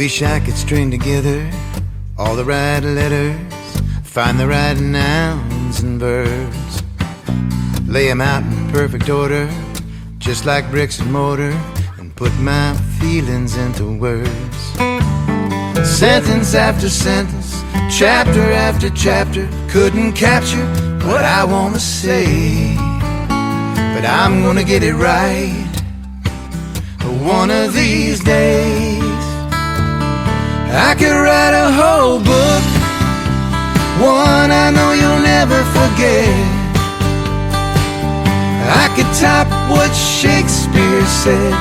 Wish I could string together all the right letters, find the right nouns and verbs, lay them out in perfect order, just like bricks and mortar, and put my feelings into words. Sentence after sentence, chapter after chapter, couldn't capture what I want to say, but I'm gonna get it right one of these days. I could write a whole book, one I know you'll never forget. I could top what Shakespeare said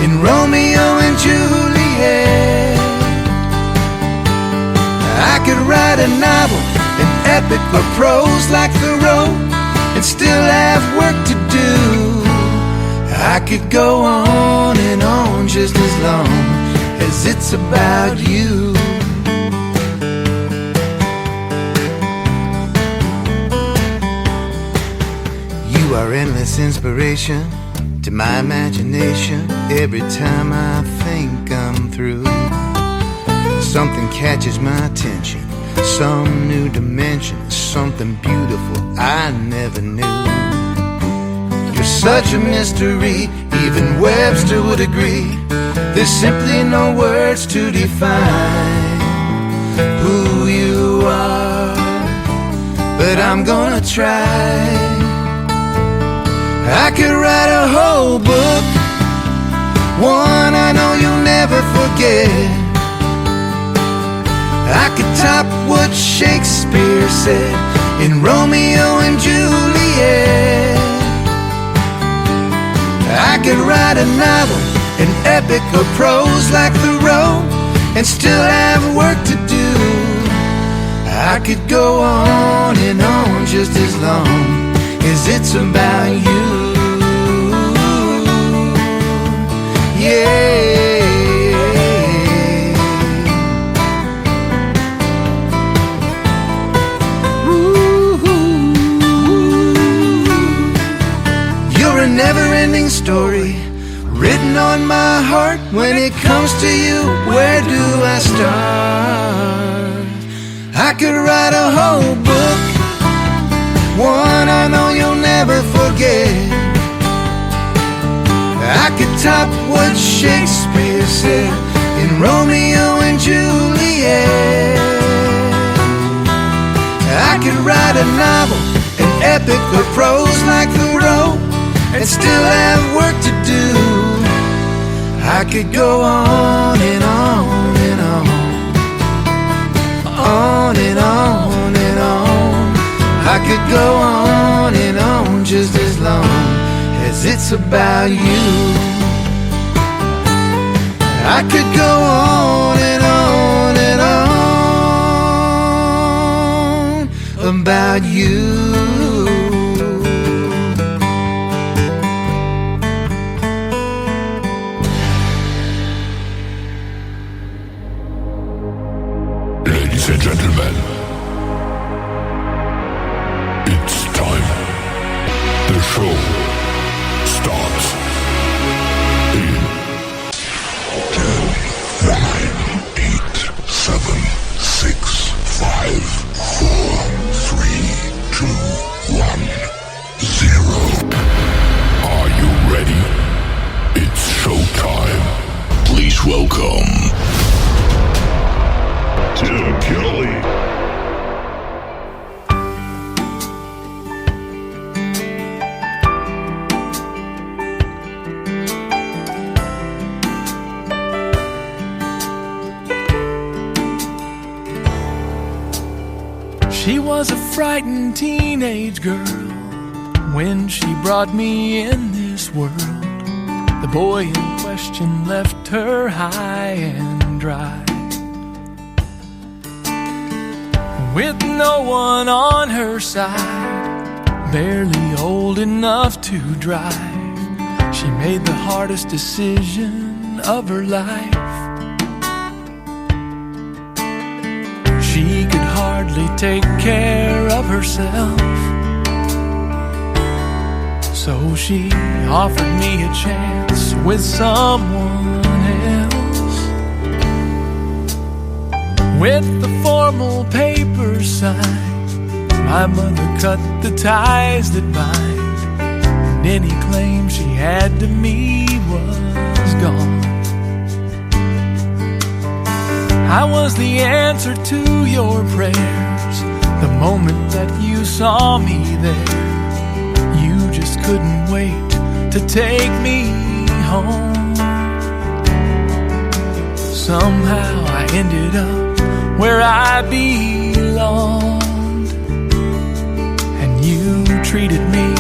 in Romeo and Juliet. I could write a novel, an epic or prose like Thoreau, and still have work to do. I could go on and on just as long as it's about you. You are endless inspiration to my imagination. Every time I think I'm through, something catches my attention, some new dimension, something beautiful I never knew. You're such a mystery, even Webster would agree. There's simply no words to define who you are, but I'm gonna try. I could write a whole book, one I know you'll never forget. I could top what Shakespeare said in Romeo and Juliet. I could write a novel, an epic or prose like Thoreau, and still have work to do. I could go on and on just as long as it's about you. Yeah. You're a never-ending story written on my heart. When it comes to you, where do I start? I could write a whole book, one I know you'll never forget. I could top what Shakespeare said in Romeo and Juliet. I could write a novel, an epic or prose like Thoreau, and still have work to do. I could go on and on and on, on and on and on. I could go on and on just as long as it's about you. I could go on and on and on about you. Ladies and gentlemen, it's time. The show starts in 10, 9, 8, 7, 6, 5, 4, 3, 2, 1, 0. Are you ready? It's showtime. Please welcome Tim Kelly. She was a frightened teenage girl when she brought me in this world. The boy in question left her high and dry, with no one on her side, barely old enough to drive. She made the hardest decision of her life. She could hardly take care of herself, so she offered me a chance with someone else. with the formal paper signed. My mother cut the ties that bind, and any claim she had to me was gone. I was the answer to your prayers the moment that you saw me there. You just couldn't wait to take me home. Somehow I ended up where I belonged, and you treated me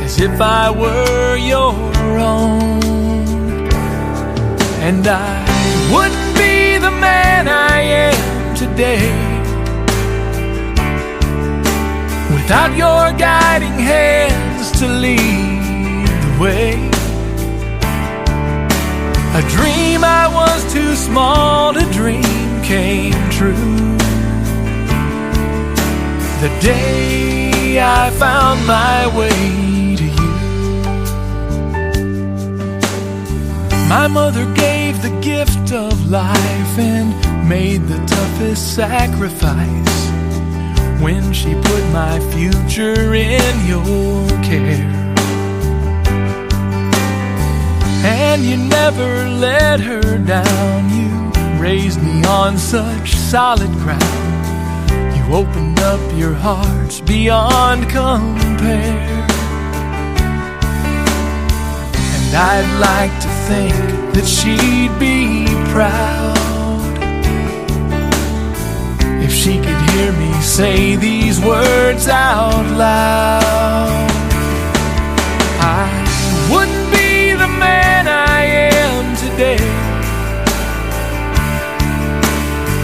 as if I were your own. And I wouldn't be the man I am today without your guiding hands to lead the way. A dream I was too small to dream came true the day I found my way to you. My mother gave the gift of life and made the toughest sacrifice when she put my future in your care. And you never let her down. You raised me on such solid ground. You opened up your hearts beyond compare. And I'd like to think that she'd be proud if she could hear me say these words out loud. I wouldn't be the man I am today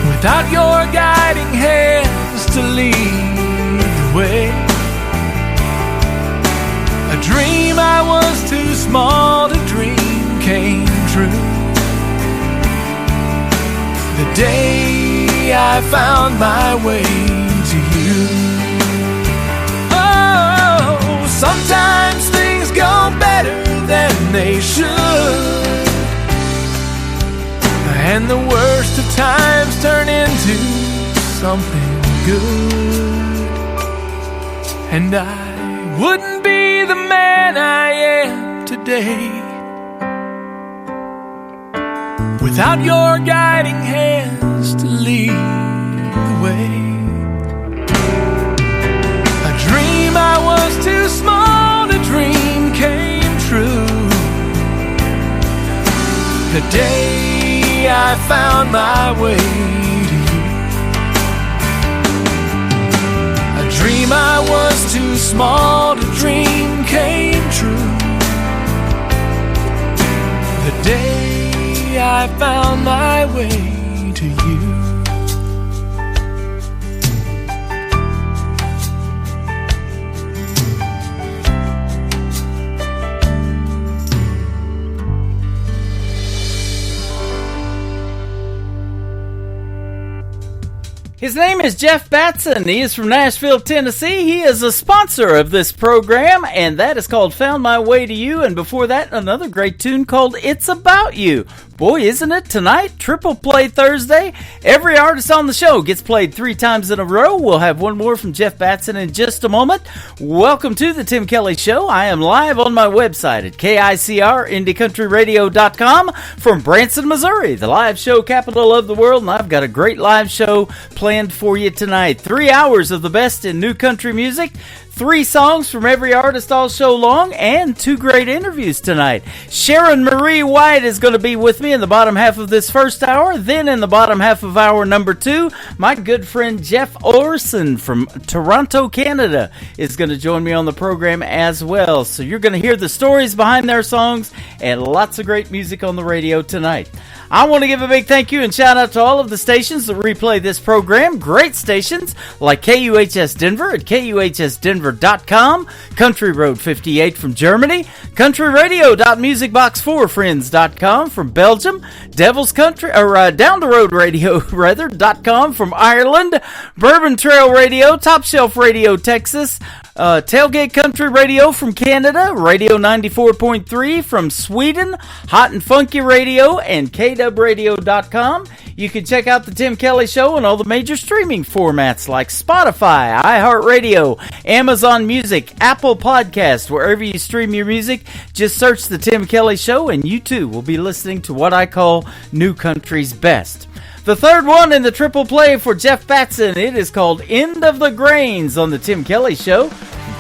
without your guiding hands to lead the way. A dream I was too small to dream came true the day I found my way to you. Oh, sometimes things go better than they should, and the worst of times turn into something good. And I wouldn't be the man I am today without your guiding hands to lead the way. A dream I was too small to dream came true the day I found my way to you. A dream I was too small to dream came true the day I found my way to you. His name is Jeff Batson. He is from Nashville, Tennessee. He is a sponsor of this program, and that is called Found My Way to You. And before that, another great tune called It's About You. Boy, isn't it tonight? Triple Play Thursday. Every artist on the show gets played 3 times in a row. We'll have one more from Jeff Batson in just a moment. Welcome to the Tim Kelly Show. I am live on my website at KICR-IndieCountryRadio.com from Branson, Missouri, the live show capital of the world. And I've got a great live show planned for you tonight. 3 hours of the best in new country music. 3 songs from every artist all show long, and 2 great interviews tonight. Sharon Marie White is going to be with me in the bottom half of this first hour. Then in the bottom half of hour number 2, my good friend Jeff Orson from Toronto, Canada is going to join me on the program as well. So you're going to hear the stories behind their songs and lots of great music on the radio tonight. I want to give a big thank you and shout out to all of the stations that replay this program. Great stations like KUHS Denver at KUHSdenver.com, Country Road 58 from Germany, countryradio.musicbox4friends.com from Belgium, Devil's Country, or Down the Road Radio, rather, .com from Ireland, Bourbon Trail Radio, Top Shelf Radio Texas, Tailgate Country Radio from Canada, Radio 94.3 from Sweden, Hot and Funky Radio, and KWRadio.com. You can check out The Tim Kelly Show on all the major streaming formats like Spotify, iHeartRadio, Amazon Music, Apple Podcasts, wherever you stream your music. Just search The Tim Kelly Show, and you too will be listening to what I call New Country's Best. The third one in the triple play for Jeff Batson, it is called End of the Grains on The Tim Kelly Show.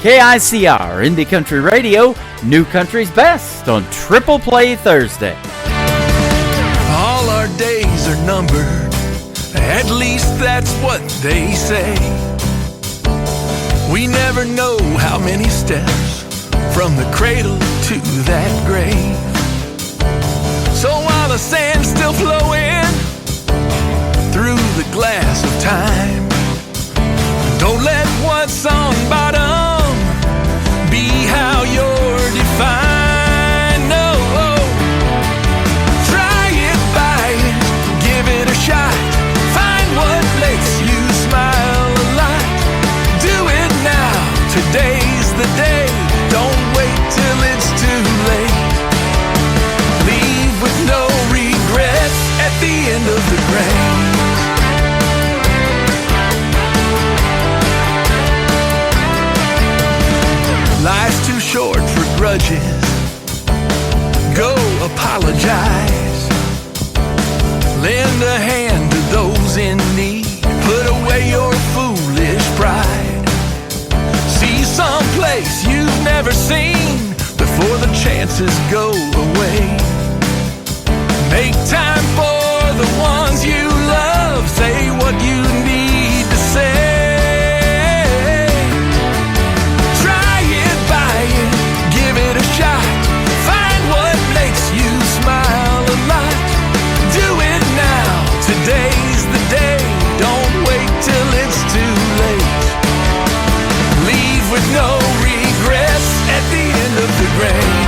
KICR, Indie Country Radio, New Country's Best on Triple Play Thursday. All our days are numbered, at least that's what they say. We never know how many steps from the cradle to that grave. So while the sand's still flowing through the glass of time, don't let what's on bottom be how you're defined. No, try it, buy it, give it a shot. Find what makes you smile a lot. Do it now, today's the day. Don't wait till it's too late. Leave with no regrets at the end of the grain. Life's too short for grudges. Go apologize. Lend a hand to those in need. Put away your foolish pride. See someplace you've never seen before the chances go away. Make time for the ones you love. Say what you need to say. Shot. Find what makes you smile a lot. Do it now, today's the day. Don't wait till it's too late. Leave with no regrets at the end of the grains.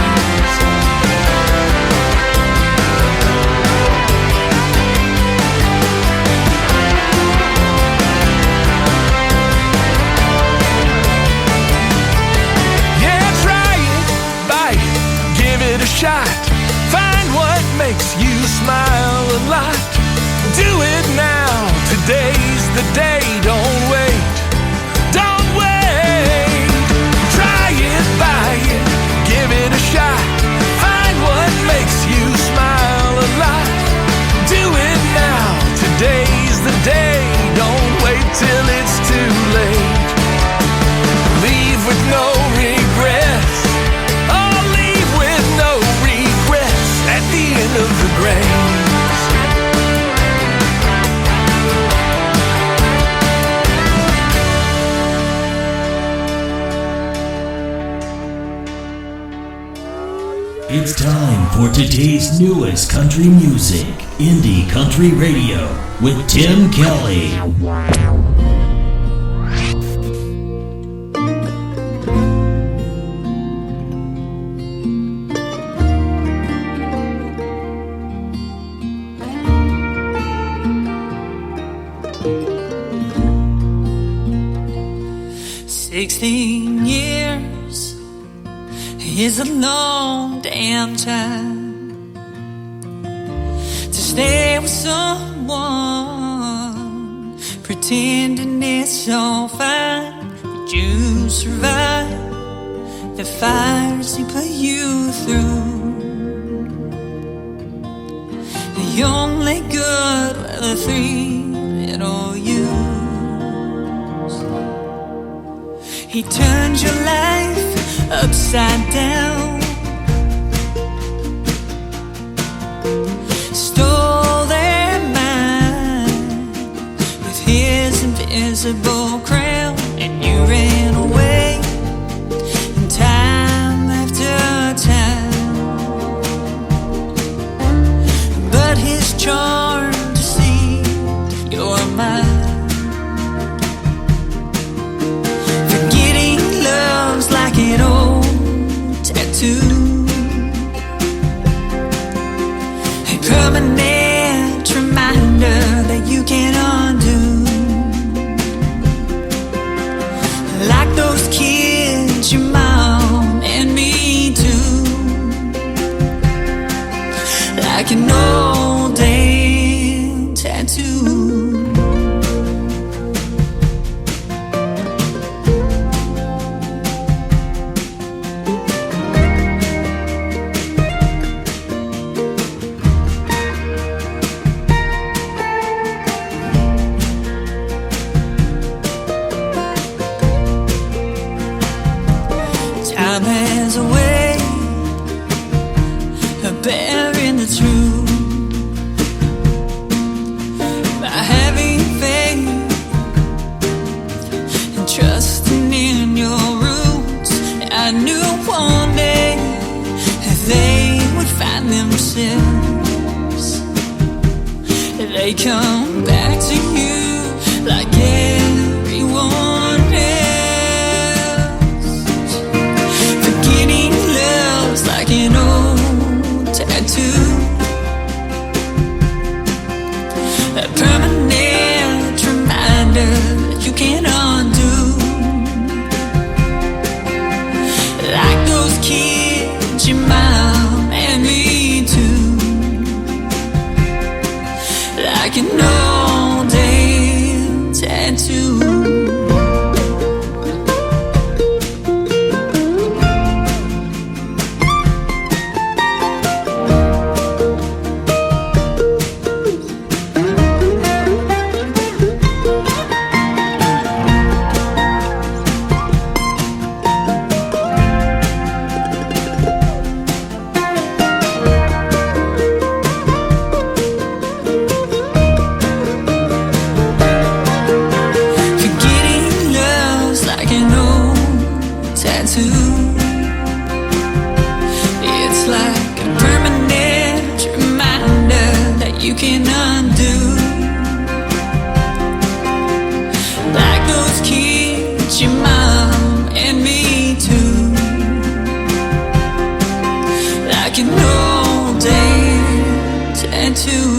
Shot. Find what makes you smile a lot. Do it now. Today's the day. Don't wait. Don't wait. Try it, buy it, give it a shot. Find what makes you smile a lot. Do it now. Today's the day. Don't wait till it's too late. Leave with no regrets. At the end of the grains. It's time for today's newest country music, Indie Country Radio, with Tim Kelly. 16 years is a long damn time to stay with someone, pretending it's all fine, but you survive the fires he put you through. The only good were the three little yous. He turned your life upside down, stole their mind with his invisible crown, and you ran away time after time. But his charm deceived your mind. Like an old tattoo, a permanent reminder that you can't undo. Like those kids Time has a way of bearing the truth. By having faith and trusting in your roots, I knew one day they would find themselves. They come back to you like everyone else. Forgetting love's like an old tattoo, a permanent reminder that you can't undo. Like those kids your mom and me too. Like an old day tattoo. It's like a permanent reminder that you can undo. Like those kids, your mom and me too. Like an old day tattoo.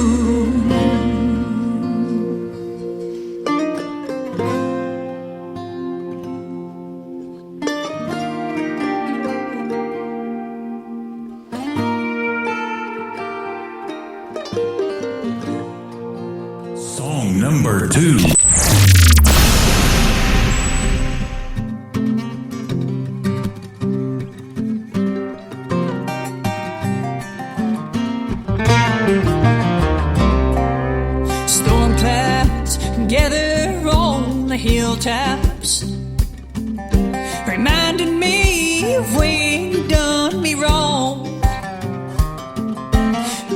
Song number 2. Storm clouds gather on the hilltops, reminding me of when you done me wrong.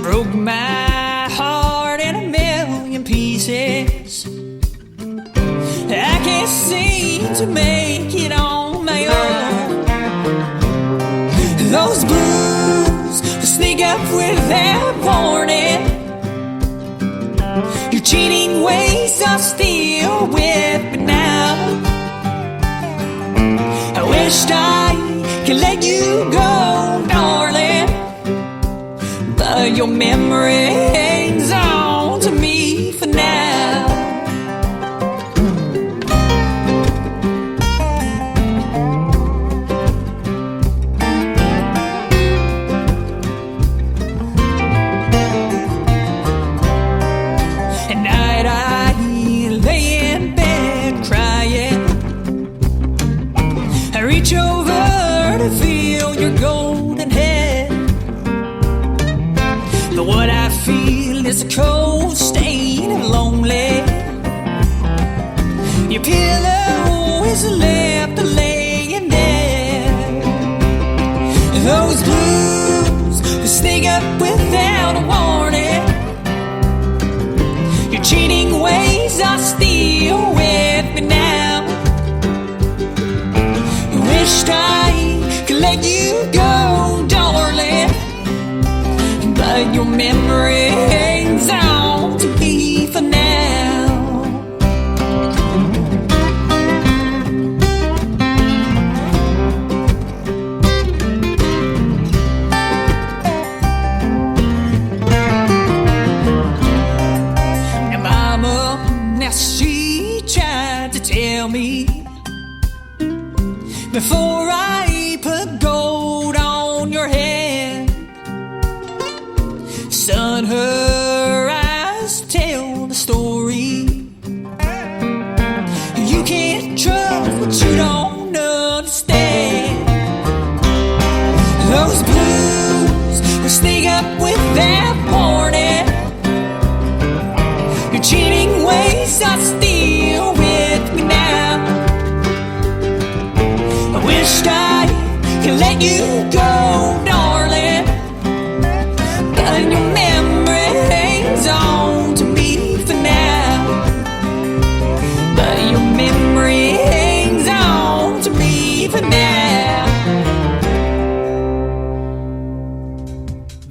Broke my heart in a million pieces. I can't seem to make it on my own. Those blues sneak up without warning. Your cheating ways are still with me now. I wished I could let you go, darling, but your memory hangs on to me for now. At night I lay in bed crying. I reach over to feel your golden head, but what I feel is a cold stain of lonely. Your pillow is left laying there. Those blues sneak up without a warning. Your cheating ways are still with me now. Wished I could let you go, darling, but your memory hangs on to me for now. Now mama, now she tried to tell me before I put gold on your head, son, her can let you go, darling, but your memory hangs on to me for now. But your memory hangs on to me for now.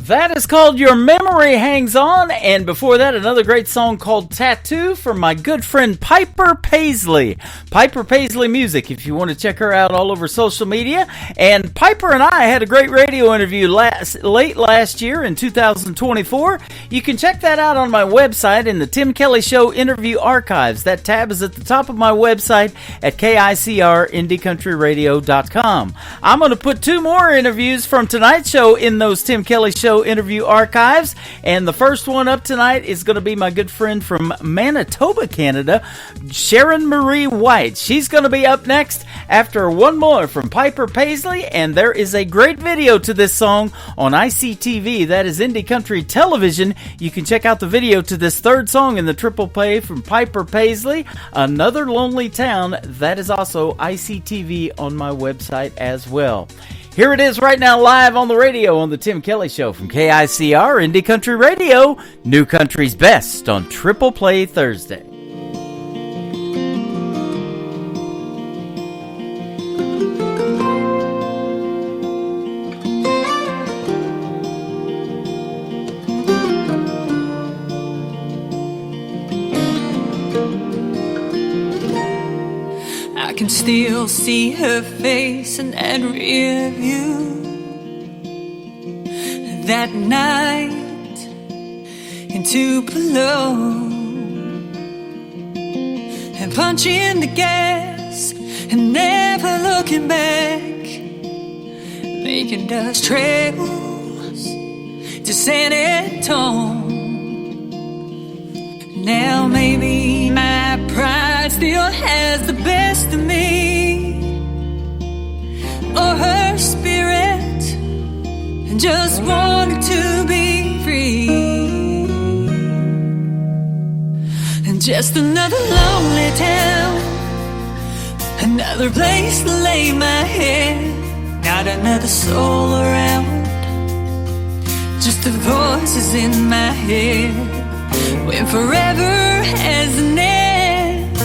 That is called Your Memory Hangs On, and before that, another great song called Tattoo from my good friend Piper Paisley. Piper Paisley Music, if you want to check her out all over social media. And Piper and I had a great radio interview late last year in 2024. You can check that out on my website in the Tim Kelly Show Interview Archives. That tab is at the top of my website at KICRIndieCountryRadio.com. I'm going to put 2 more interviews from tonight's show in those Tim Kelly Show Interview Archives, and the first one up tonight is going to be my good friend from Manitoba, Canada, Sharon Marie White. She's going to be up next after one more from Piper Paisley, and there is a great video to this song on ICTV, that is Indie Country Television. You can check out the video to this third song in the triple play from Piper Paisley, Another Lonely Town. That is also ICTV on my website as well. Here it is right now live on the radio on the Tim Kelly Show from KICR Indie Country Radio, New Country's Best on Triple Play Thursday. I can still see her face in that rear view. That night in Tupelo, and punching the gas and never looking back, making dust trails to San Antonio. Now maybe my pride still has the best of me, or her spirit just wanted to be free. And just another lonely town, another place to lay my head, not another soul around, just the voices in my head. When forever has an end,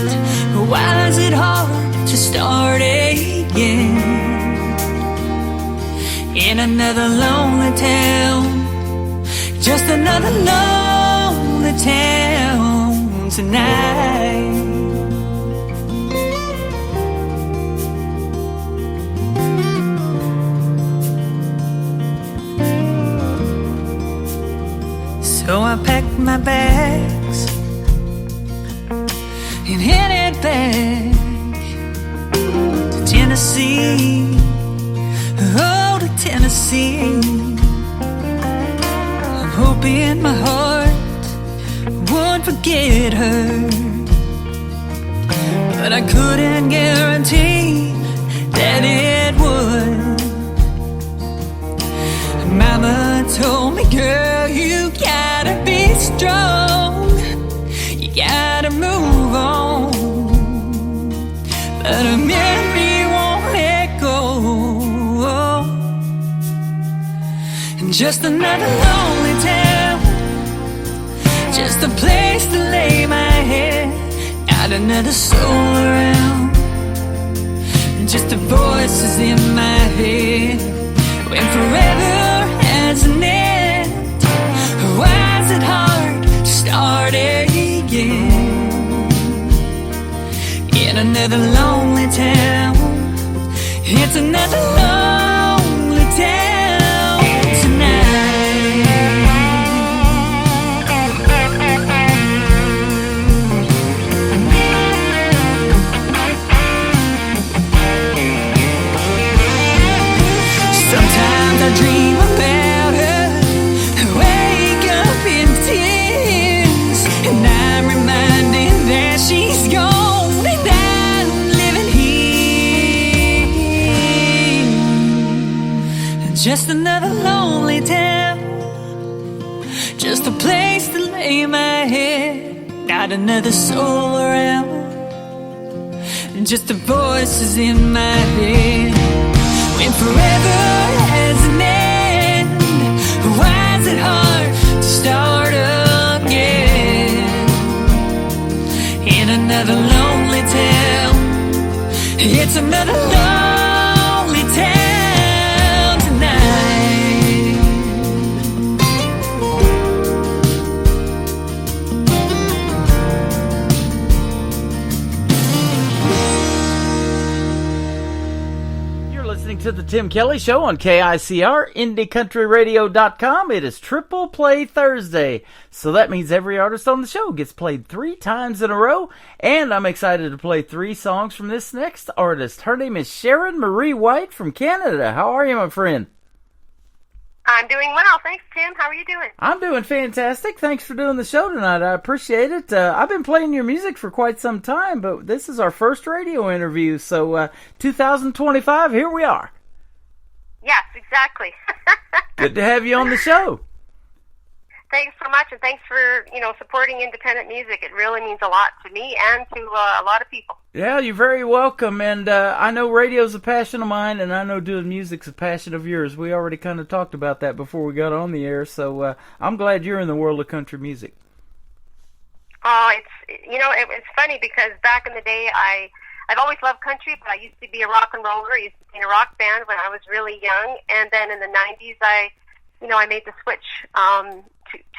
why is it hard to start again? In another lonely town, just another lonely town tonight. So I packed my bags and headed back to Tennessee. Oh, to Tennessee. I'm hoping my heart won't forget her, but I couldn't guarantee that it would. Mama told me, girl, you gotta be strong, you gotta move on, but a memory won't let go. And just another lonely town, just a place to lay my head, not another soul around, just the voices in my head. When forever has an end, why is it hard to start again? In another lonely town, it's another lonely town tonight. Sometimes I dream about her, wake up in tears, and I'm reminded that she's gone and I'm living here. Just another lonely town, just a place to lay my head, not another soul around, just the voices in my head. When forever has an end, why is it hard to start again? In another lonely town, it's another lonely town tonight. You're listening to the Tim Kelly Show on KICR, IndieCountryRadio.com. It is Triple Play Thursday, so that means every artist on the show gets played 3 times in a row, and I'm excited to play 3 songs from this next artist. Her name is Sharon Marie White from Canada. How are you, my friend? I'm doing well. Thanks, Tim. How are you doing? I'm doing fantastic. Thanks for doing the show tonight. I appreciate it. I've been playing your music for quite some time, but this is our first radio interview, so 2025, here we are. Yes, exactly. Good to have you on the show. Thanks so much, and thanks for, supporting independent music. It really means a lot to me and to a lot of people. Yeah, you're very welcome, and I know radio's a passion of mine, and I know doing music's a passion of yours. We already kind of talked about that before we got on the air, so I'm glad you're in the world of country music. Oh, it's funny because back in the day, I've always loved country, but I used to be a rock and roller. I used to be in a rock band when I was really young, and then in the 90s, I made the switch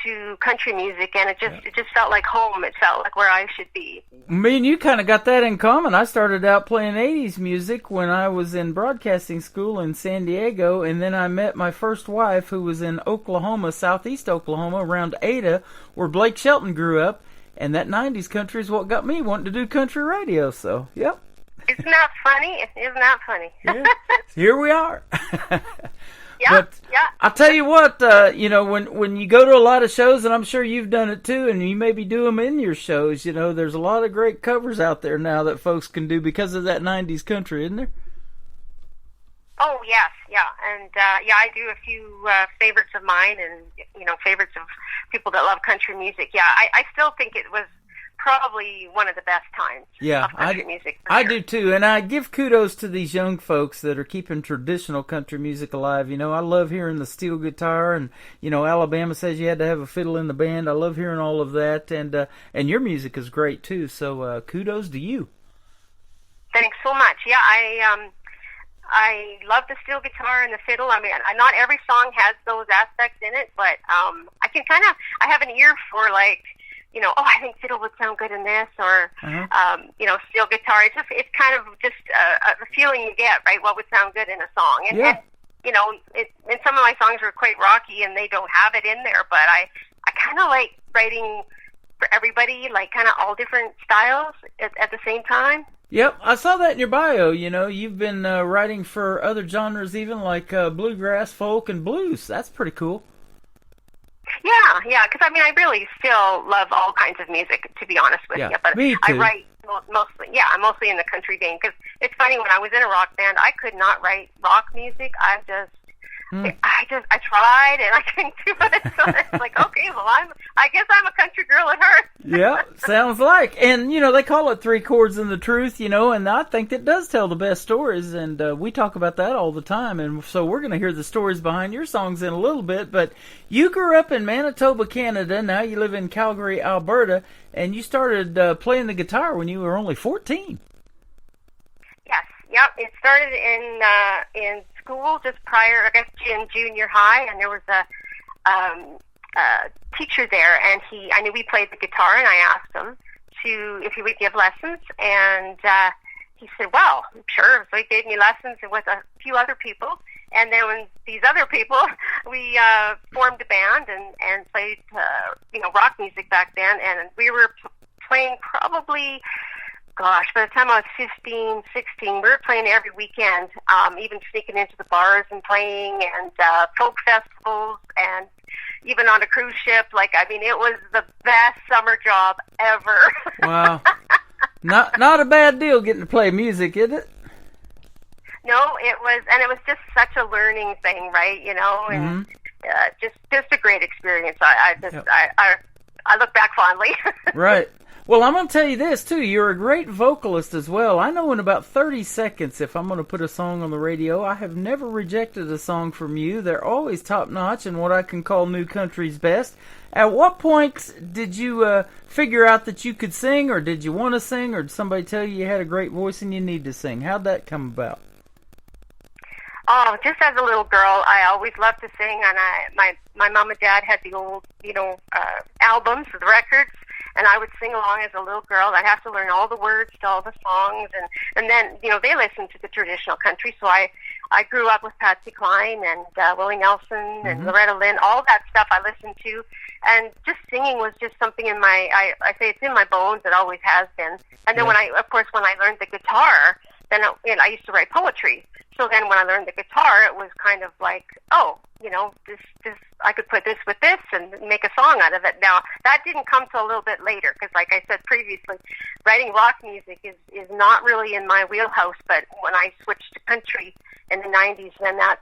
to country music, and it just felt like home. It felt like where I should be. Me and you kind of got that in common. I started out playing 80s music when I was in broadcasting school in San Diego, and then I met my first wife who was in Oklahoma, southeast Oklahoma, around Ada, where Blake Shelton grew up, and that 90s country is what got me wanting to do country radio, so, yep. Isn't that funny? Isn't that funny? Yeah. Here we are. Yeah, but I'll tell you what, when you go to a lot of shows, and I'm sure you've done it too, and you maybe do them in your shows, there's a lot of great covers out there now that folks can do because of that 90s country, isn't there? Oh, yes, yeah. And, I do a few favorites of mine and, favorites of people that love country music. Yeah, I still think it was probably one of the best times of country music. I do too, and I give kudos to these young folks that are keeping traditional country music alive. I love hearing the steel guitar, and Alabama says you had to have a fiddle in the band. I love hearing all of that, and your music is great too. So kudos to you. Thanks so much. Yeah, I love the steel guitar and the fiddle. I mean, not every song has those aspects in it, but I have an ear for I think fiddle would sound good in this, or, steel guitar. It's kind of just a feeling you get, right? What would sound good in a song. And, and some of my songs are quite rocky and they don't have it in there, but I kind of like writing for everybody, like kind of all different styles at the same time. Yep, I saw that in your bio. You've been writing for other genres, even like bluegrass, folk, and blues. That's pretty cool. Yeah, because I really still love all kinds of music, to be honest with you. But me too. I write mostly, I'm mostly in the country game. Because it's funny, when I was in a rock band, I could not write rock music. I tried and I couldn't do it. So it's like, okay, well, I guess I'm a country girl at heart. Yeah, sounds like. And, they call it 3 chords and the truth, and I think that does tell the best stories, and we talk about that all the time, and so we're going to hear the stories behind your songs in a little bit, but you grew up in Manitoba, Canada, now you live in Calgary, Alberta, and you started playing the guitar when you were only 14. Yes, yep, it started in school just prior, I guess, in junior high, and there was a teacher there, and I knew he played the guitar, and I asked him if he would give lessons, and he said, well, sure. So he gave me lessons with a few other people, and then when these other people, we formed a band and played, rock music back then, and we were playing probably, gosh, by the time I was 15, 16, we were playing every weekend, even sneaking into the bars and playing, and folk festivals, and even on a cruise ship. It was the best summer job ever. Wow. Not a bad deal getting to play music, is it? No, it was just such a learning thing, right? And just a great experience. I look back fondly. Right. Well, I'm going to tell you this, too. You're a great vocalist as well. I know in about 30 seconds, if I'm going to put a song on the radio, I have never rejected a song from you. They're always top-notch and what I can call new country's best. At what point did you figure out that you could sing, or did you want to sing, or did somebody tell you had a great voice and you need to sing? How'd that come about? Oh, just as a little girl, I always loved to sing, and my mom and dad had the old, albums, the records, and I would sing along as a little girl. I'd have to learn all the words to all the songs, and then, they listened to the traditional country, so I grew up with Patsy Cline and Willie Nelson and Loretta Lynn, all that stuff I listened to, and just singing was just something in my, I say it's in my bones, it always has been. And then when I learned the guitar, then I used to write poetry. So then when I learned the guitar, it was kind of like, this I could put this with this and make a song out of it. Now, that didn't come till a little bit later because, like I said previously, writing rock music is not really in my wheelhouse. But when I switched to country in the 90s, then that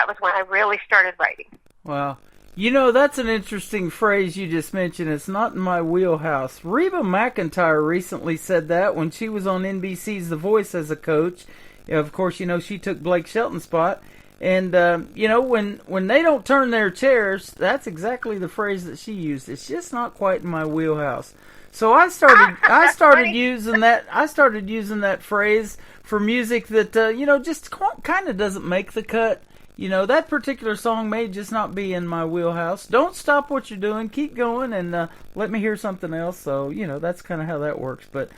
was when I really started writing. Wow. That's an interesting phrase you just mentioned. It's not in my wheelhouse. Reba McEntire recently said that when she was on NBC's The Voice as a coach. Of course, she took Blake Shelton's spot. And, when they don't turn their chairs, that's exactly the phrase that she used. It's just not quite in my wheelhouse. So I started using that phrase for music that, just kind of doesn't make the cut. That particular song may just not be in my wheelhouse. Don't stop what you're doing. Keep going and let me hear something else. So, that's kind of how that works. But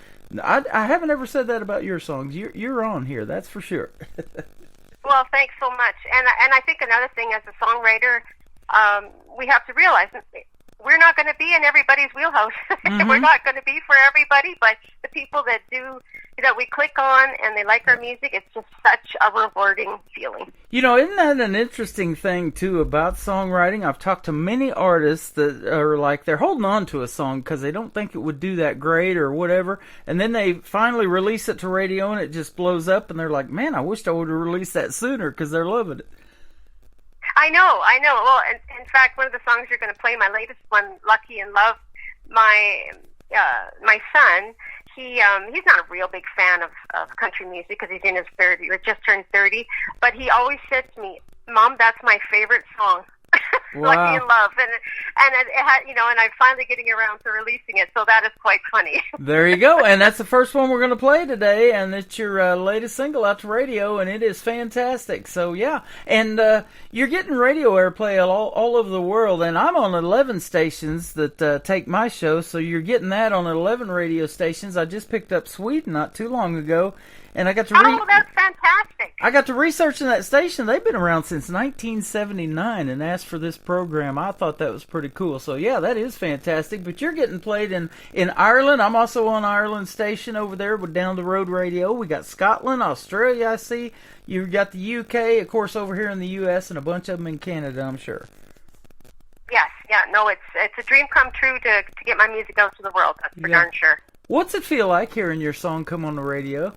I haven't ever said that about your songs. You're on here, that's for sure. Well, thanks so much. And I think another thing as a songwriter, we have to realize we're not going to be in everybody's wheelhouse. We're not going to be for everybody, but the people that we click on and they like our music, it's just such a rewarding feeling. Isn't that an interesting thing, too, about songwriting? I've talked to many artists that are like, they're holding on to a song because they don't think it would do that great or whatever, and then they finally release it to radio and it just blows up, and they're like, man, I wish I would have released that sooner because they're loving it. I know. Well, in fact, one of the songs you're going to play, my latest one, Lucky in Love, my son, he's not a real big fan of country music because he's in his 30s or just turned 30, but he always said to me, Mom, that's my favorite song. Wow. Lucky in Love, and it had, and I'm finally getting around to releasing it, so that is quite funny. There you go, and that's the first one we're going to play today, and it's your latest single out to radio, and it is fantastic. So yeah, and you're getting radio airplay all over the world, and I'm on 11 stations that take my show, so you're getting that on 11 radio stations. I just picked up Sweden not too long ago. And I got to Oh, that's fantastic. I got to researching that station. They've been around since 1979 and asked for this program. I thought that was pretty cool. So, yeah, that is fantastic. But you're getting played in Ireland. I'm also on Ireland station over there with Down the Road Radio. We got Scotland, Australia, I see. You've got the UK, of course, over here in the US, and a bunch of them in Canada, I'm sure. Yes, no, it's a dream come true to get my music out to the world. That's for darn sure. What's it feel like hearing your song come on the radio?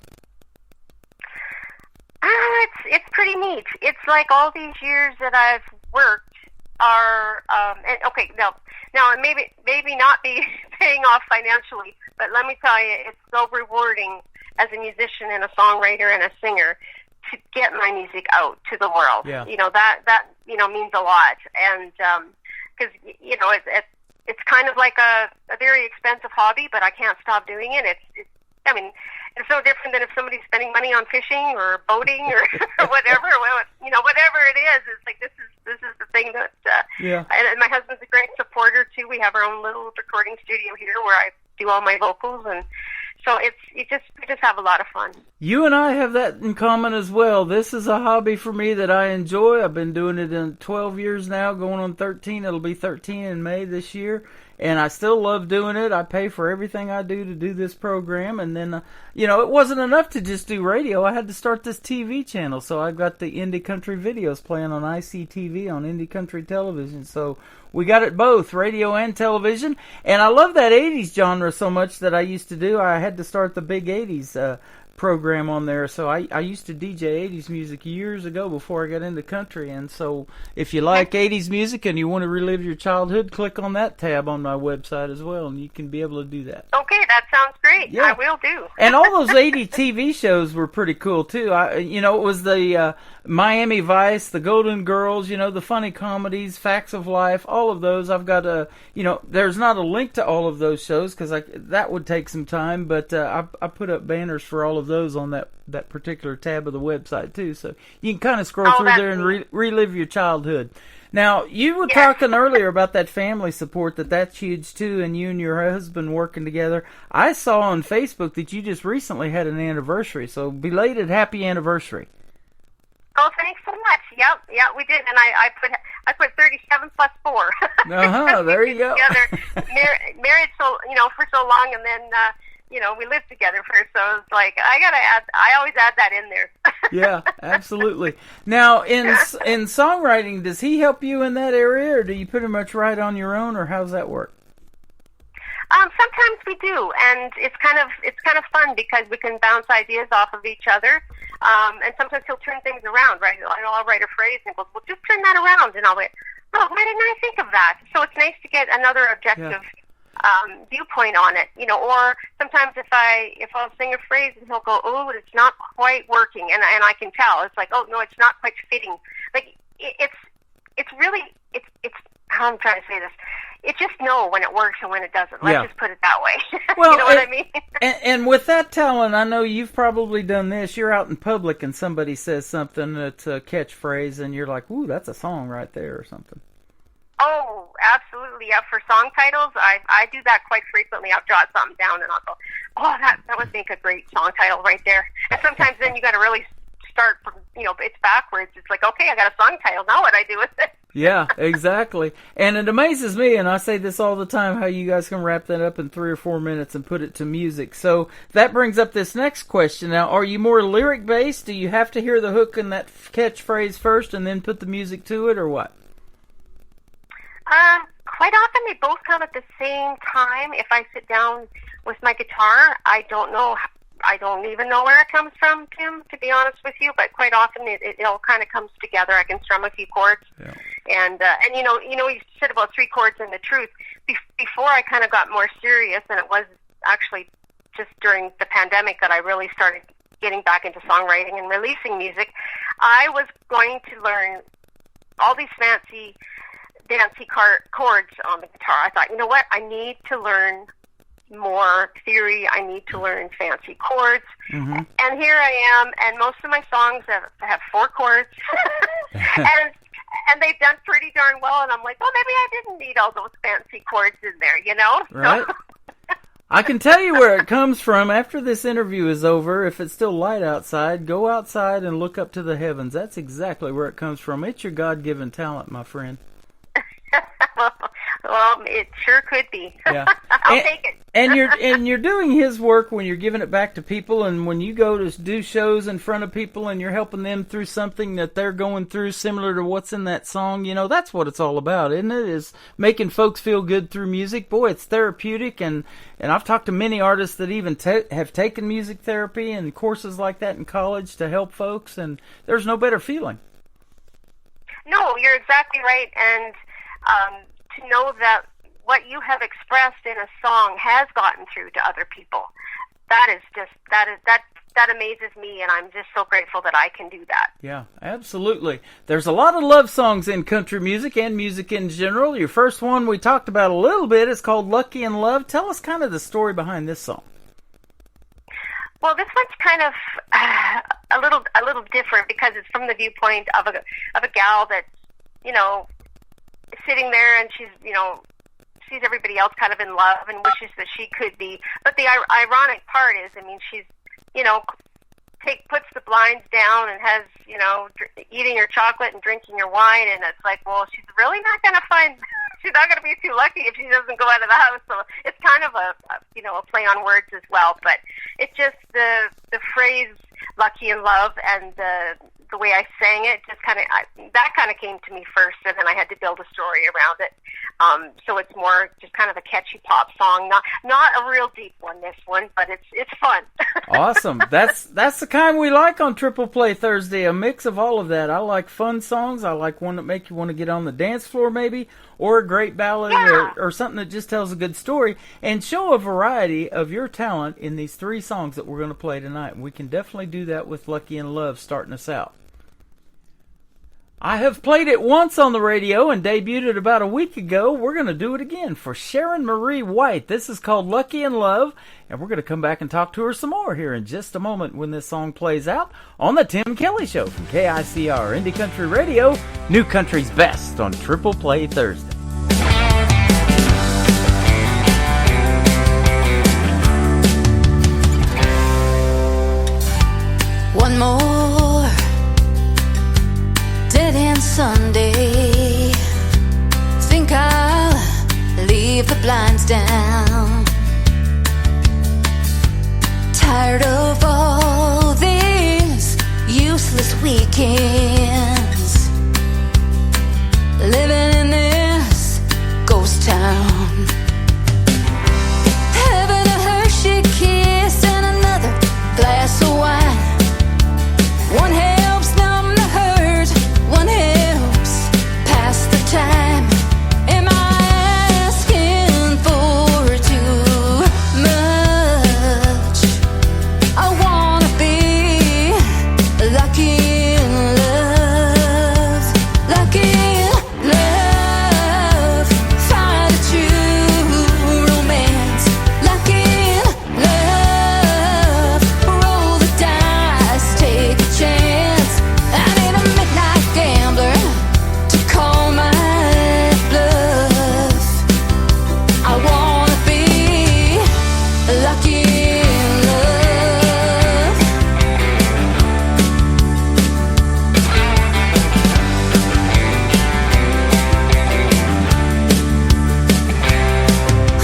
It's pretty neat. It's like all these years that I've worked are, and okay, now it maybe not be paying off financially, but let me tell you, it's so rewarding as a musician and a songwriter and a singer to get my music out to the world. Yeah. That means a lot, and because it's kind of like a very expensive hobby, but I can't stop doing it. It's no different than if somebody's spending money on fishing or boating or whatever. Well, whatever it is, it's like this is the thing that. And my husband's a great supporter too. We have our own little recording studio here where I do all my vocals, and so we just have a lot of fun. You and I have that in common as well. This is a hobby for me that I enjoy. I've been doing it in 12 years now, going on 13. It'll be 13 in May this year. And I still love doing it. I pay for everything I do to do this program. And then, it wasn't enough to just do radio. I had to start this TV channel. So I've got the Indie Country videos playing on ICTV on Indie Country Television. So we got it both, radio and television. And I love that 80s genre so much that I used to do. I had to start the big 80s program on there. So I used to DJ 80s music years ago before I got into country. And so if you like 80s music and you want to relive your childhood, click on that tab on my website as well, and you can be able to do that. Okay, that sounds great. Yeah. I will do. And all those 80 TV shows were pretty cool, too. It was the Miami Vice, the Golden Girls, the funny comedies, Facts of Life, all of those. I've got there's not a link to all of those shows because that would take some time, but I put up banners for all of those on that particular tab of the website, too. So you can kind of scroll through there and relive your childhood. Now, you were talking earlier about that family support, that's huge, too, and you and your husband working together. I saw on Facebook that you just recently had an anniversary, so belated happy anniversary. Oh, thanks so much. Yep, we did, and I put 37 plus 4. There you go. Together, married for so long, and then we lived together first, so it's like I always add that in there. Yeah, absolutely. Now, in songwriting, does he help you in that area, or do you pretty much write on your own, or how's that work? Sometimes we do, and it's kind of fun because we can bounce ideas off of each other. And sometimes he'll turn things around, right? I'll write a phrase and goes, well, just turn that around, and I'll wait. Oh, why didn't I think of that? So it's nice to get another objective viewpoint on it, Or sometimes if I'll sing a phrase and he'll go, oh, it's not quite working, and I can tell. It's like, oh no, it's not quite fitting. Like it's really how I'm trying to say this. It's just know when it works and when it doesn't. Let's just put it that way. Well, you know what I mean? and with that talent, I know you've probably done this. You're out in public and somebody says something that's a catchphrase, and you're like, ooh, that's a song right there or something. Oh, absolutely. Yeah, for song titles, I do that quite frequently. I'll jot something down and I'll go, oh, that would make a great song title right there. And sometimes then you got to really start from, it's backwards. It's like, okay, I got a song title. Now what I do with it? Yeah, exactly. And it amazes me, and I say this all the time, how you guys can wrap that up in 3 or 4 minutes and put it to music. So that brings up this next question. Now, are you more lyric-based? Do you have to hear the hook and that catchphrase first and then put the music to it, or what? Quite often they both come at the same time. If I sit down with my guitar, I don't even know where it comes from, Tim, to be honest with you, but quite often it all kind of comes together. I can strum a few chords. Yeah. And you said about 3 chords and the truth. Before I kind of got more serious, and it was actually just during the pandemic that I really started getting back into songwriting and releasing music, I was going to learn all these fancy chords on the guitar. I thought, you know what, I need to learn more theory. I need to learn fancy chords. Mm-hmm. And here I am, and most of my songs have 4 chords. and they've done pretty darn well, and I'm like, well, maybe I didn't need all those fancy chords in there, Right. So. I can tell you where it comes from. After this interview is over, if it's still light outside, go outside and look up to the heavens. That's exactly where it comes from. It's your God-given talent, my friend. Well, it sure could be. Yeah. I'll take it. And you're doing his work when you're giving it back to people, and when you go to do shows in front of people and you're helping them through something that they're going through similar to what's in that song, that's what it's all about, isn't it? Is making folks feel good through music. Boy, it's therapeutic, and I've talked to many artists that even have taken music therapy and courses like that in college to help folks, and there's no better feeling. No, you're exactly right, and to know that what you have expressed in a song has gotten through to other people, that amazes me, and I'm just so grateful that I can do that. Yeah, absolutely. There's a lot of love songs in country music and music in general. Your first one we talked about a little bit is called Lucky in Love. Tell us kind of the story behind this song. Well, this one's kind of a little different because it's from the viewpoint of a gal that's, sitting there, and she's, sees everybody else kind of in love and wishes that she could be. But the ironic part is, she's, puts the blinds down and has, eating her chocolate and drinking her wine, and it's like, well, she's really not going to she's not going to be too lucky if she doesn't go out of the house. So it's kind of a play on words as well. But it's just the phrase "lucky in love" and the way I sang it, just that kind of came to me first, and then I had to build a story around it. So it's more just kind of a catchy pop song, not a real deep one. This one, but it's fun. Awesome. That's the kind we like on Triple Play Thursday. A mix of all of that. I like fun songs. I like one that make you want to get on the dance floor, maybe, or a great ballad, or something that just tells a good story and show a variety of your talent in these 3 songs that we're going to play tonight. We can definitely do that with Lucky in Love starting us out. I have played it once on the radio and debuted it about a week ago. We're going to do it again for Sharon Marie White. This is called Lucky in Love, and we're going to come back and talk to her some more here in just a moment when this song plays out on the Tim Kelly Show from KICR Indie Country Radio, New Country's best on Triple Play Thursday. One more dead-end Sunday. Think I'll leave the blinds down. Tired of all these useless weekends, living in this ghost town. Having a Hershey kiss and another glass of wine. One helps numb the hurt, one helps pass the time. Am I asking for too much? I wanna be lucky in love, lucky in love. Find a true romance, lucky in love. Roll the dice, take a chance. I need a midnight gambler to call my bluff. I wanna be lucky in love.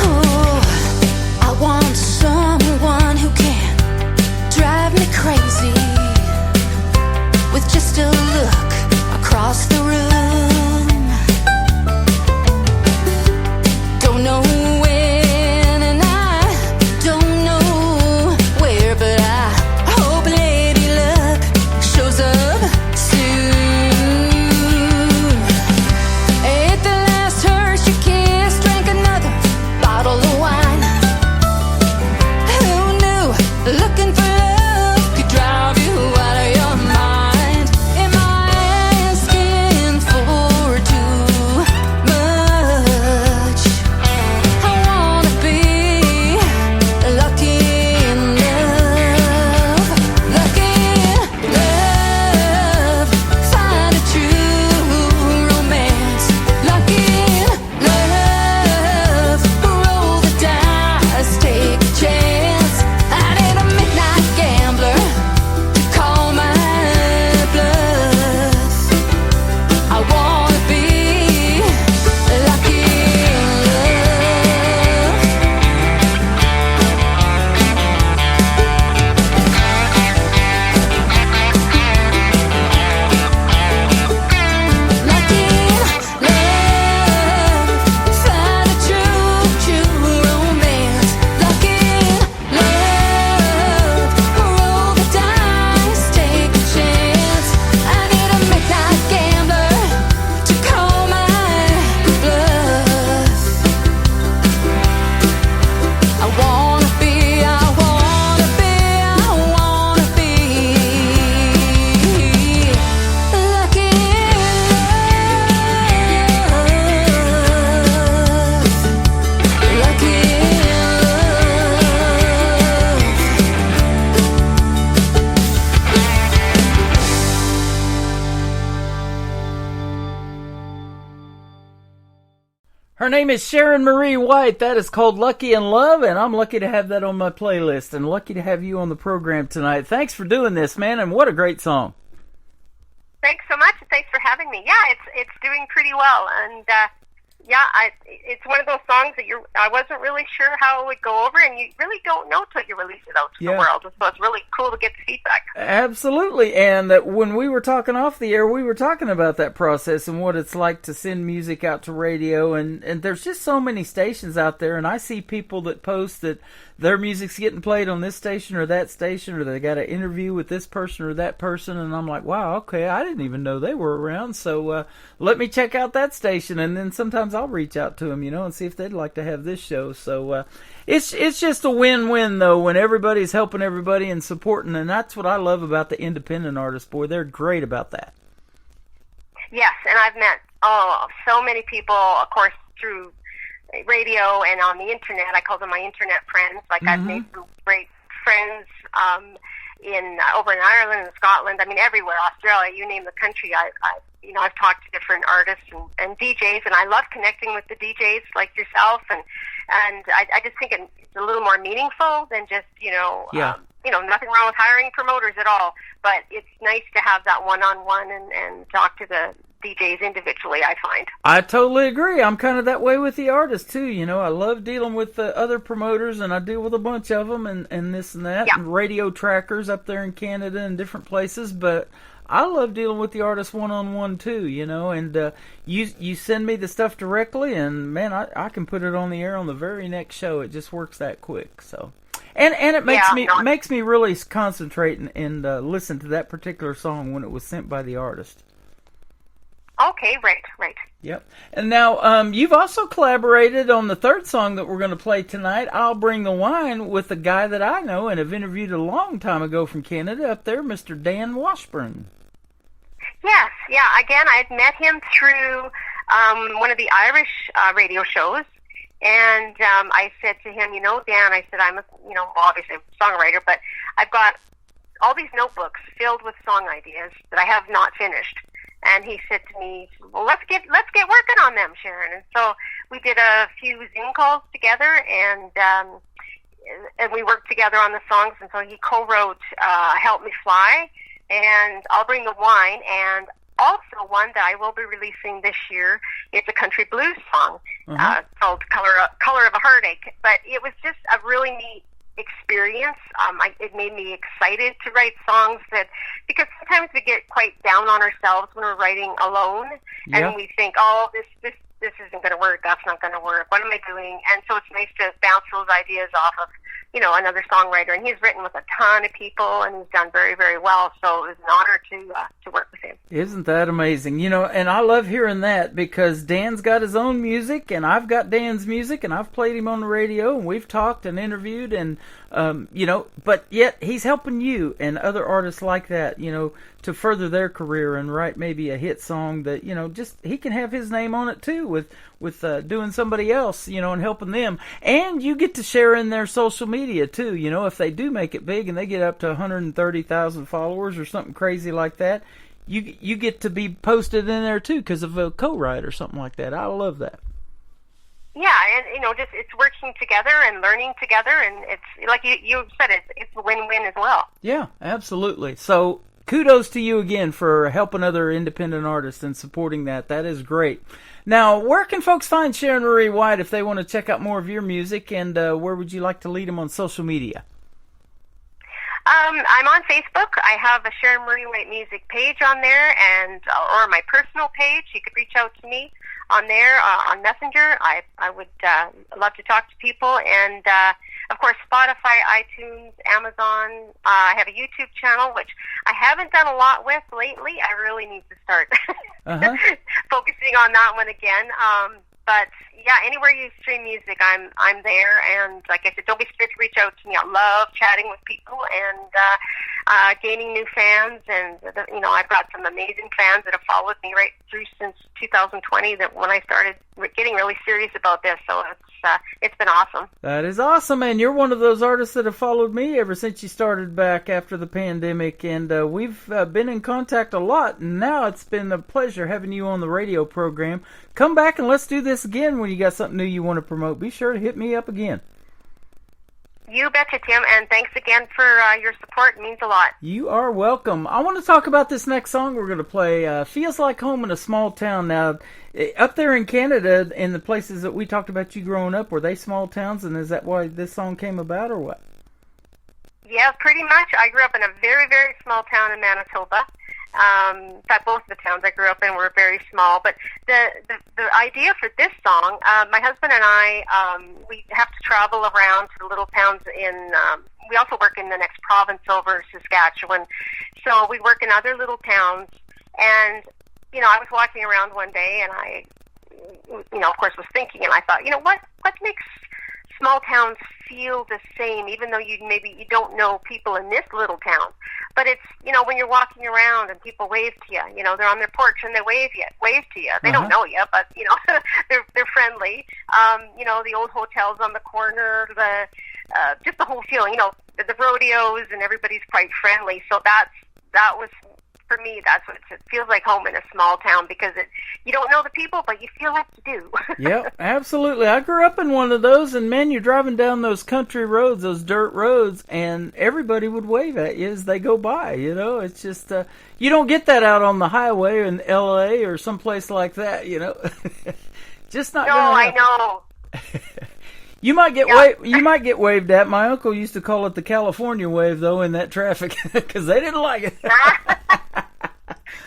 Oh, I want someone who can drive me crazy with just a look across the room. Don't know when and I don't know where, but I hope Lady Luck shows up soon. Ate the last Hershey kiss, drank another bottle of wine. Who knew looking for love could drive you out of your mind? Am I asking for too much? I wanna be lucky in love, lucky in love. Find a true romance, lucky in love. Roll the dice, take a chance. I need a midnight gambler to call my bluff. I wanna be lucky in love. Lucky in love. Find a true romance, lucky in love. Roll the dice, take a chance. I need a midnight gambler to call my bluff. I wanna be lucky in love, lucky Her name is Sharon Marie White. That is called Lucky in Love, and I'm lucky to have that on my playlist and lucky to have you on the program tonight. Thanks for doing this, man, and what a great song. Thanks so much, and thanks for having me. Yeah, it's doing pretty well, and Yeah, it's one of those songs that I wasn't really sure how it would go over, and you really don't know till you release it out to the world. So it's really cool to get the feedback. Absolutely, and when we were talking off the air, we were talking about that process and what it's like to send music out to radio, and there's just so many stations out there, and I see people that post that their music's getting played on this station or that station, or they got an interview with this person or that person, and I'm like, wow, okay, I didn't even know they were around, so let me check out that station, and then sometimes I'll reach out to them, and see if they'd like to have this show. So it's just a win-win, though, when everybody's helping everybody and supporting, and that's what I love about the independent artists, boy. They're great about that. Yes, and I've met so many people, of course, through radio and on the internet. I call them my internet friends. Like, I've made some great friends over in Ireland and Scotland. I mean, everywhere, Australia, you name the country. I've talked to different artists and DJs, and I love connecting with the DJs like yourself. And I just think it's a little more meaningful than just nothing wrong with hiring promoters at all. But it's nice to have that one-on-one and talk to the DJs individually, I find. I totally agree. I'm kind of that way with the artists, too. I love dealing with the other promoters, and I deal with a bunch of them and this and that, and radio trackers up there in Canada and different places, but I love dealing with the artists one-on-one, too, and you send me the stuff directly, and, man, I can put it on the air on the very next show. It just works that quick, so... And it makes me really concentrate and listen to that particular song when it was sent by the artist. Okay, right. Yep. And now you've also collaborated on the third song that we're going to play tonight, I'll Bring the Wine, with a guy that I know and have interviewed a long time ago from Canada up there, Mr. Dan Washburn. Yes, yeah. Again, I'd met him through one of the Irish radio shows. And I said to him, Dan, I said, I'm obviously a songwriter, but I've got all these notebooks filled with song ideas that I have not finished. And he said to me, well, let's get working on them, Sharon. And so we did a few Zoom calls together, and we worked together on the songs. And so he co-wrote Help Me Fly and I'll Bring the Wine, and also one that I will be releasing this year. It's a country blues song called Color of a Heartache. But it was just a really neat experience. It made me excited to write songs because sometimes we get quite down on ourselves when we're writing alone, and we think, this isn't going to work, that's not going to work, what am I doing? And so it's nice to bounce those ideas off of another songwriter, and he's written with a ton of people, and he's done very, very well, so it was an honor to work with him. Isn't that amazing? And I love hearing that, because Dan's got his own music, and I've got Dan's music, and I've played him on the radio, and we've talked and interviewed, and but yet he's helping you and other artists like that, to further their career and write maybe a hit song that, just he can have his name on it too with doing somebody else, and helping them. And you get to share in their social media too, if they do make it big and they get up to 130,000 followers or something crazy like that, you get to be posted in there too because of a co-write or something like that. I love that. Yeah, and just it's working together and learning together, and it's like you said, it's a win-win as well. Yeah, absolutely. So kudos to you again for helping other independent artists and supporting that. That is great. Now, where can folks find Sharon Marie White if they want to check out more of your music, and where would you like to lead them on social media? I'm on Facebook. I have a Sharon Marie White music page on there, or my personal page. You could reach out to me on there, on Messenger. I would love to talk to people. And, of course, Spotify, iTunes, Amazon. I have a YouTube channel, which I haven't done a lot with lately. I really need to start focusing on that one again. But, yeah, anywhere you stream music, I'm there. And, like I said, don't be scared to reach out to me. I love chatting with people and gaining new fans. And, I've got some amazing fans that have followed me right through since 2020, that when I started getting really serious about this. So it's been awesome. That is awesome. And you're one of those artists that have followed me ever since you started back after the pandemic. And we've been in contact a lot. And now it's been a pleasure having you on the radio program. Come back and let's do this again when you got something new you want to promote. Be sure to hit me up again. You betcha, Tim, and thanks again for your support. It means a lot. You are welcome. I want to talk about this next song we're going to play, Feels Like Home in a Small Town. Now, up there in Canada, in the places that we talked about you growing up, were they small towns, and is that why this song came about, or what? Yeah, pretty much. I grew up in a very, very small town in Manitoba. In fact, both of the towns I grew up in were very small. But the idea for this song, my husband and I, we have to travel around to the little towns in. We also work in the next province over, Saskatchewan. So we work in other little towns. And I was walking around one day, and I, of course, was thinking, and I thought, what makes small towns feel the same, even though you don't know people in this little town. But it's, when you're walking around and people wave to you, they're on their porch and they wave to you. They don't know you, but, they're friendly. The old hotels on the corner, just the whole feeling, the rodeos, and everybody's quite friendly. So that was, for me, that's what it feels like home in a small town, because you don't know the people, but you feel like you do. Yep, absolutely. I grew up in one of those, and man, you're driving down those country roads, those dirt roads, and everybody would wave at you as they go by. It's just you don't get that out on the highway in L.A. or someplace like that. Just not. No, I know. You might get you might get waved at. My uncle used to call it the California wave, though, in that traffic, because they didn't like it.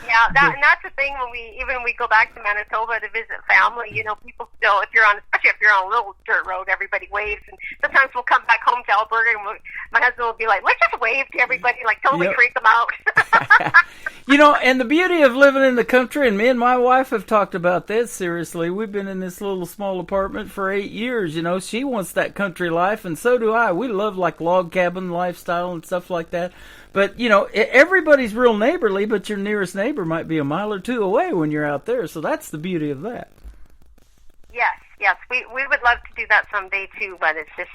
Yeah, that's the thing when we go back to Manitoba to visit family. People still, especially if you're on a little dirt road, everybody waves. And sometimes we'll come back home to Alberta, and my husband will be like, "Let's just wave to everybody, like totally freak them out." And the beauty of living in the country, and me and my wife have talked about this seriously. We've been in this little small apartment for 8 years. She wants that country life, and so do I. We love like log cabin lifestyle and stuff like that. But, everybody's real neighborly, but your nearest neighbor might be a mile or two away when you're out there. So that's the beauty of that. Yes. We would love to do that someday, too, but it's a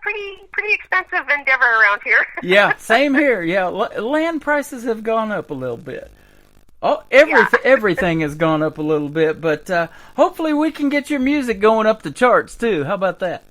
pretty expensive endeavor around here. Yeah, same here. Yeah, land prices have gone up a little bit. Oh, everything has gone up a little bit, but hopefully we can get your music going up the charts, too. How about that?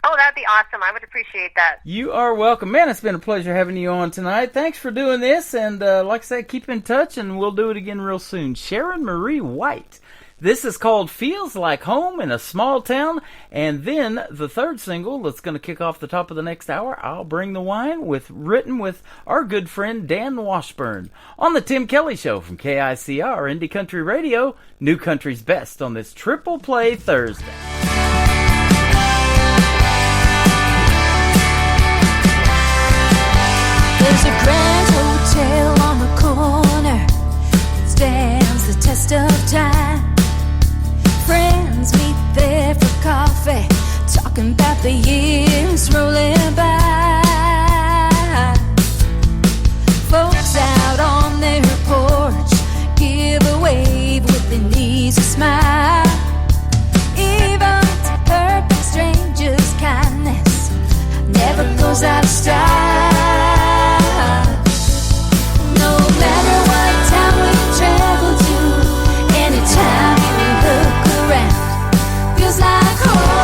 Oh, that'd be awesome. I would appreciate that. You are welcome. Man, it's been a pleasure having you on tonight. Thanks for doing this, and like I said, keep in touch, and we'll do it again real soon. Sharon Marie White. This is called Feels Like Home in a Small Town, and then the third single that's going to kick off the top of the next hour, I'll Bring the Wine, written with our good friend Dan Washburn, on the Tim Kelly Show from KICR Indie Country Radio, New Country's Best, on this Triple Play Thursday. There's a grand hotel on the corner that stands the test of time. Friends meet there for coffee, talking about the years rolling by. Folks out on their porch give a wave with an easy smile. Even to perfect strangers, kindness never goes out of style. No matter what town we travel to, anytime you look around, feels like home.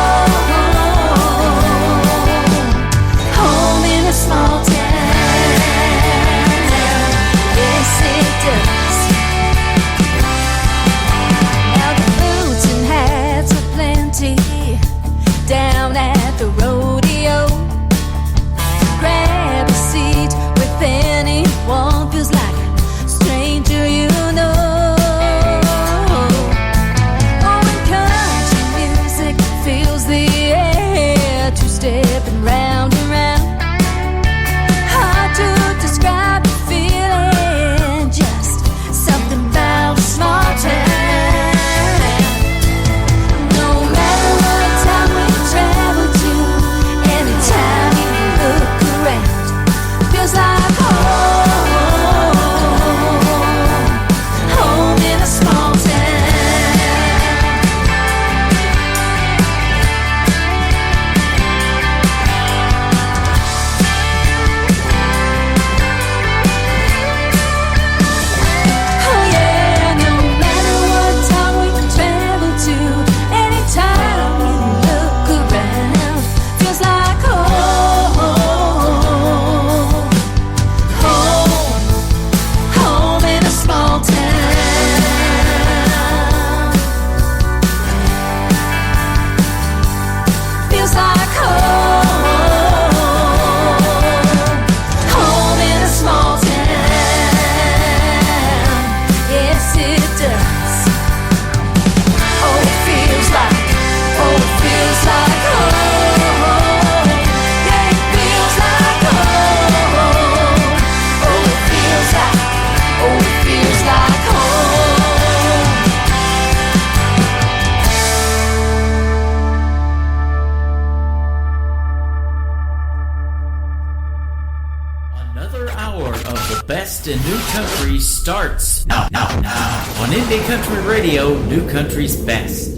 best in new country starts now on Indie Country Radio, New Country's Best.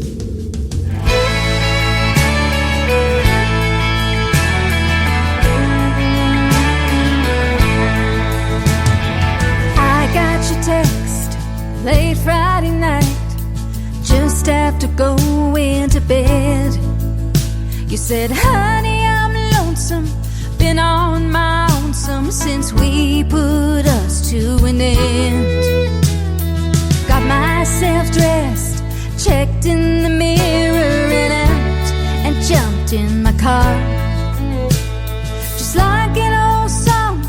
I got your text late Friday night, just after going to bed. You said, honey, I'm lonesome, been on my own some since we put us to an end. Got myself dressed, checked in the mirror and out, and jumped in my car. Just like an old song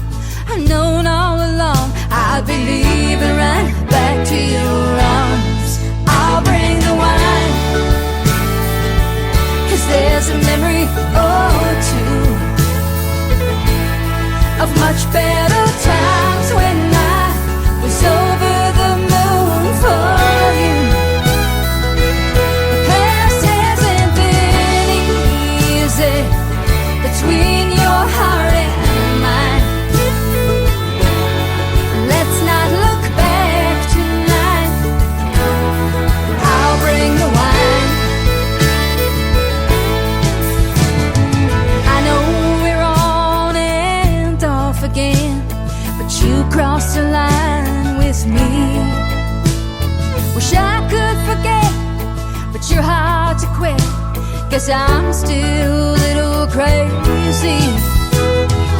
I've known all along, I'll be leaving right back to your arms. I'll bring the wine, 'cause there's a memory or two of much better times when I was over the moon for you. The past hasn't been easy between your heart and mine. Let's not look back tonight. I'll bring the wine. I know we're on and off again, but you crossed the line with me. Wish I could forget, but you're hard to quit. Guess I'm still a little crazy.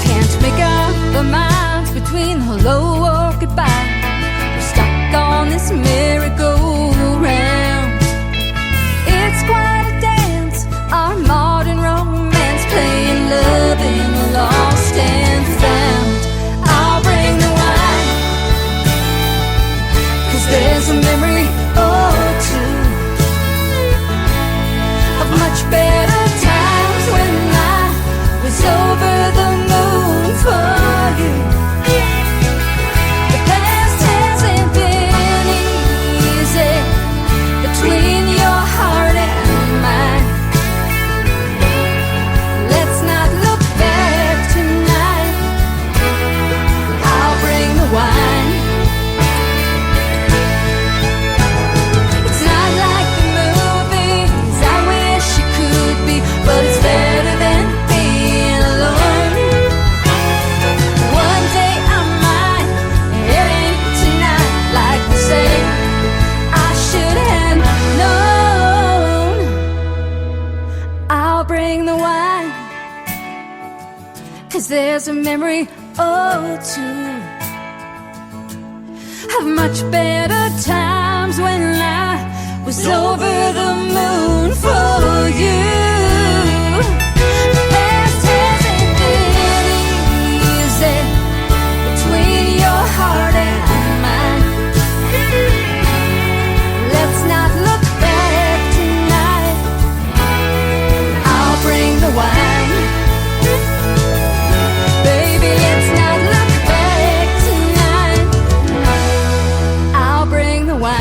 Can't make up the minds between hello or goodbye. We're stuck on this merry-go-round. It's quite a dance, our modern romance, playing love in the lost and found. I'll bring the wine, 'cause there's a memory or two of much better times when I was over the moon for you. The past hasn't been easy between your heart and mine. Let's not look back tonight. I'll bring the wine. It's not like the movies, I wish it could be, but it's better than being alone. One day I might, it ain't tonight, like they say. I should have known. I'll bring the wine, 'cause there's a memory or two of much better times when I was over the moon for you. The past hasn't been easy between your heart and mine. Let's not look back tonight. I'll bring the wine. Baby, let's not look back tonight. I'll bring the wine.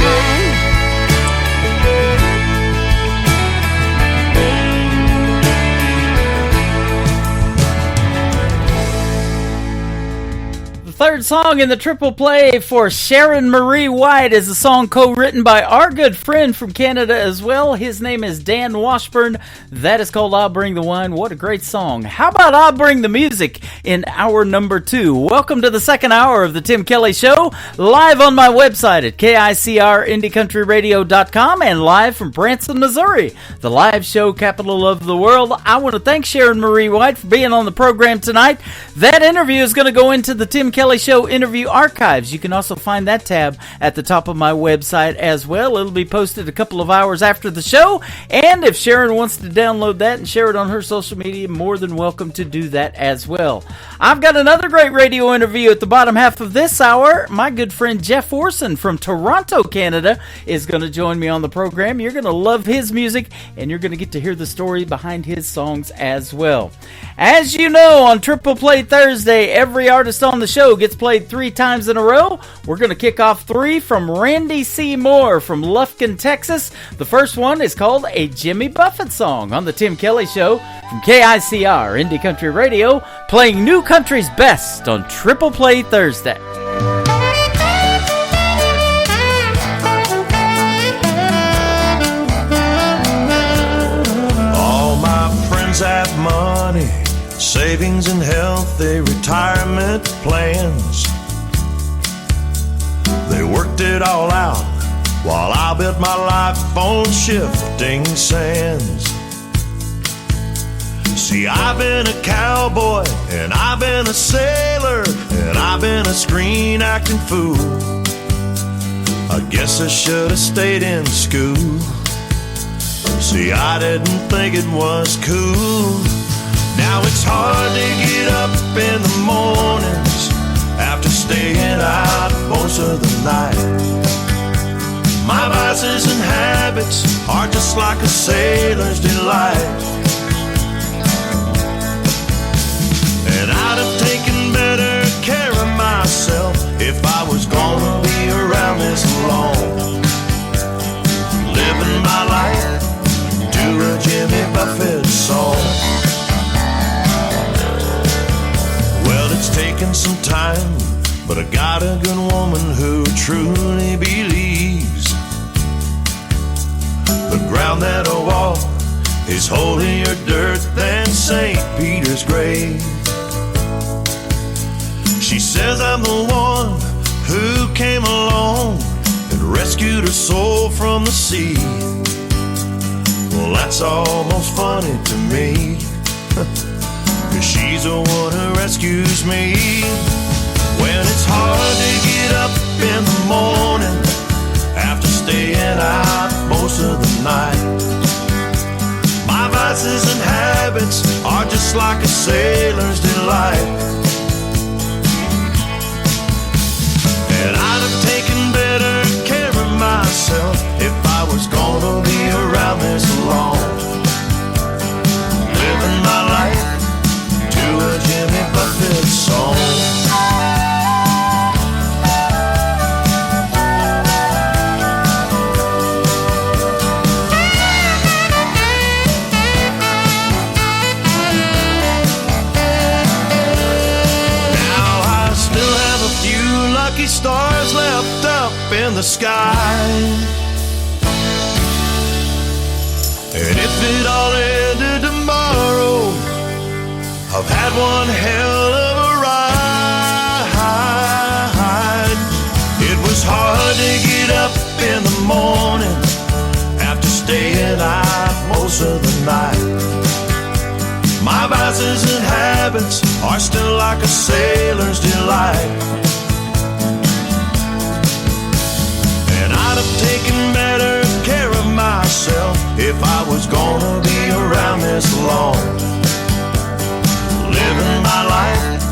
Third song in the triple play for Sharon Marie White is a song co-written by our good friend from Canada as well. His name is Dan Washburn. That is called I'll Bring the Wine. What a great song. How about I'll Bring the Music in hour number 2? Welcome to the second hour of the Tim Kelly Show, live on my website at KICRIndieCountryRadio.com and live from Branson, Missouri, the live show capital of the world. I want to thank Sharon Marie White for being on the program tonight. That interview is going to go into the Tim Kelly Show interview archives. You can also find that tab at the top of my website as well. It'll be posted a couple of hours after the show, and if Sharon wants to download that and share it on her social media, more than welcome to do that as well. I've got another great radio interview at the bottom half of this hour. My good friend Jeff Orson from Toronto, Canada is going to join me on the program. You're going to love his music, and you're going to get to hear the story behind his songs as well. As you know, on Triple Play Thursday, every artist on the show gets played 3 times in a row. We're going to kick off 3 from Randy C. Moore from Lufkin, Texas. The first one is called A Jimmy Buffett Song on the Tim Kelly Show from KICR Indie Country Radio, playing new country's best on Triple Play Thursday. savings and healthy retirement plans. They worked it all out while I built my life on shifting sands. See, I've been a cowboy, and I've been a sailor, and I've been a screen acting fool. I guess I should have stayed in school. See, I didn't think it was cool. Now it's hard to get up in the mornings after staying out most of the night. My vices and habits are just like a sailor's delight. And I'd have taken better care of myself if I was gonna be around this long. Living my life to a Jimmy Buffett song. Well, it's taken some time, but I got a good woman who truly believes the ground that I walk is holier dirt than St. Peter's grave. She says I'm the one who came along and rescued her soul from the sea. Well, that's almost funny to me, 'cause she's the one who rescues me. When it's hard to get up in the morning after staying out most of the night. My vices and habits are just like a sailor's delight. And I'd have taken better care of myself if I was gonna be around this long. Living my life to a Jimmy Buffett song. Stars left up in the sky. And if it all ended tomorrow, I've had one hell of a ride. It was hard to get up in the morning after staying out most of the night. My vices and habits are still like a sailor's delight. I'd have taken better care of myself if I was gonna be around this long. Living my life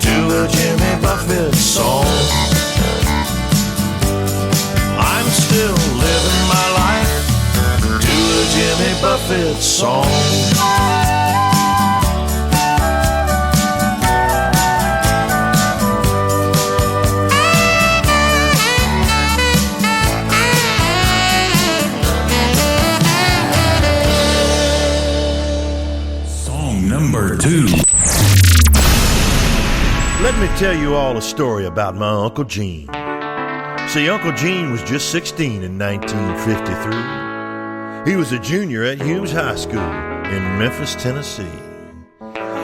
to a Jimmy Buffett song. I'm still living my life to a Jimmy Buffett song. Number 2. Let me tell you all a story about my Uncle Gene. See, Uncle Gene was just 16 in 1953. He was a junior at Hughes High School in Memphis, Tennessee,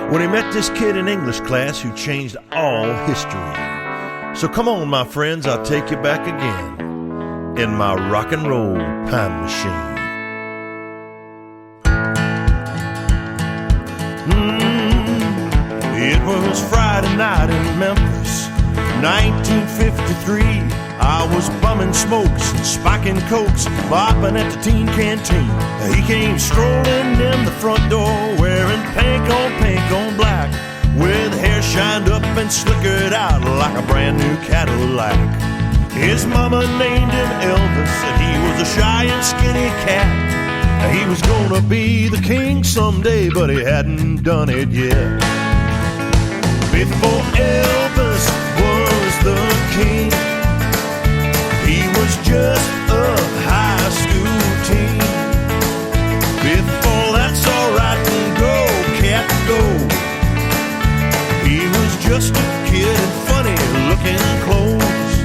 when he met this kid in English class who changed all history. So come on, my friends, I'll take you back again in my rock and roll time machine. It was Friday night in Memphis, 1953. I was bumming smokes and spiking cokes, bopping at the teen canteen. He came strolling in the front door, wearing pink on black, with hair shined up and slickered out like a brand new Cadillac. His mama named him Elvis, and he was a shy and skinny cat. He was gonna be the king someday, but he hadn't done it yet. Before Elvis was the king, he was just a high school teen. Before that's alright, go, cat, go. He was just a kid in funny looking clothes.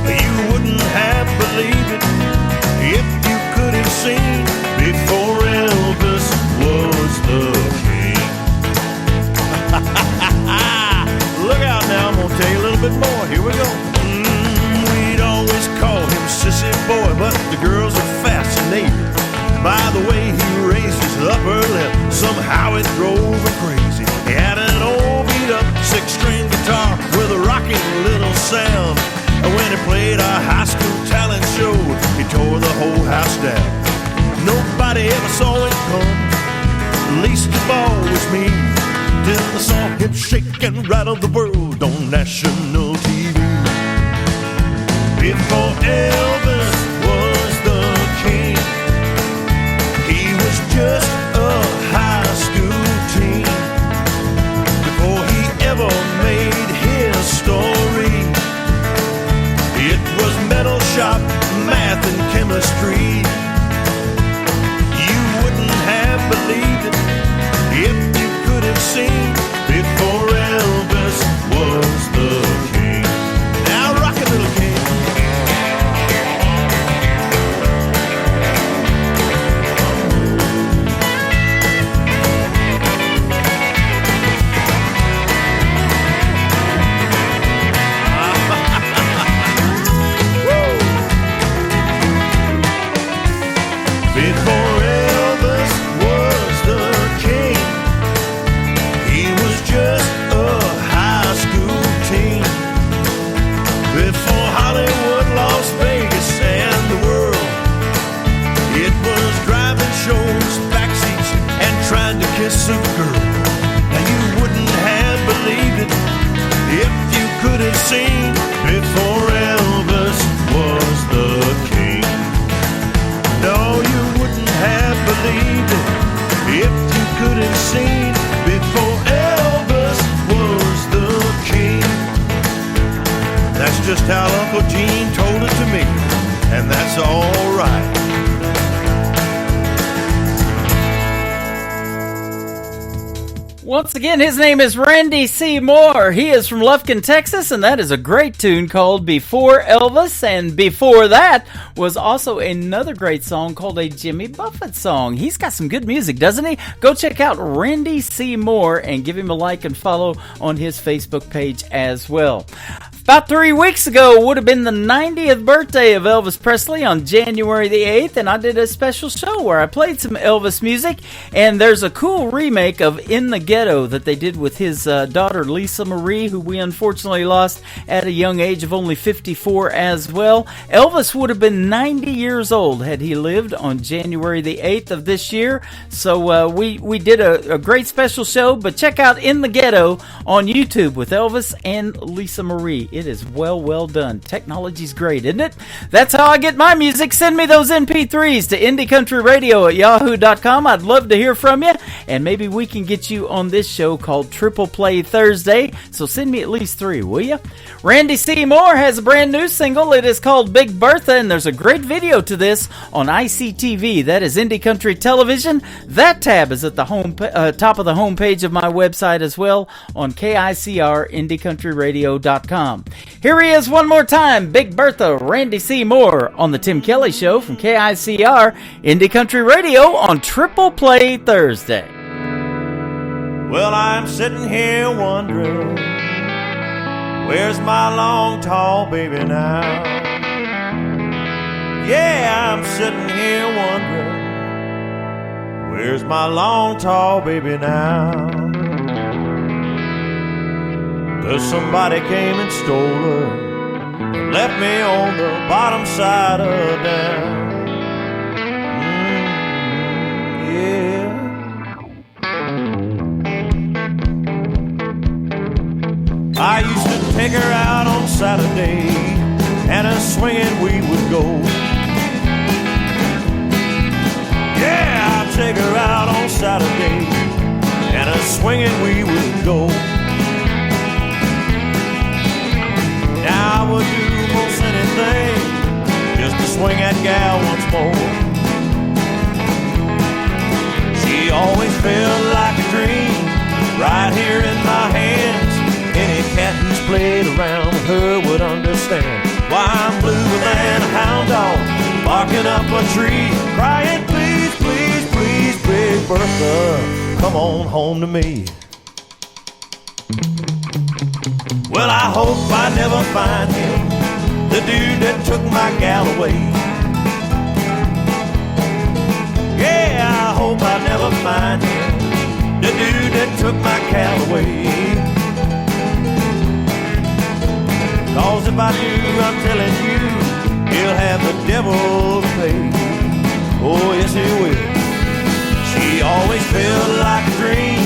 You wouldn't have believed it if you could have seen before Elvis was the king. the girls are fascinated by the way he raised his upper lip. Somehow it drove her crazy. He had an old beat-up six-string guitar with a rocking little sound. And when he played a high school talent show, he tore the whole house down. Nobody ever saw it come, least of all was me, till I saw him shake and rattle the world on national TV. Before Elvis was the king, he was just a high school teen. Before he ever made his story, it was metal shop, math and chemistry. You wouldn't have believed it if you could have seen before Elvis was the king. Now rock it, little king. Before Elvis was the king, he was just a high school teen. Before Hollywood, Las Vegas, and the world, it was driving shows, backseats, and trying to kiss a girl. Now you wouldn't have believed it if you could have seen before Elvis was the king. No, you wouldn't have believed it if you could have seen before Elvis was the king. That's just how Uncle Gene told it to me, and that's all right. Once again, his name is Randy C. Moore. He is from Lufkin, Texas, and that is a great tune called Before Elvis. And before that was also another great song called a Jimmy Buffett song. He's got some good music, doesn't he? Go check out Randy C. Moore and give him a like and follow on his Facebook page as well. About 3 weeks ago would have been the 90th birthday of Elvis Presley on January the 8th, and I did a special show where I played some Elvis music, and there's a cool remake of In the Ghetto that they did with his daughter Lisa Marie, who we unfortunately lost at a young age of only 54 as well. Elvis would have been 90 years old had he lived on January the 8th of this year, so we did a great special show, but check out In the Ghetto on YouTube with Elvis and Lisa Marie. It is well done. Technology's great, isn't it? That's how I get my music. Send me those MP3s to IndieCountryRadio@yahoo.com. I'd love to hear from you, and maybe we can get you on this show called Triple Play Thursday. So send me at least 3, will you? Randy C. Moore has a brand new single. It is called Big Bertha, and there's a great video to this on ICTV. That is Indie Country Television. That tab is at the top of the homepage of my website as well on KICR IndieCountryRadio.com. Here he is one more time, Big Bertha, Randy C. Moore on the Tim Kelly Show from KICR Indie Country Radio on Triple Play Thursday. Well, I'm sitting here wondering, where's my long, tall baby now? Yeah, I'm sitting here wondering, where's my long, tall baby now? 'Cause somebody came and stole her and left me on the bottom side of down. Yeah. I used to take her out on Saturday, and a swinging we would go. Yeah, I'd take her out on Saturday, and a swinging we would go. Now I would do most anything just to swing that gal once more. She always felt like a dream right here in my hands. Any cat who's played around with her would understand why I'm bluer than a hound dog, barking up a tree, crying, please, please, please, Big Bertha, come on home to me. Well, I hope I never find him, the dude that took my gal away. remind him the dude that took my cow away. 'Cause if I do, I'm telling you, he'll have the devil to pay. Oh, yes, he will. She always felt like a dream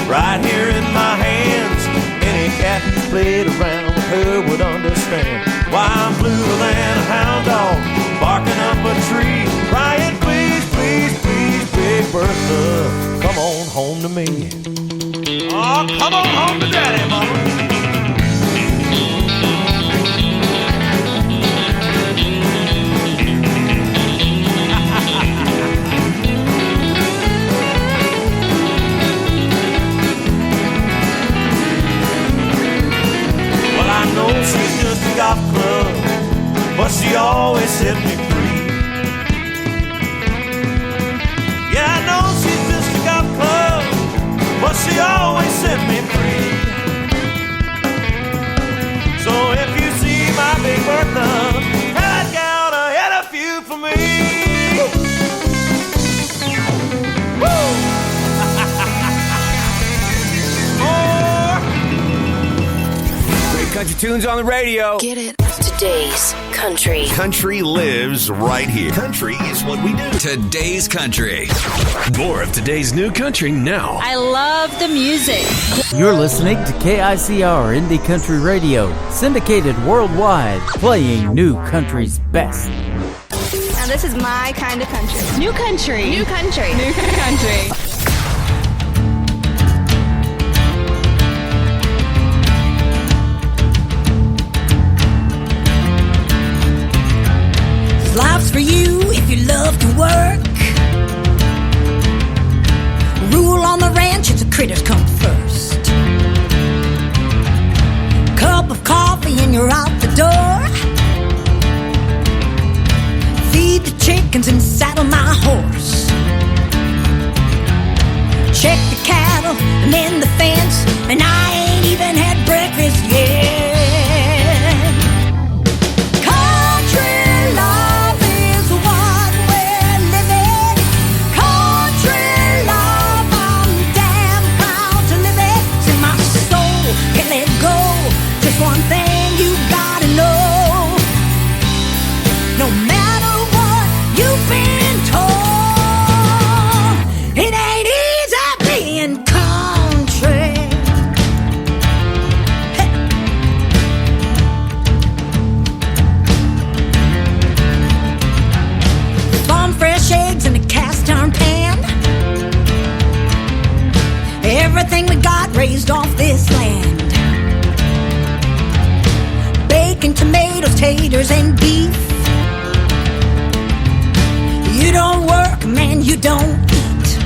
right here in my hands. Any cat who played around with her would understand why I'm bluer than a hound dog, barking up a tree, crying, please, please, please, Big Bertha, come on home to me. Oh, come on home to Daddy, Mama. I know she's just a golf club, but she always set me free. Yeah, I know she's just a golf club, but she always set me free. So if you see my Big Bertha, that gal to hit a few for me. Woo! Country tunes on the radio. Get it? Today's country. Country lives right here. Country is what we do. Today's country. More of today's new country now. I love the music. You're listening to KICR Indie Country Radio, syndicated worldwide, playing new country's best. Now this is my kind of country. New country. New country. New country. Life's for you if you love to work. Rule on the ranch if the critters come first. Cup of coffee and you're out the door. Feed the chickens and saddle my horse. Check the cattle and mend the fence, and I ain't even had breakfast yet. One thing you gotta know, no matter what you've been told, it ain't easy being country. Hey. Farm fresh eggs in a cast iron pan. Everything we got raised off this land. Bacon, tomatoes, taters, and beef. You don't work, man, you don't eat.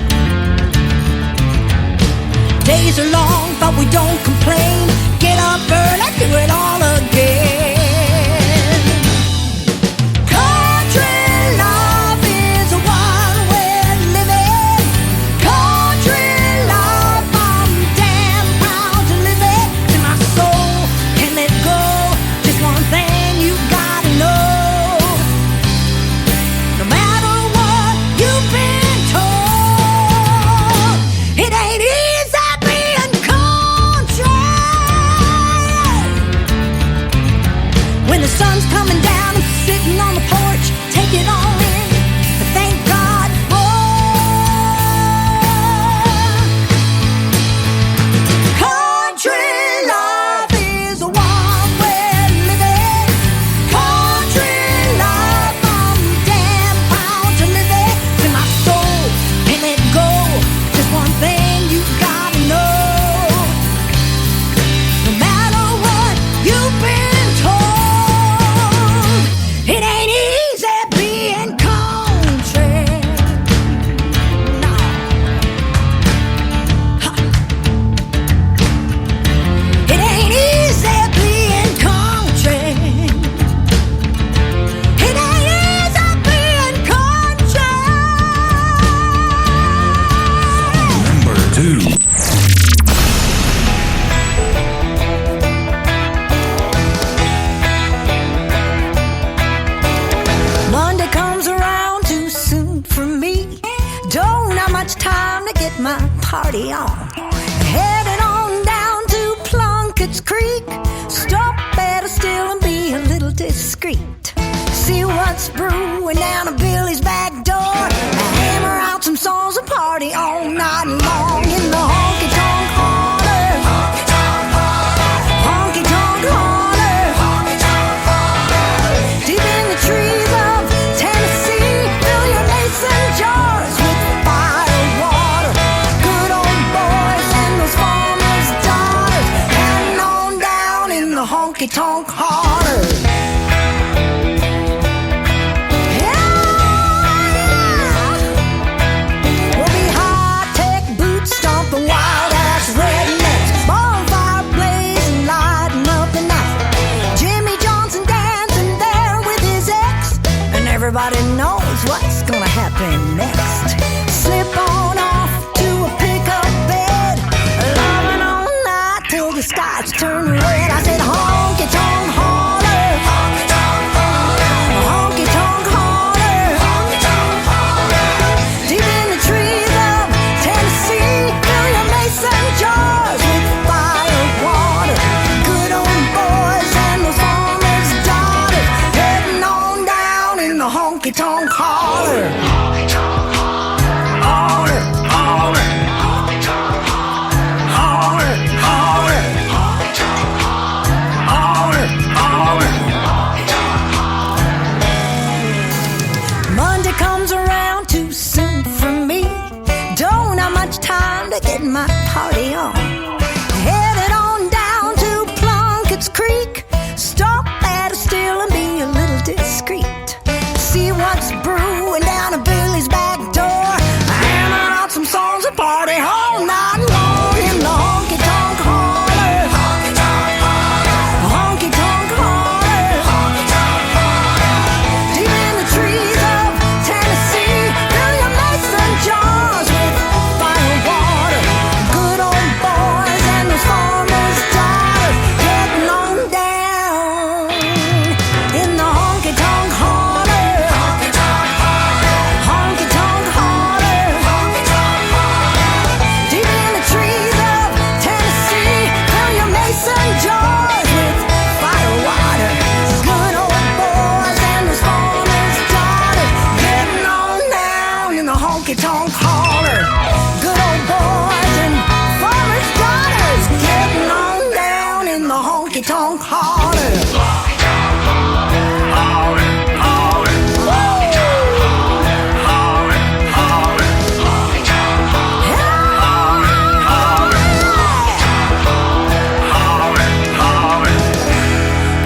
Days are long, but we don't complain. Get up early, do it all again. Country love is a wild way of living. Country love, I'm damn proud to live it. In my soul, can't let go. One thing you gotta know, no matter what you've been told, it ain't easy being country. party on. Headed on down to Plunkett's Creek. Stop better still and be a little discreet. See what's brewing down at Billy's back door. Hammer out some songs and party all night long in the honky-tonk holler. Honky-tonk holler. Deep in the trees of Tennessee, fill your mason jars with fire water. Good old boys and those farmers' daughters, heading on down in the honky-tonk holler. Everybody knows what's gonna happen next. Slip on off to a pickup bed, loving all night till the skies turn red. I said honky-tonk holler, honky-tonk holler, honky-tonk holler, honky-tonk holler. Deep in the trees of Tennessee, fill your mason jars with fire water. Good old boys and those farmers' daughters, heading on down in the honky-tonk holler. Holler, holler, holler, holler, holler, holler. Monday comes around too soon for me. Don't have much time to get my party on. Headed on down to Plunkett's Creek. Stop at a still and be a little discreet. See what's brewing down at Billy's back door. Hammer out some songs and party all night long in the honky-tonk holler. Honky-tonk holler. Honky-tonk holler. Honky-tonk holler. Deep in the trees of Tennessee, fill your mason jars with fire water. Good old boys and those farmers' daughters, getting on down in the honky-tonk holler. Honky-tonk holler. Good old boys and farmers' daughters, getting on down in the honky-tonk holler. Holler, holler,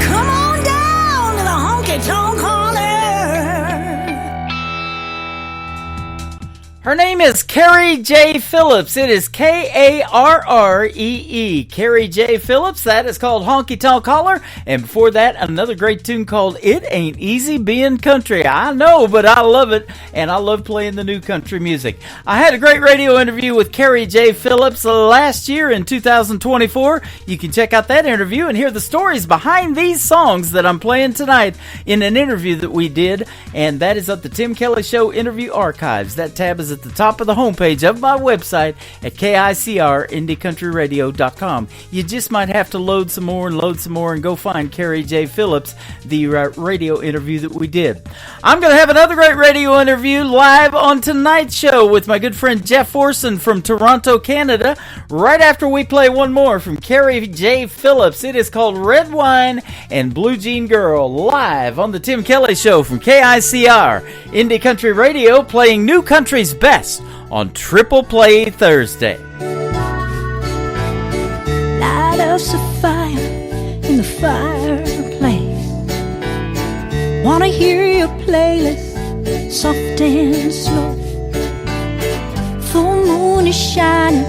come on down to the honky-tonk holler. Her name is Carrie J. Phillips. It is Karree. Carrie J. Phillips. That is called Honky Tonk Holler. And before that, another great tune called It Ain't Easy Being Country. I know, but I love it. And I love playing the new country music. I had a great radio interview with Carrie J. Phillips last year in 2024. You can check out that interview and hear the stories behind these songs that I'm playing tonight in an interview that we did. And that is at the Tim Kelly Show Interview Archives. That tab is at the top of the homepage of my website at KICR-IndieCountryRadio.com. You just might have to load some more and go find Carrie J. Phillips, the radio interview that we did. I'm going to have another great radio interview live on tonight's show with my good friend Jeff Orson from Toronto, Canada, right after we play one more from Carrie J. Phillips. It is called Red Wine and Blue Jean Girl, live on the Tim Kelly Show from KICR Indie Country Radio, playing new country's best on Triple Play Thursday. Light us a fire in the fireplace. Wanna hear your playlist, soft and slow. Full moon is shining,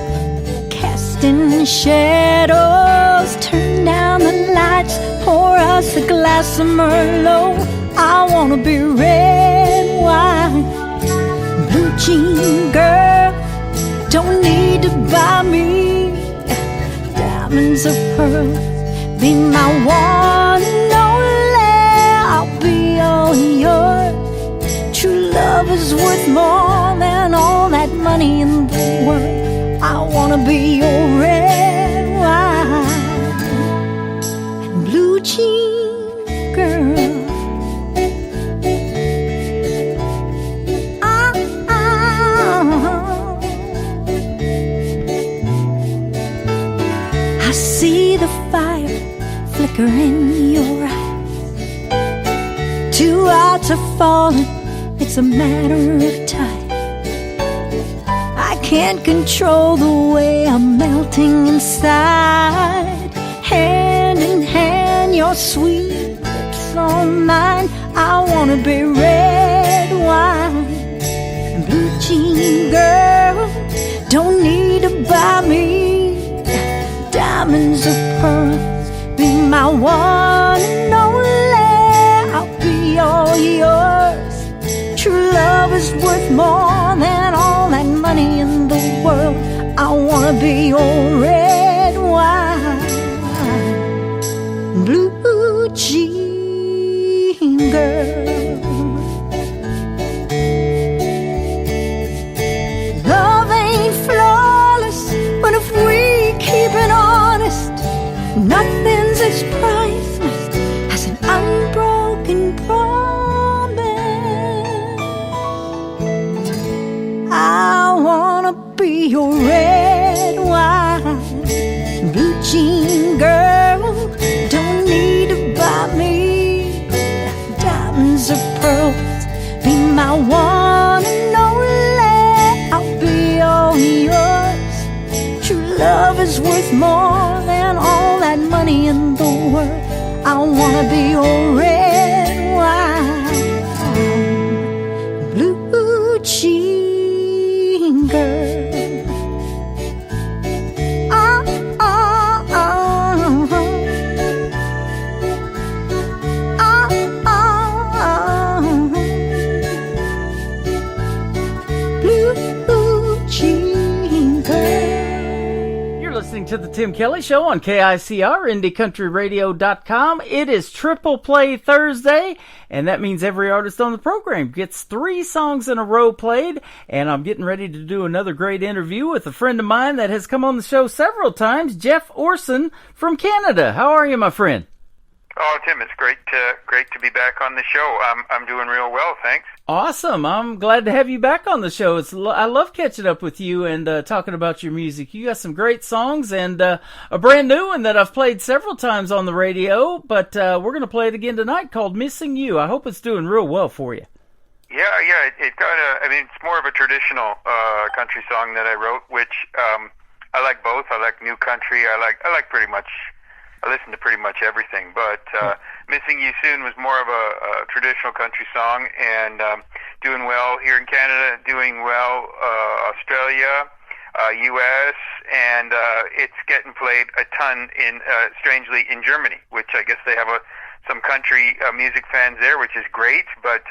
casting shadows. Turn down the lights, pour us a glass of Merlot. I wanna be red wine, blue jean girl. Don't need to buy me diamonds or pearls. Be my one and only, I'll be all yours. True love is worth more than all that money in the world. I I wanna be your red wine and blue jean girl. I see the fire flicker in your eyes. 2 hearts are falling, it's a matter of time. I can't control the way I'm melting inside. Hand in hand, your sweet lips on mine. I wanna be red wine and blue jean girl. Don't need to buy me diamonds or pearls. Be my one and only. I'll be all yours. True love is worth more than all that money in the world. I wanna be your red wine, blue jean girl. Love ain't flawless, but if we keep it honest, nothing's as priceless as an unbroken promise. I wanna be your red wine, blue jean girl. Don't need to buy me diamonds or pearls. Be my one and only. I'll be all yours. True love is worth more than all that money in the world. I wanna be your red wine, blue jean girl. Listening to the Tim Kelly Show on KICR, IndieCountryRadio.com. It is Triple Play Thursday, and that means every artist on the program gets 3 songs in a row played, and I'm getting ready to do another great interview with a friend of mine that has come on the show several times, Jeff Orson from Canada. How are you, my friend? Oh, Tim, it's great to be back on the show. I'm doing real well, thanks. Awesome. I'm glad to have you back on the show. I love catching up with you and talking about your music. You got some great songs and a brand new one that I've played several times on the radio, but we're going to play it again tonight called Missing You. I hope it's doing real well for you. Yeah, it got it's more of a traditional country song that I wrote, which I like both. I like new country. I like pretty much. I listen to pretty much everything, but Missing You Soon was more of a traditional country song, and doing well here in Canada, doing well Australia, U.S., and it's getting played a ton strangely in Germany, which I guess they have some country music fans there, which is great, but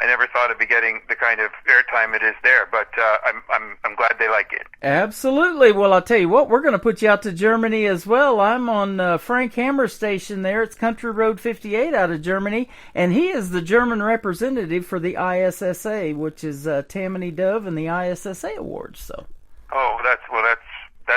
I never thought it'd be getting the kind of airtime it is there, but I'm glad they like it. Absolutely. Well, I'll tell you what, we're going to put you out to Germany as well. I'm on Frank Hammer's station there. It's Country Road 58 out of Germany, and he is the German representative for the ISSA, which is Tammany Dove and the ISSA Awards. So. Oh, that's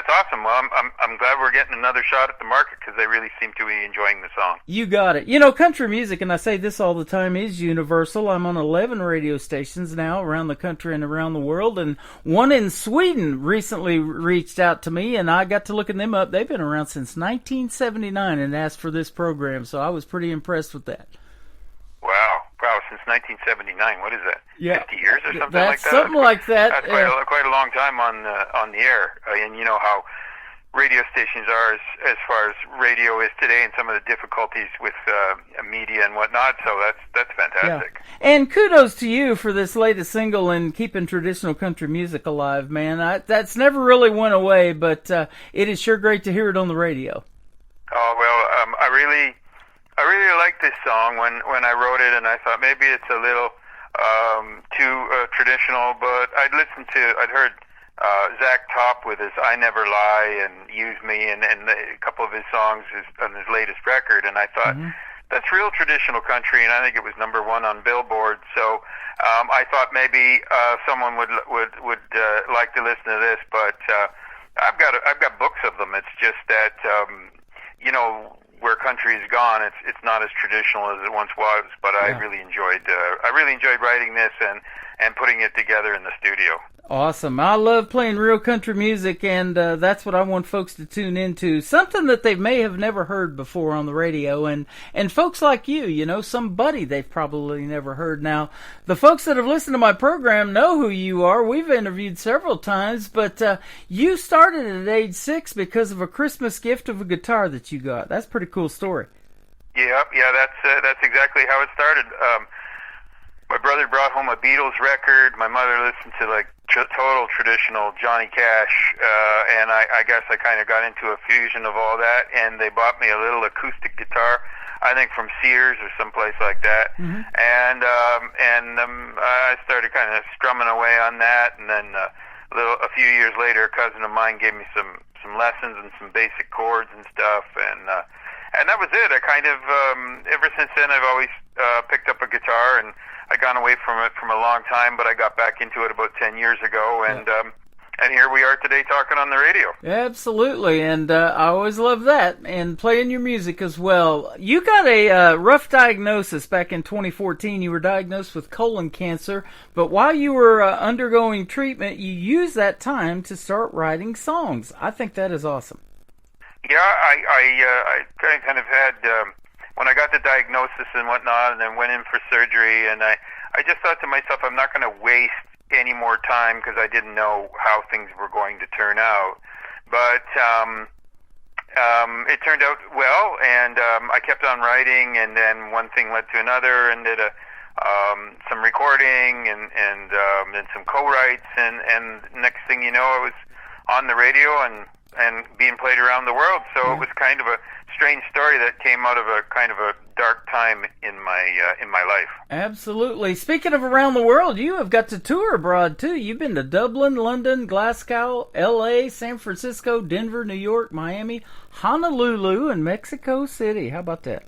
awesome. Well, I'm glad we're getting another shot at the market because they really seem to be enjoying the song. You got it. You know, country music, and I say this all the time, is universal. I'm on 11 radio stations now around the country and around the world, and one in Sweden recently reached out to me, and I got to looking them up. They've been around since 1979 and asked for this program, so I was pretty impressed with that. Wow, since 1979. What is that? Yeah. 50 years or something that's like that? Something like that. That's quite a long time on the air. And you know how radio stations are as far as radio is today and some of the difficulties with media and whatnot. So that's fantastic. Yeah. And kudos to you for this latest single and keeping traditional country music alive, man. That's never really went away, but it is sure great to hear it on the radio. Oh, well, I really liked this song when I wrote it, and I thought maybe it's a little too traditional, but I'd heard Zach Top with his I Never Lie and Use Me and a couple of his songs on his latest record, and I thought, that's real traditional country, and I think it was number 1 on Billboard, so I thought maybe someone would like to listen to this, but I've got books of them. It's just that where country's gone, it's not as traditional as it once was. But I really enjoyed writing this and putting it together in the studio. Awesome. I love playing real country music, and that's what I want folks to tune into. Something that they may have never heard before on the radio, and folks like you, somebody they've probably never heard. Now, the folks that have listened to my program know who you are. We've interviewed several times, but you started at age 6 because of a Christmas gift of a guitar that you got. That's a pretty cool story. Yeah, that's exactly how it started. My brother brought home a Beatles record. My mother listened to total traditional Johnny Cash, and I guess I kind of got into a fusion of all that. And they bought me a little acoustic guitar, I think from Sears or someplace like that. Mm-hmm. And I started kind of strumming away on that. And then a few years later, a cousin of mine gave me some lessons and some basic chords and stuff. And that was it. I kind of ever since then I've always picked up a guitar, and I'd gone away from it from a long time, but I got back into it about 10 years ago, and here we are today talking on the radio. Absolutely, and I always love that, and playing your music as well. You got a rough diagnosis back in 2014. You were diagnosed with colon cancer, but while you were undergoing treatment, you used that time to start writing songs. I think that is awesome. Yeah, I kind of had... when I got the diagnosis and whatnot, and then went in for surgery, and I just thought to myself, I'm not going to waste any more time because I didn't know how things were going to turn out. But it turned out well, and I kept on writing, and then one thing led to another, and did some recording and then some co-writes, and next thing you know, I was on the radio and being played around the world. So it was kind of a strange story that came out of a kind of a dark time in my life. Absolutely. Speaking of around the world, you have got to tour abroad too. You've been to Dublin, London, Glasgow, L.A., San Francisco, Denver, New York, Miami, Honolulu, and Mexico City. How about that?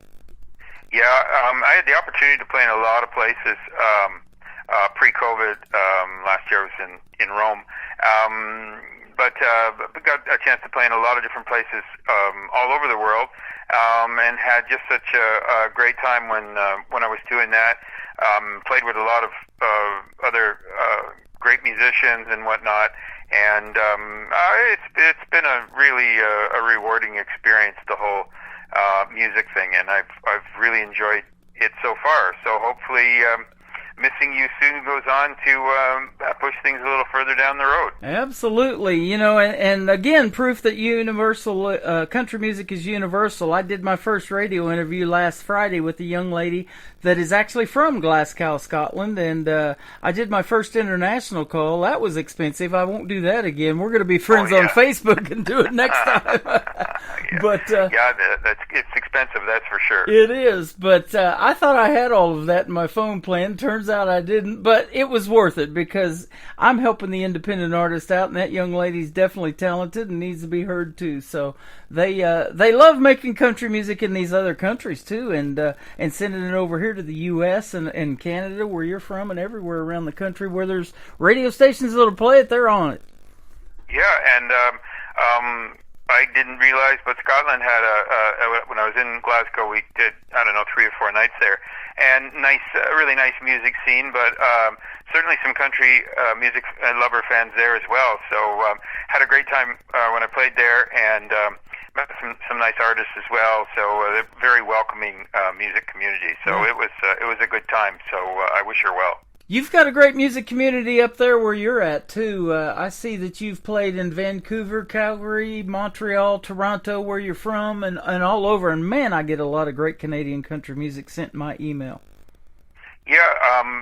Yeah, I had the opportunity to play in a lot of places pre-COVID. Last year I was in Rome. But got a chance to play in a lot of different places all over the world, and had just such a great time when I was doing that. Played with a lot of other great musicians and whatnot, and it's been a really a rewarding experience, the whole music thing, and I've really enjoyed it so far. So hopefully. Missing You soon goes on to push things a little further down the road. Absolutely. And again, proof that universal country music is universal. I did my first radio interview last Friday with a young lady that is actually from Glasgow, Scotland, and I did my first international call. That was expensive. I won't do that again. We're going to be friends on Facebook and do it next time. But it's expensive, that's for sure. It is, but I thought I had all of that in my phone plan. Turns out I didn't, but it was worth it because I'm helping the independent artist out, and that young lady's definitely talented and needs to be heard too. So they love making country music in these other countries too, and sending it over here to the U.S. and Canada, where you're from, and everywhere around the country where there's radio stations that'll play it. They're on it. Yeah, and I didn't realize, but Scotland had when I was in Glasgow, we did 3 or 4 nights there, and really nice music scene, but certainly some country music lover fans there as well. So had a great time when I played there, and met some nice artists as well. So they're very welcoming music community. So it was a good time. So I wish her well. You've got a great music community up there where you're at, too. I see that you've played in Vancouver, Calgary, Montreal, Toronto, where you're from, and all over. And, man, I get a lot of great Canadian country music sent in my email. Yeah,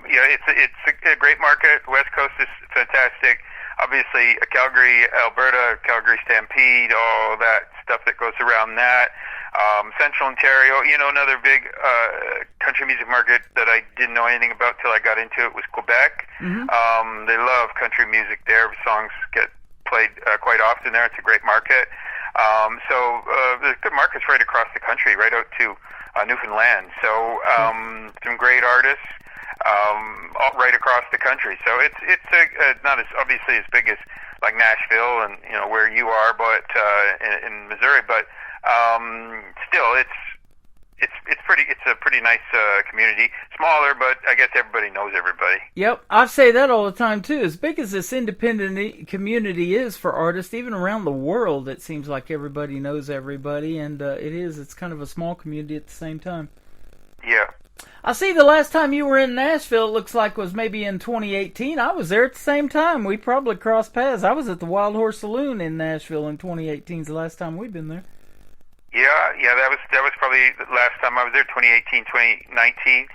it's a great market. West Coast is fantastic. Obviously, Calgary, Alberta, Calgary Stampede, all that stuff that goes around that. Central Ontario, another big country music market that I didn't know anything about till I got into it was Quebec. Mm-hmm. They love country music there. Songs get played quite often there. It's a great market. So there's good markets right across the country, right out to Newfoundland. So some great artists. all right across the country. So it's not as obviously as big as like Nashville and where you are, but in Missouri, but still it's a pretty nice community. Smaller, but I guess everybody knows everybody. Yep, I say that all the time too. As big as this independent community is for artists, even around the world, it seems like everybody knows everybody, and it's kind of a small community at the same time. Yeah. I see the last time you were in Nashville, it looks like was maybe in 2018. I was there at the same time. We probably crossed paths. I was at the Wild Horse Saloon in Nashville in 2018. Is the last time we've been there. Yeah, that was probably the last time I was there, 2018, 2019.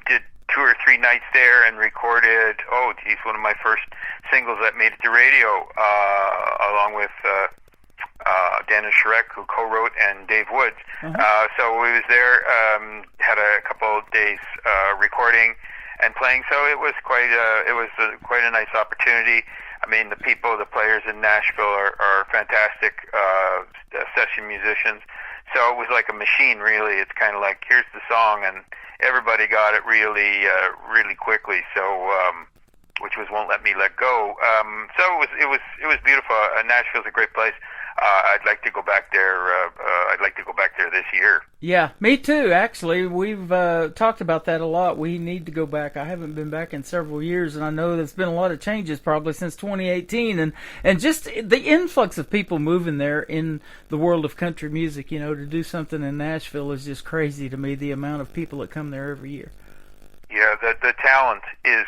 Did 2 or 3 nights there and recorded, one of my first singles that made it to radio, along with Dennis Shrek, who co-wrote, and Dave Woods. So we was there, had a couple of days recording and playing. So it was quite a nice opportunity. I mean, the players in Nashville are fantastic session musicians. So it was like a machine, really. It's kind of like, here's the song, and everybody got it really quickly. So, which was Won't Let Me Let Go. So it was beautiful. Nashville's a great place. I'd like to go back there. I'd like to go back there this year. Yeah, me too. Actually, we've talked about that a lot. We need to go back. I haven't been back in several years, and I know there's been a lot of changes probably since 2018, and just the influx of people moving there in the world of country music. To do something in Nashville is just crazy to me. The amount of people that come there every year. Yeah, the talent is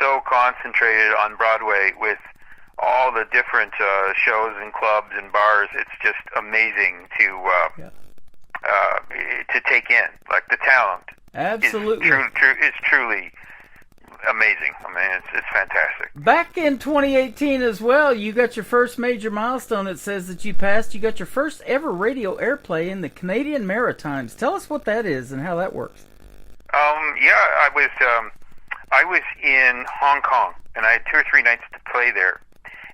so concentrated on Broadway with all the different shows and clubs and bars. It's just amazing to take in. Like, the talent, absolutely, is truly amazing. I mean, it's fantastic. Back in 2018 as well, you got your first major milestone. It says that you passed. You got your first ever radio airplay in the Canadian Maritimes. Tell us what that is and how that works. I was in Hong Kong, and I had 2 or 3 nights to play there.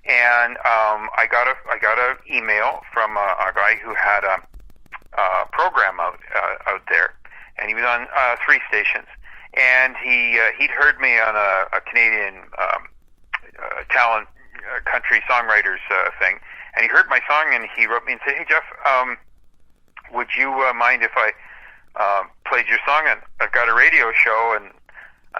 And I got a email from a guy who had a program out there, and he was on 3 stations. And he'd heard me on a Canadian talent country songwriters thing, and he heard my song, and he wrote me and said, "Hey Jeff, would you mind if I played your song? And I've got a radio show." And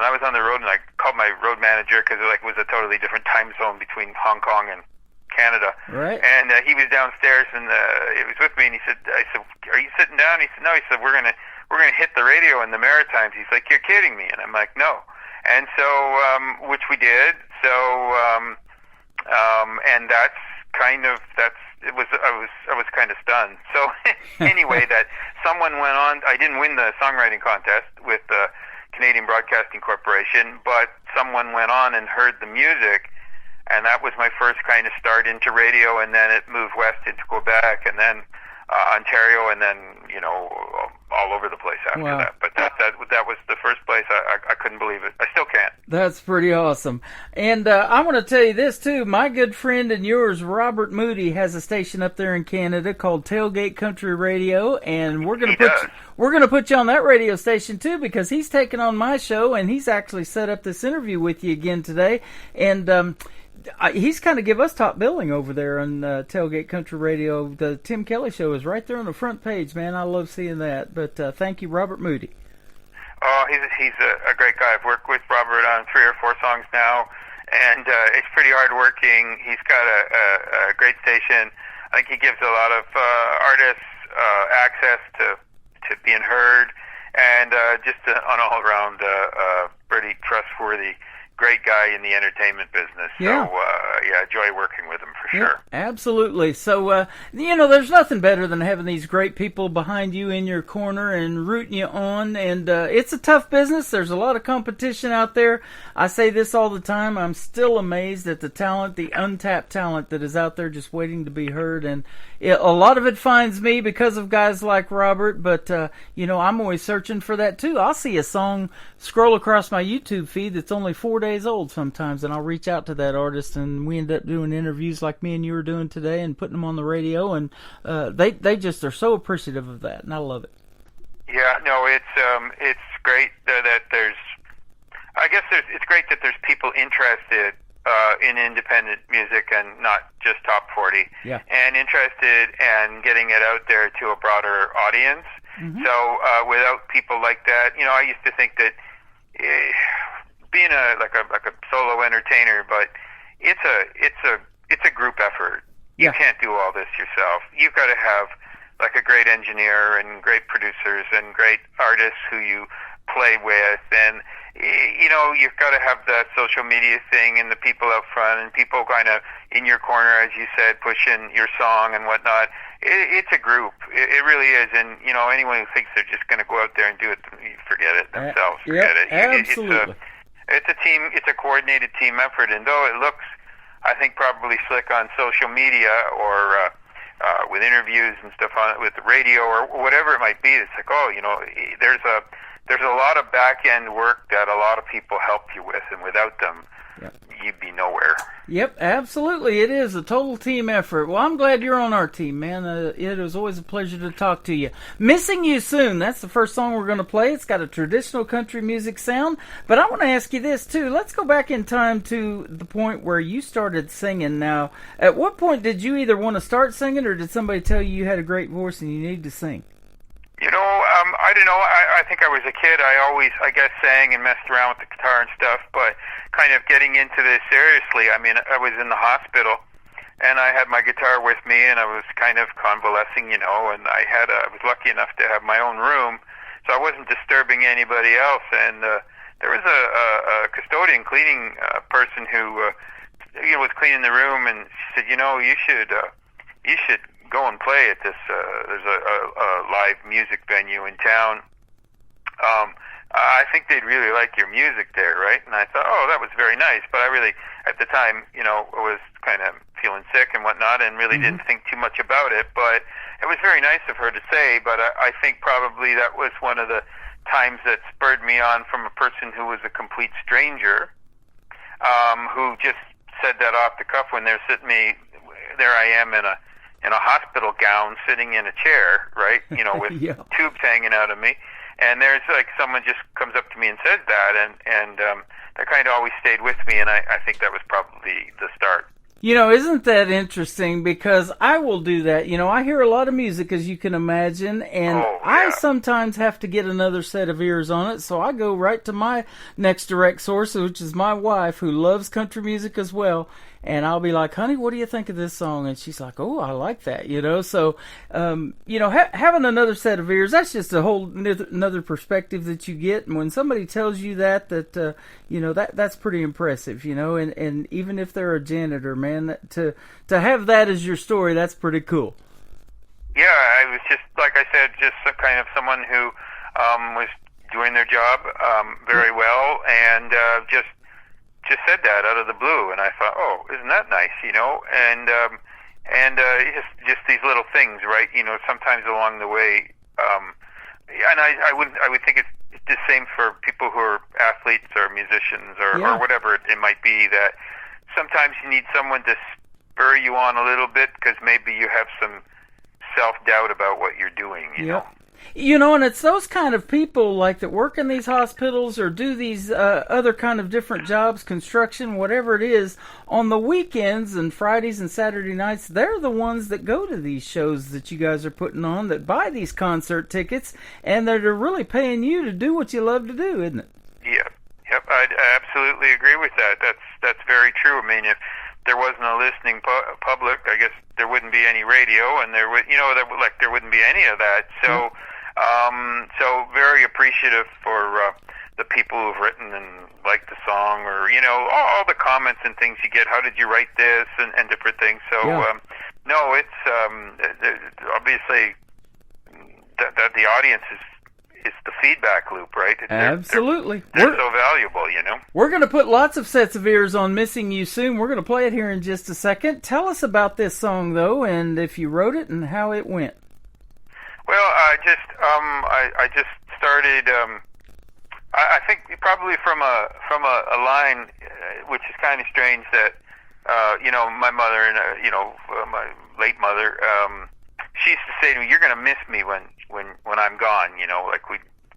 I was on the road, and I called my road manager because it was a totally different time zone between Hong Kong and Canada. Right. And he was downstairs, and he was with me, and I said, "Are you sitting down?" He said, "No." He said, "We're gonna hit the radio in the Maritimes." He's like, "You're kidding me?" And I'm like, "No." And so, which we did. So, and I was kind of stunned. So anyway, that someone went on. I didn't win the songwriting contest with the Canadian Broadcasting Corporation, but someone went on and heard the music, and that was my first kind of start into radio, and then it moved west into Quebec, and then Ontario, and then all over the place after that. But that was the first place. I couldn't believe it. I still can't. That's pretty awesome. And I want to tell you this too. My good friend and yours, Robert Moody, has a station up there in Canada called Tailgate Country Radio, and we're going to put you on that radio station too, because he's taking on my show, and he's actually set up this interview with you again today, and he's kind of give us top billing over there on Tailgate Country Radio. The Tim Kelly Show is right there on the front page, man. I love seeing that. But thank you, Robert Moody. Oh, he's a great guy. I've worked with Robert on 3 or 4 songs now, and it's pretty hard working. He's got a great station. I think he gives a lot of artists access to being heard, and just an all-around pretty trustworthy, great guy in the entertainment business. Yeah. So, I enjoy working with him for sure. Absolutely. So, there's nothing better than having these great people behind you in your corner and rooting you on. And it's a tough business. There's a lot of competition out there. I say this all the time. I'm still amazed at the talent, the untapped talent that is out there just waiting to be heard. And a lot of it finds me because of guys like Robert. But, I'm always searching for that too. I'll see a song scroll across my YouTube feed that's only 4 days old sometimes, and I'll reach out to that artist, and we end up doing interviews like me and you are doing today and putting them on the radio, and they just are so appreciative of that, and I love it. Yeah, no, it's great that there's. I guess it's great that there's people interested in independent music and not just top 40, and interested in getting it out there to a broader audience. Mm-hmm. So without people like that, I used to think that being a solo entertainer, but it's a group effort. You can't do all this yourself. You've got to have like a great engineer and great producers and great artists who you play with, and you've got to have that social media thing and the people out front and people kind of in your corner, as you said, pushing your song and whatnot. It's a group. It really is, and anyone who thinks they're just going to go out there and do it, forget it themselves. Forget it. Absolutely. It's a team. It's a coordinated team effort, and though it looks, I think, probably slick on social media or with interviews and stuff on with the radio or whatever it might be, it's like, there's a lot of back-end work that a lot of people help you with, and without them, you'd be nowhere. Yep, absolutely. It is a total team effort. Well, I'm glad you're on our team, man. It was always a pleasure to talk to you. Missing You Soon, that's the first song we're going to play. It's got a traditional country music sound, but I want to ask you this, too. Let's go back in time to the point where you started singing. Now, at what point did you either want to start singing, or did somebody tell you had a great voice and you needed to sing? I don't know. I think I was a kid. I always, I guess, sang and messed around with the guitar and stuff, but kind of getting into this seriously. I mean, I was in the hospital, and I had my guitar with me, and I was kind of convalescing, and I was lucky enough to have my own room, so I wasn't disturbing anybody else. And there was a custodian cleaning person who was cleaning the room, and she said, you should go and play at this. There's a live music venue in town. I think they'd really like your music there, right? And I thought, that was very nice. But I really, at the time, was kind of feeling sick and whatnot, and really didn't think too much about it. But it was very nice of her to say. But I think probably that was one of the times that spurred me on from a person who was a complete stranger, who just said that off the cuff when they're sitting me. There I am in a hospital gown, sitting in a chair, right? With tubes hanging out of me, and there's like someone just comes up to me and says that, and that kind of always stayed with me, and I think that was probably the start. Isn't that interesting? Because I will do that. I hear a lot of music, as you can imagine, and I sometimes have to get another set of ears on it, so I go right to my next direct source, which is my wife, who loves country music as well. And I'll be like, honey, what do you think of this song? And she's like, I like that, So, having another set of ears, that's just a whole another perspective that you get. And when somebody tells you that's pretty impressive, And even if they're a janitor, man, to have that as your story, that's pretty cool. Yeah, I was just, like I said, just kind of someone who was doing their job very well, and just said that out of the blue, and I thought, isn't that nice, and just these little things, right? Sometimes along the way, and I would think it's the same for people who are athletes or musicians or whatever it might be, that sometimes you need someone to spur you on a little bit because maybe you have some self-doubt about what you're doing, you know? And it's those kind of people like that work in these hospitals or do these other kind of different jobs, construction, whatever it is, on the weekends and Fridays and Saturday nights. They're the ones that go to these shows that you guys are putting on, that buy these concert tickets, and that are really paying you to do what you love to do, isn't it? Yep, I absolutely agree with that. That's very true. I mean, if there wasn't a listening public, I guess there wouldn't be any radio, and there wouldn't be any of that. So. So very appreciative for the people who've written and liked the song, or all the comments and things you get. How did you write this, and different things. So no, it's obviously that the audience is the feedback loop, right? Absolutely, they're so valuable, We're going to put lots of sets of ears on "Missing You Soon." We're going to play it here in just a second. Tell us about this song, though, and if you wrote it and how it went. Well, I just started. I think probably from a line, which is kind of strange, that my mother and my late mother, she used to say to me, "You're going to miss me when I'm gone."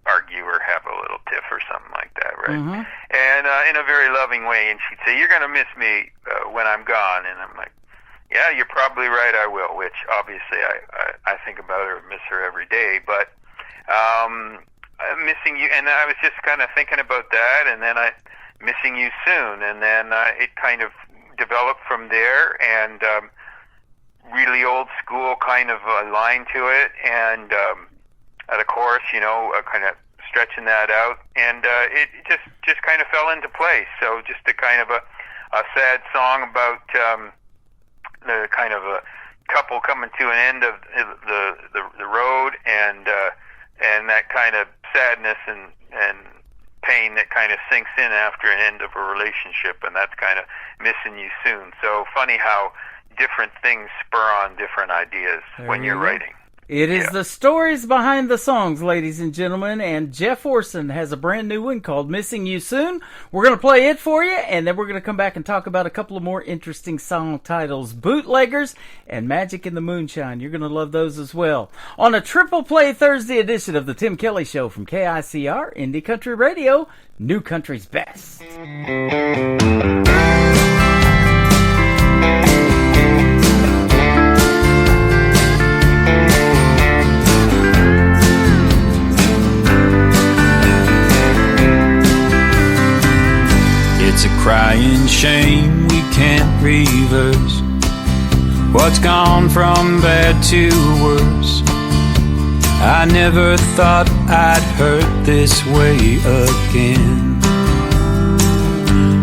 argue or have a little tiff or something like that, right? Mm-hmm. And in a very loving way, and she'd say, "You're going to miss me when I'm gone," and I'm like, "Yeah, you're probably right, I will," which obviously I think about her, miss her every day, but missing you, and I was just kind of thinking about that, and then missing you soon, and then it kind of developed from there, and really old school kind of line to it, and of course, you know, kind of stretching that out, and it just kind of fell into place. So just a kind of a sad song about the kind of a couple coming to an end of the road, and that kind of sadness and pain that kind of sinks in after an end of a relationship, and that's kind of missing you soon. So funny how different things spur on different ideas when you're writing. It is the stories behind the songs, ladies and gentlemen, and Jeff Orson has a brand new one called Missing You Soon. We're going to play it for you, and then we're going to come back and talk about a couple of more interesting song titles, Bootleggers and Magic in the Moonshine. You're going to love those as well. On a triple play Thursday edition of the Tim Kelly Show from KICR, Indie Country Radio, New Country's Best. It's a crying shame we can't reverse what's gone from bad to worse. I never thought I'd hurt this way again.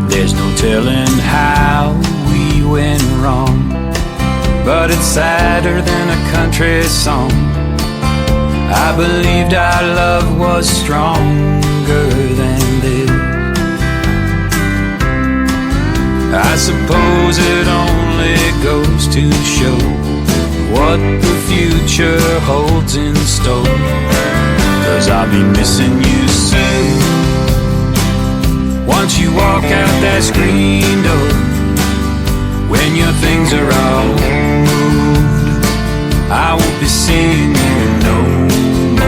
There's no telling how we went wrong, but it's sadder than a country song. I believed our love was stronger than this. I suppose it only goes to show what the future holds in store, 'cause I'll be missing you soon. Once you walk out that screen door, when your things are all moved, I won't be seeing you no more,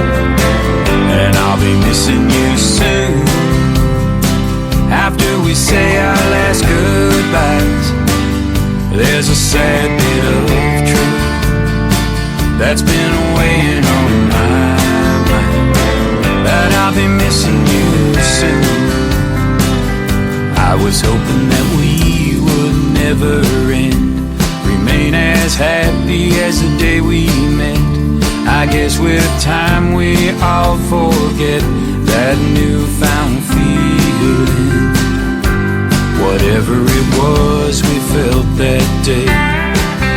and I'll be missing you soon. After we say our last goodbyes, there's a sad bit of truth that's been weighing on my mind, that I'll be missing you soon. I was hoping that we would never end, remain as happy as the day we met. I guess with time we all forget that newfound feeling. Whatever it was we felt that day,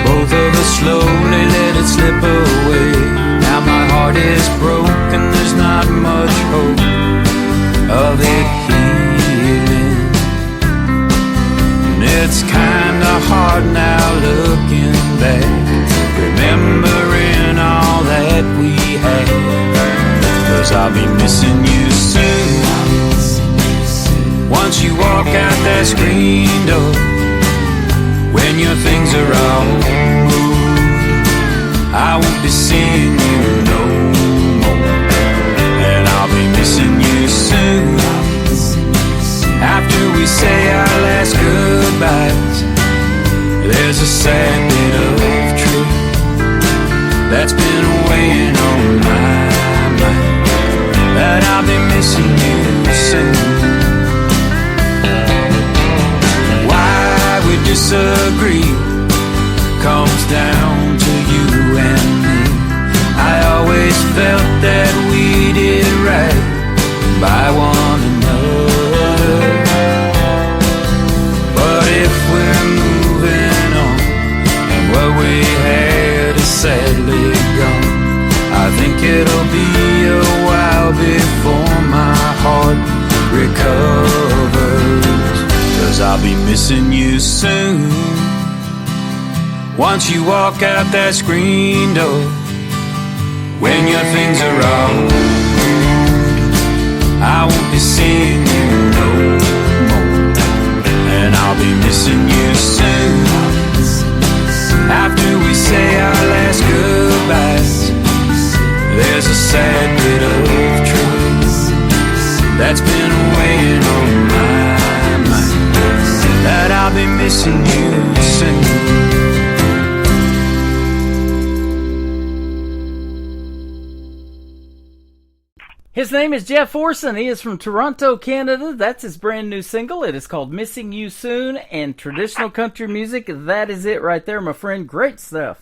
both of us slowly let it slip away. Now my heart is broken, there's not much hope of it healing. And it's kinda hard now looking back, remembering all that we had, 'cause I'll be missing you soon. Once you walk out that screen door, when your things are all moved, I won't be seeing you no more, and I'll be missing you soon. After we say our last goodbyes, there's a sad bit of truth that's been weighing on my mind, that I'll be missing you soon. We disagree comes down to you and me. I always felt that we did right by one another, but if we're moving on and what we had is sadly gone, I think it'll be a while before my heart recovers, 'cause I'll be missing you soon. Once you walk out that screen door, when your things are all moved, I won't be seeing you no more, and I'll be missing you soon. After we say our last goodbyes, there's a sad bit of truth be missing you soon. His name is Jeff Orson. He is from Toronto, Canada. That's his brand new single. It is called Missing You Soon, and traditional country music, that is it right there, my friend. Great stuff.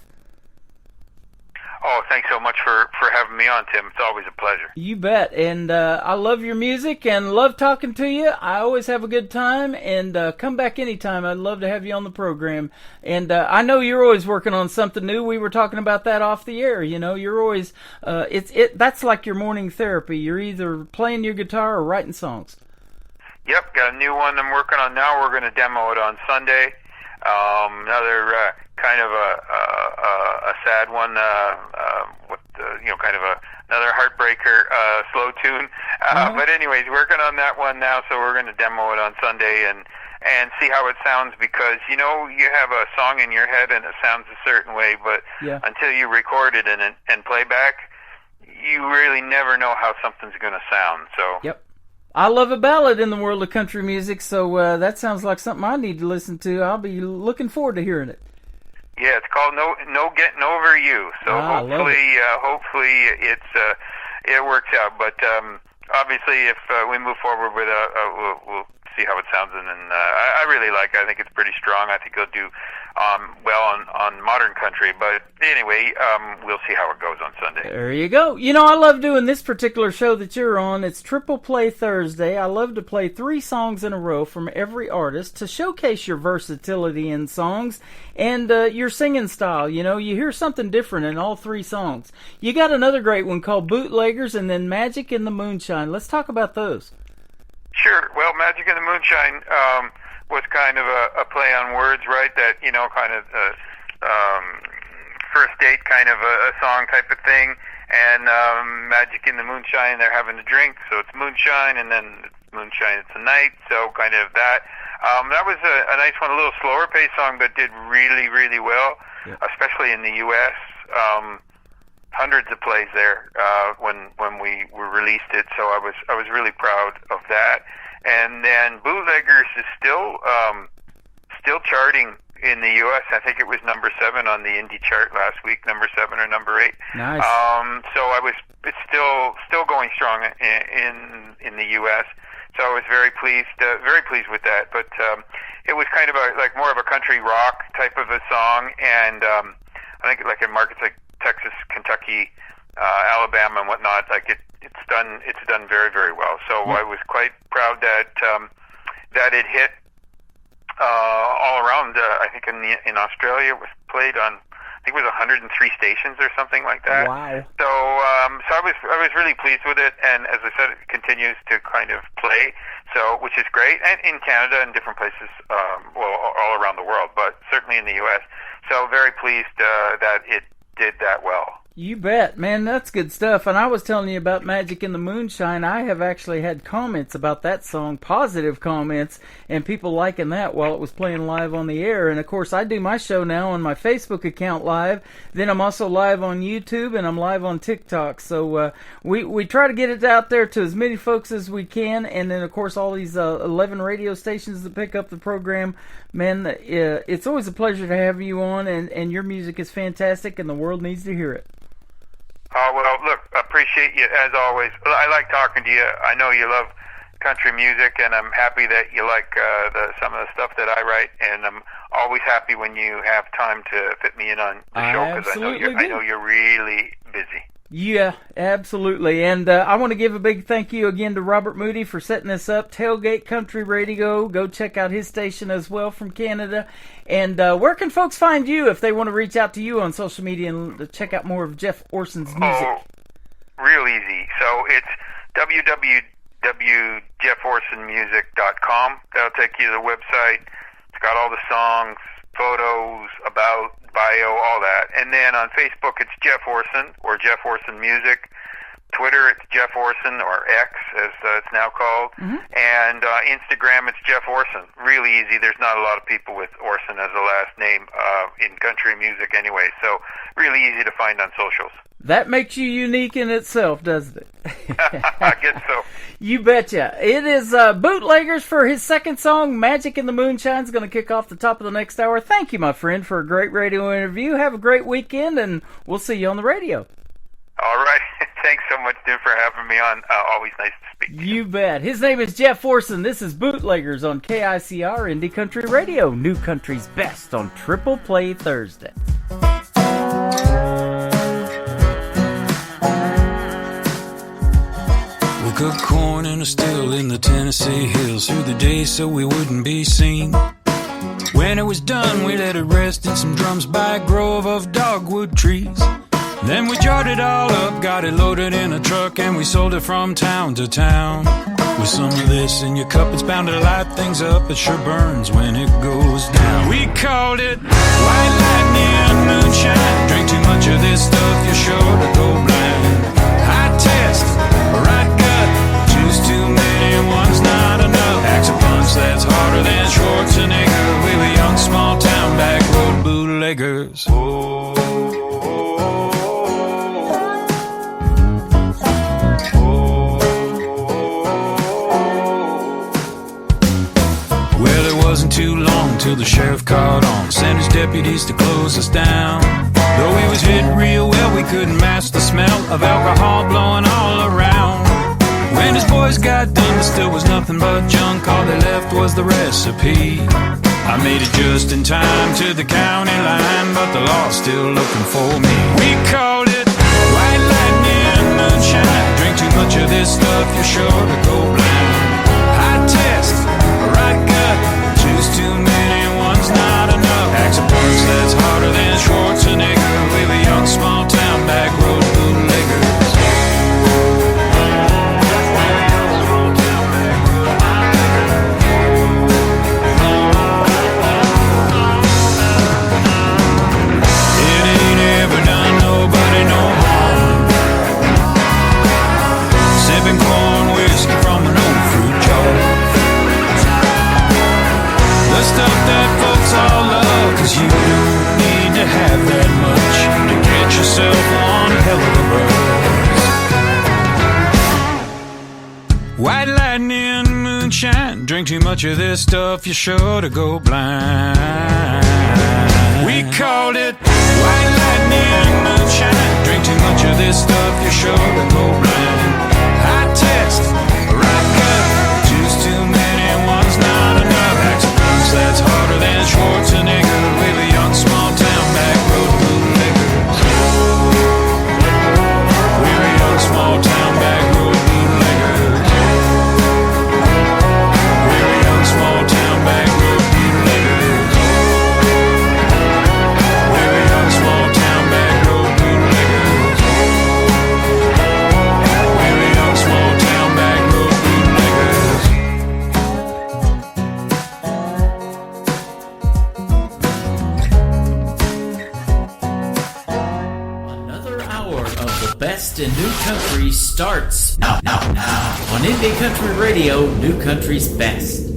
Oh, thanks so much for having me on, Tim. It's always a pleasure. You bet. And I love your music and love talking to you. I always have a good time, and come back anytime. I'd love to have you on the program. And I know you're always working on something new. We were talking about that off the air. You know, you're always that's like your morning therapy. You're either playing your guitar or writing songs. Yep, got a new one I'm working on now. We're going to demo it on Sunday. Another kind of a sad one with kind of another heartbreaker slow tune. But anyways, working on that one now, so we're going to demo it on Sunday and see how it sounds, because you have a song in your head and it sounds a certain way, but until you record it and play back, you really never know how something's going to sound. So yep. I love a ballad in the world of country music, so that sounds like something I need to listen to. I'll be looking forward to hearing it. Yeah, it's called No Getting Over You. So hopefully it works out. But obviously, if we move forward with we'll see how it sounds, and then I really like it. I think it's pretty strong. I think it'll do well on modern country. But anyway, we'll see how it goes on Sunday. There you go. I love doing this particular show that you're on. It's Triple Play Thursday. I love to play 3 songs in a row from every artist to showcase your versatility in songs and your singing style. You hear something different in all 3 songs. You got another great one called Bootleggers and then Magic in the Moonshine. Let's talk about those. Sure. Well, Magic in the Moonshine was kind of a play on words, right? That, kind of first date kind of a song type of thing. And Magic in the Moonshine, they're having a drink, so it's moonshine, and then moonshine, it's a night, so kind of that. That was a nice one, a little slower paced song, but did really, really well, especially in the U.S. Hundreds of plays there when we released it, so I was really proud of that. And then Bootleggers is still charting in the U.S. I think it was number 7 on the indie chart last week, number 7 or number 8. Nice. So it's still going strong in the U.S. So I was very pleased with that. But it was kind of more of a country rock type of a song, and I think like in markets like Texas, Kentucky, Alabama, and whatnot, it's done very, very well. So I was quite proud that it hit all around. I think in Australia it was played on, I think it was 103 stations or something like that. Wow. So I was really pleased with it, and as I said, it continues to kind of play. So, which is great, and in Canada and different places, all around the world, but certainly in the U.S. So very pleased that it did that well. You bet, man. That's good stuff. And I was telling you about Magic in the Moonshine. I have actually had comments about that song, positive comments, and people liking that while it was playing live on the air. And of course, I do my show now on my Facebook account live. Then I'm also live on YouTube, and I'm live on TikTok. So we try to get it out there to as many folks as we can. And then of course, all these 11 radio stations that pick up the program. Man, it's always a pleasure to have you on, and your music is fantastic, and the world needs to hear it. Well, look, appreciate you as always. I like talking to you. I know you love country music, and I'm happy that you like some of the stuff that I write. And I'm always happy when you have time to fit me in on the show, because I know you're really busy. Yeah, absolutely. And I want to give a big thank you again to Robert Moody for setting this up. Tailgate Country Radio. Go check out his station as well from Canada. And where can folks find you if they want to reach out to you on social media and check out more of Jeff Orson's music? Oh, real easy. So it's www.jefforsonmusic.com. That'll take you to the website. It's got all the songs, photos, about, bio, all that. And then on Facebook, it's Jeff Orson or Jeff Orson Music. Twitter, it's Jeff Orson, or X, as it's now called. Mm-hmm. And Instagram, it's Jeff Orson. Really easy. There's not a lot of people with Orson as a last name in country music anyway, so really easy to find on socials. That makes you unique in itself, doesn't it? I guess so. You betcha. It is Bootleggers for his second song, Magic in the Moonshine, is going to kick off the top of the next hour. Thank you, my friend, for a great radio interview. Have a great weekend, and we'll see you on the radio. All right. Thanks so much, Tim, for having me on. Always nice to speak. You bet. His name is Jeff Forson. This is Bootleggers on KICR Indie Country Radio. New Country's best on Triple Play Thursday. We cooked corn in a still in the Tennessee hills through the day so we wouldn't be seen. When it was done, we let it rest in some drums by a grove of dogwood trees. Then we jarred it all up, got it loaded in a truck, and we sold it from town to town. With some of this in your cup, it's bound to light things up. It sure burns when it goes down. We called it white lightning moonshine. Drink too much of this stuff, you're sure to go blind. High test, right gut, choose too many, one's not enough. Axe a punch that's harder than Schwarzenegger. We were young, small town, back road bootleggers. Wasn't too long till the sheriff caught on, sent his deputies to close us down. Though he was hit real well, we couldn't mask the smell of alcohol blowing all around. When his boys got done, there still was nothing but junk. All they left was the recipe. I made it just in time to the county line, but the law's still looking for me. We called it white lightning moonshine. Drink too much of this stuff, you're sure to go blind. High test, right gut, choose too many, one's not enough. Axe a punch that's harder than Schwarzenegger. We were young, small town, back road bootleggers. It ain't ever done nobody no harm. Sipping corn whiskey from an old fruit jar. The stuff that folks all love, 'cause you don't need to have that much to get yourself one hell of a buzz. White lightning moonshine, drink too much of this stuff, you're sure to go blind. We called it white lightning moonshine. Drink too much of this stuff, you're sure to go blind. High test, right gut, choose too many, one's not enough. Axe a punch that's harder than Schwarzenegger. We were young, small town, back road bootleggers. We were young, small town, back road bootleggers. We were young, small town, back road bootleggers. We were young, small town, back road bootleggers. We were young, small town, back road bootleggers. Another hour of the best in new country starts now on Indie Country Radio, New Country's best.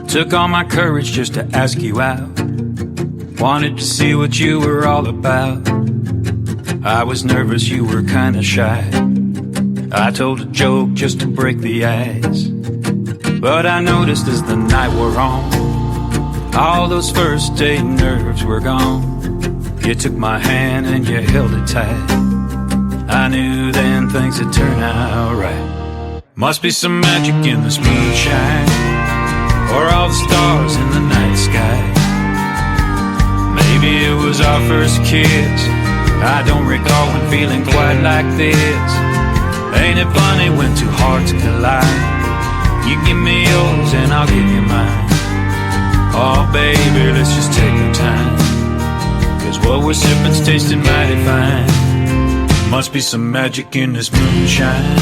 Took all my courage just to ask you out. Wanted to see what you were all about. I was nervous, you were kinda shy. I told a joke just to break the ice. But I noticed as the night wore on, all those first date nerves were gone. You took my hand and you held it tight. I knew then things would turn out right. Must be some magic in this moonshine, or all the stars in the night sky. Maybe it was our first kiss. I don't recall when feeling quite like this. Ain't it funny when two hearts collide? You give me yours and I'll give you mine. Oh baby, let's just take our time, 'cause what we're sipping's tasting mighty fine. Must be some magic in this moonshine.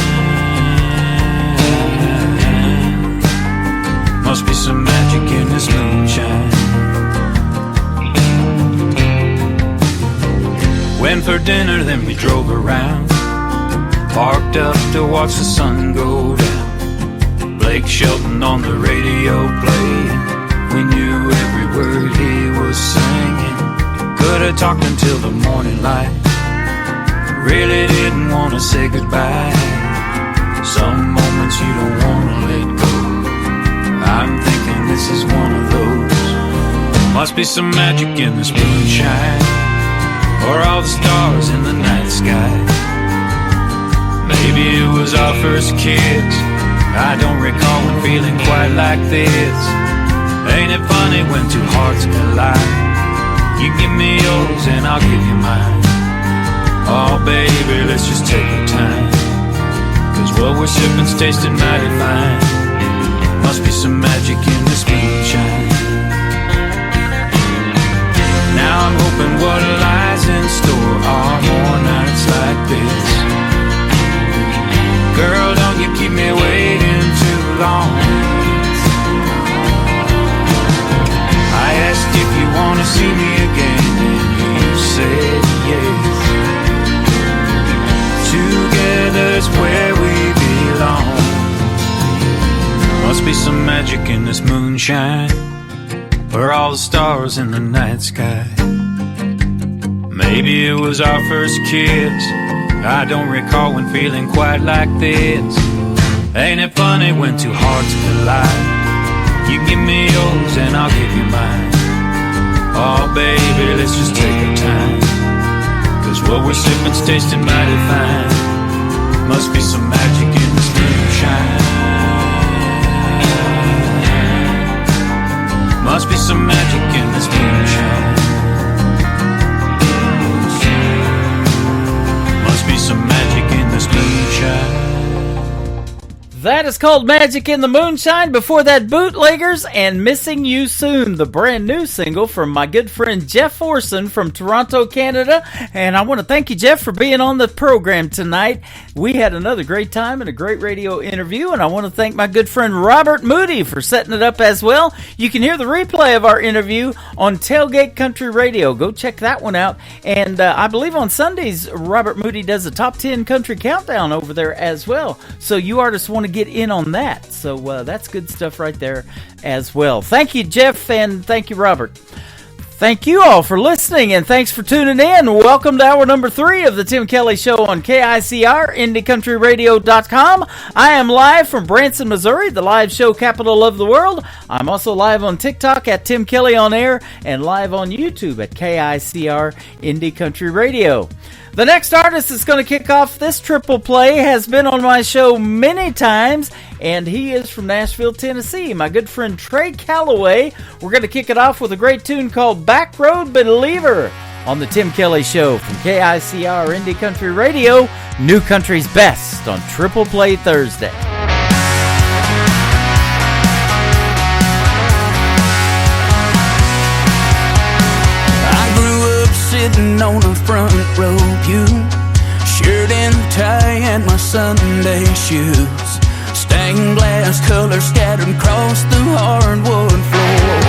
Must be some magic in this moonshine. Went for dinner, then we drove around. Parked up to watch the sun go down. Blake Shelton on the radio playing. we knew every word he was singing. Could have talked until the morning light. Really didn't want to say goodbye. Some moments you don't want to let go. I'm thinking this is one of those. Must be some magic in this moonshine, or all the stars in the night sky. Maybe it was our first kiss. I don't recall when feeling quite like this. Ain't it funny when two hearts collide? You give me yours and I'll give you mine. Oh baby, let's just take our time, 'cause what we're sipping's tasting mighty fine. Must be some magic in this moonshine. Now I'm hoping what lies in store are more nights like this. Girl, don't you keep me waiting too long. I asked if you wanna see me again, and you said yes. Together's where we belong. Must be some magic in this moonshine, or all the stars in the night sky. Maybe it was our first kiss. I don't recall when feeling quite like this. Ain't it funny when two hearts collide? You give me yours and I'll give you mine. Oh baby, let's just take our time, 'cause what we're sipping's tasting mighty fine. Must be some magic in this moonshine. Must be some magic in this moonshine. Must be some magic in this moonshine. That is called Magic in the Moonshine. Before that, Bootleggers and Missing You Soon, the brand new single from my good friend Jeff Orson from Toronto, Canada. And I want to thank you, Jeff, for being on the program tonight. We had another great time and a great radio interview, and I want to thank my good friend Robert Moody for setting it up as well. You can hear the replay of our interview on Tailgate Country Radio. Go check that one out. And I believe on Sundays, Robert Moody does a Top 10 Country Countdown over there as well. So you artists want to get in on that. So that's good stuff right there as well. Thank you, Jeff, and thank you, Robert. Thank you all for listening, and thanks for tuning in. Welcome to hour number 3 of the Tim Kelly Show on KICR, IndieCountryRadio.com. I am live from Branson, Missouri, the live show capital of the world. I'm also live on TikTok at Tim Kelly On Air, and live on YouTube at KICR, Indie Country Radio. The next artist that's going to kick off this triple play has been on my show many times, and he is from Nashville, Tennessee. My good friend Trey Calloway. We're going to kick it off with a great tune called Back Road Believer on the Tim Kelly Show from KICR Indie Country Radio, New Country's Best on Triple Play Thursday. Sitting on a front row pew, shirt and tie and my Sunday shoes, stained glass colors scattered across the hardwood floor.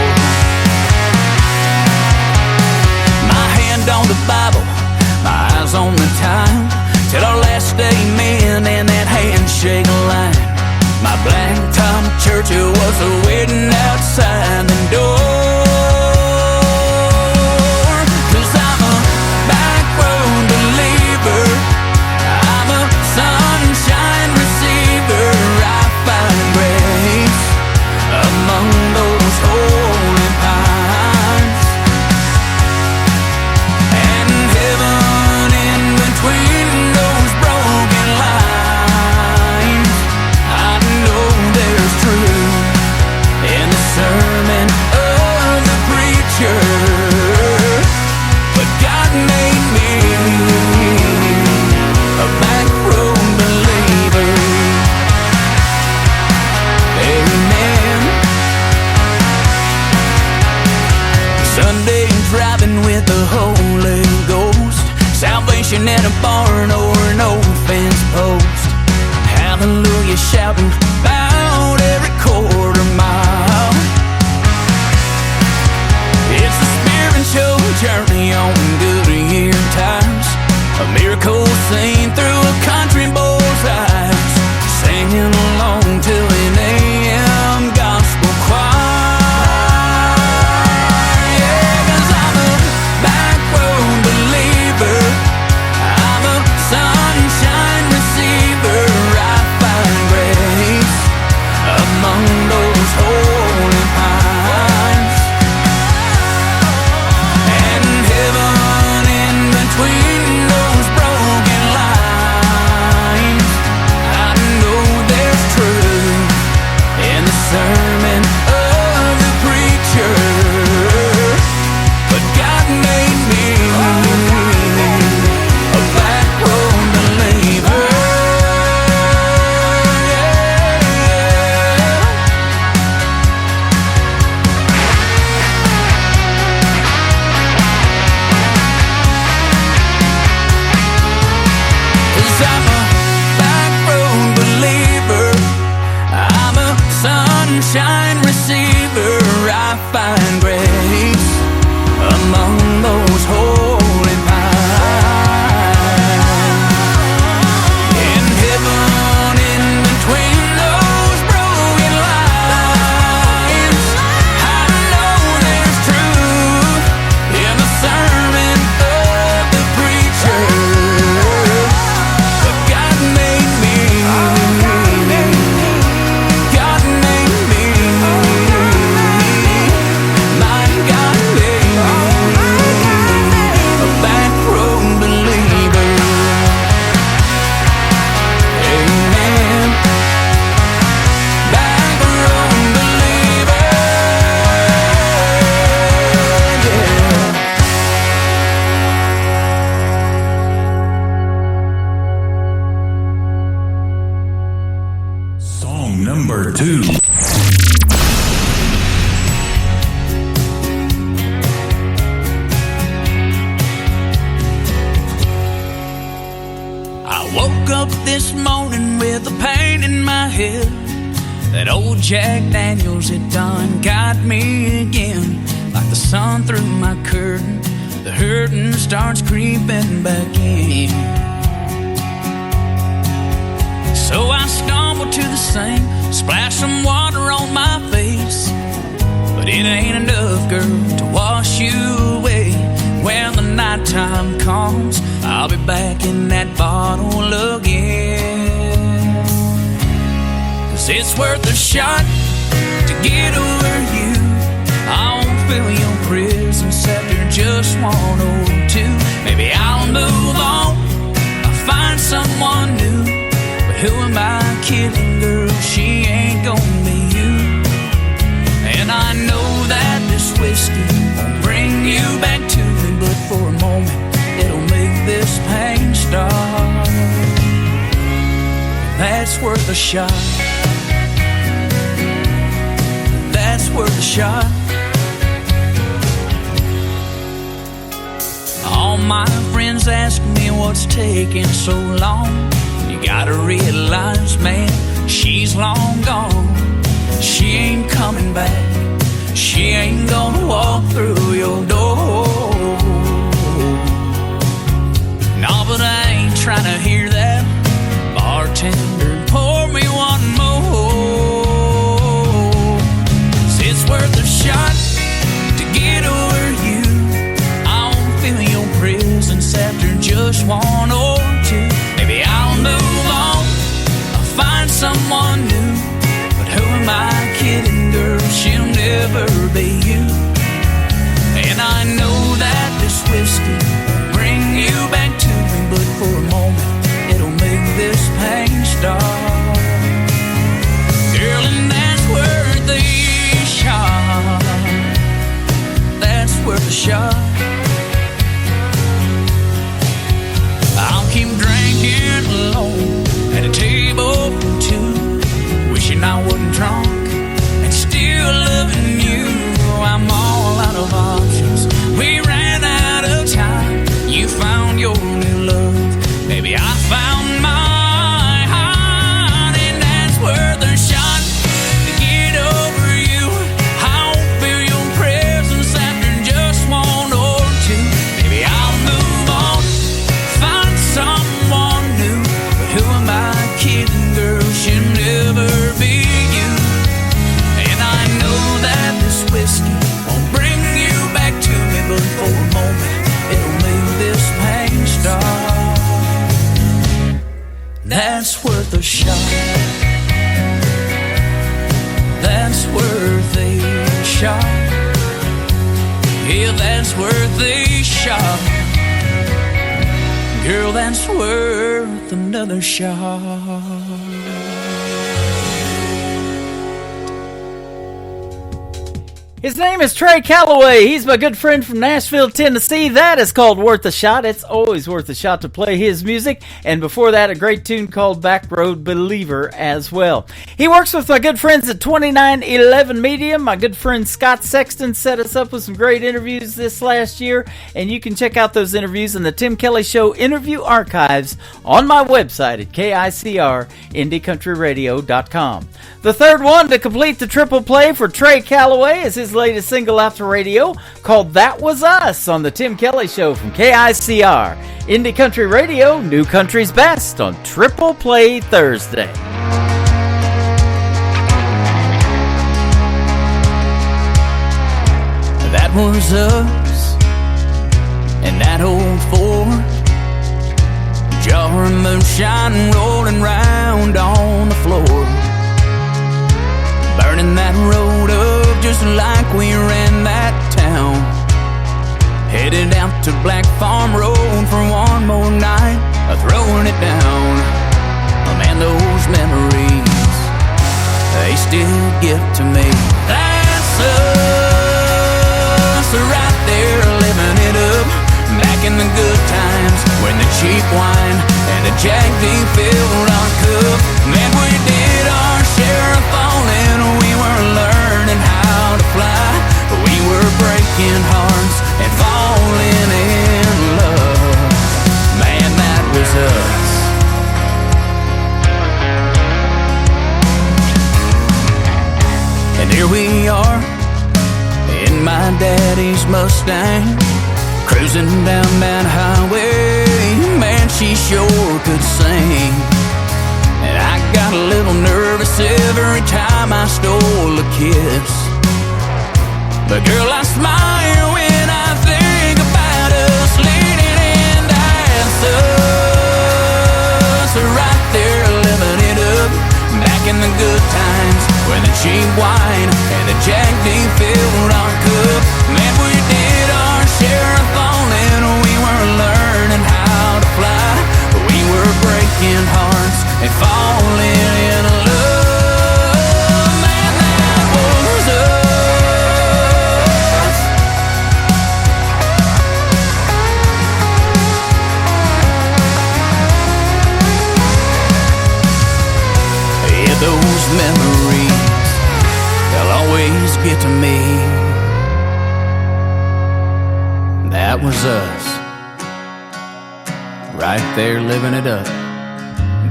My hand on the Bible, my eyes on the time, till our last amen and that handshake line. My blacktop church was waiting outside the door. Between those Number 2. I woke up this morning with a pain in my head. That old Jack Daniels had done got me again. Like the sun through my curtain, the hurting starts creeping back in. So I stumble to the sink, splash some water on my face. But it ain't enough, girl, to wash you away. When the nighttime comes, I'll be back in that bottle again. 'Cause it's worth a shot to get over you. I won't fill your prison after just 1 or 2. Maybe I'll move on, I'll find someone new. But who am I kidding, girl? She ain't gonna be you. And I know that this whiskey won't bring you back to me, but for a moment it'll make this pain stop. That's worth a shot. That's worth a shot. All my friends ask me what's taking so long. You gotta realize, man, she's long gone. She ain't coming back. She ain't gonna walk through your door. No, but I ain't trying to hear that. Bartender, pour me one more. 'Cause it's worth a shot to get over you. I won't fill your prisons after just 1 or 2. Maybe I'll move on, I'll find someone new. But who am I kidding, girl? She'll never be you. And I know that this whiskey won't bring you back to me, but for a moment it'll make this pain stop. Girl, and that's worth a shot. That's worth a shot. I'll keep drinking alone at a table for 2, wishing I wasn't drunk and still loving you. I'm all out of options. We ran out of time. You found your new love. Maybe I found my heart, and that's worth a shot to get over you. I won't feel your presence after just 1 or 2. Maybe I'll move on, find someone new. But who am I kidding, girl? She'll never be you. And I know that this whiskey won't bring you back to me, but for a moment it'll make this pain stop. That's worth a shot. That's worth a shot. Yeah, that's worth a shot. Girl, that's worth another shot. His name is Trey Calloway. He's my good friend from Nashville, Tennessee. That is called Worth a Shot. It's always worth a shot to play his music. And before that, a great tune called Back Road Believer as well. He works with my good friends at 2911 Media. My good friend Scott Sexton set us up with some great interviews this last year. And you can check out those interviews in the Tim Kelly Show interview archives on my website at KICRIndieCountryRadio.com. The third one to complete the triple play for Trey Calloway is his latest single out to radio called That Was Us on the Tim Kelly Show from KICR. Indie Country Radio, New Country's Best on Triple Play Thursday. That was us and that old Ford, jar of moonshine rolling round on the floor, burning that road up just like we ran that town. Headed out to Black Farm Road for one more night of throwing it down. Oh man, those memories, they still get to me. That's us right there living it up, back in the good times when the cheap wine and the Jack D filled our cup. Man, we did our share of here we are in my daddy's Mustang, cruising down that highway. Man, she sure could sing. And I got a little nervous every time I stole a kiss. But girl, I smile when I think about us leaning in to ask us. Right there living it up, back in the good times, when the cheap wine and the Jack D filled our cup. Man, we did our share of falling. We were learning how to fly. We were breaking hearts and falling in love. Man, that was us. Yeah, those memories, they'll always get to me. That was us, right there living it up,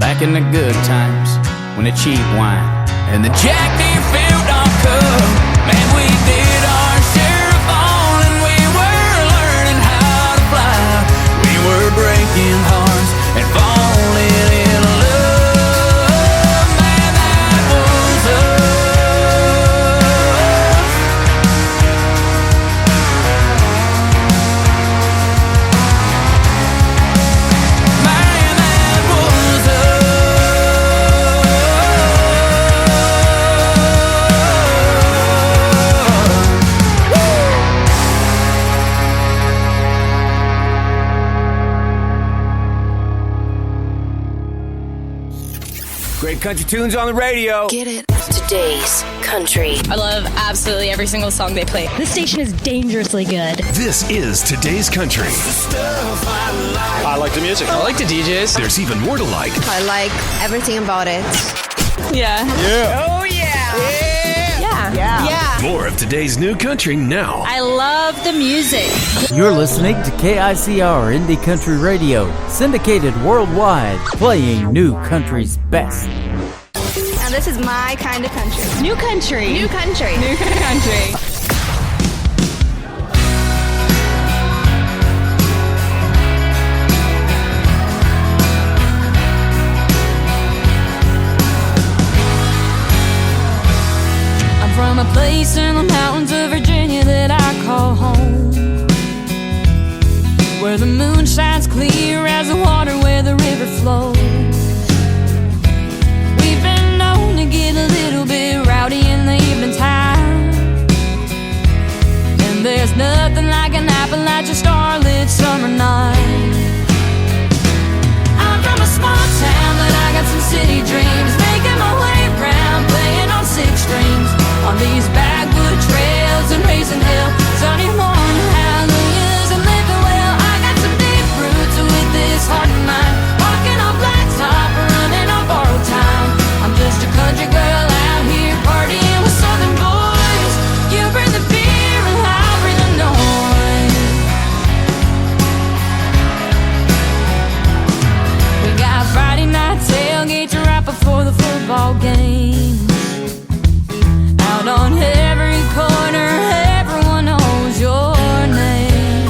back in the good times, when the cheap wine and the Jack D filled our cup. Man, we did our share of falling. We were learning how to fly. We were breaking hearts and falling in love. Man, that was us. Great country tunes on the radio. Get it. Today's country. I love absolutely every single song they play. This station is dangerously good. This is Today's Country. I like the music. I like the DJs. There's even more to like. I like everything about it. Yeah. Yeah. Oh, yeah. Yeah. Yeah. More of today's new country now. I love the music. You're listening to KICR Indie Country Radio, syndicated worldwide, playing new country's best. And this is my kind of country. New country. New country. New country. From a place in the mountains of Virginia that I call home, where the moon shines clear as the water where the river flows. We've been known to get a little bit rowdy in the evening time, and there's nothing like an Appalachian starlit summer night. I'm from a small town, but I got some city dreams, making my way round, playing on 6 strings. On these backwood trails and raising hell, sunny morning hallelujahs and living well. I got some deep roots with this heart of mine, walking on blacktop, running on borrowed time. I'm just a country girl out here partying with southern boys. You bring the beer and I'll bring the noise. We got Friday night tailgates right before the football game. Out on every corner, everyone knows your name.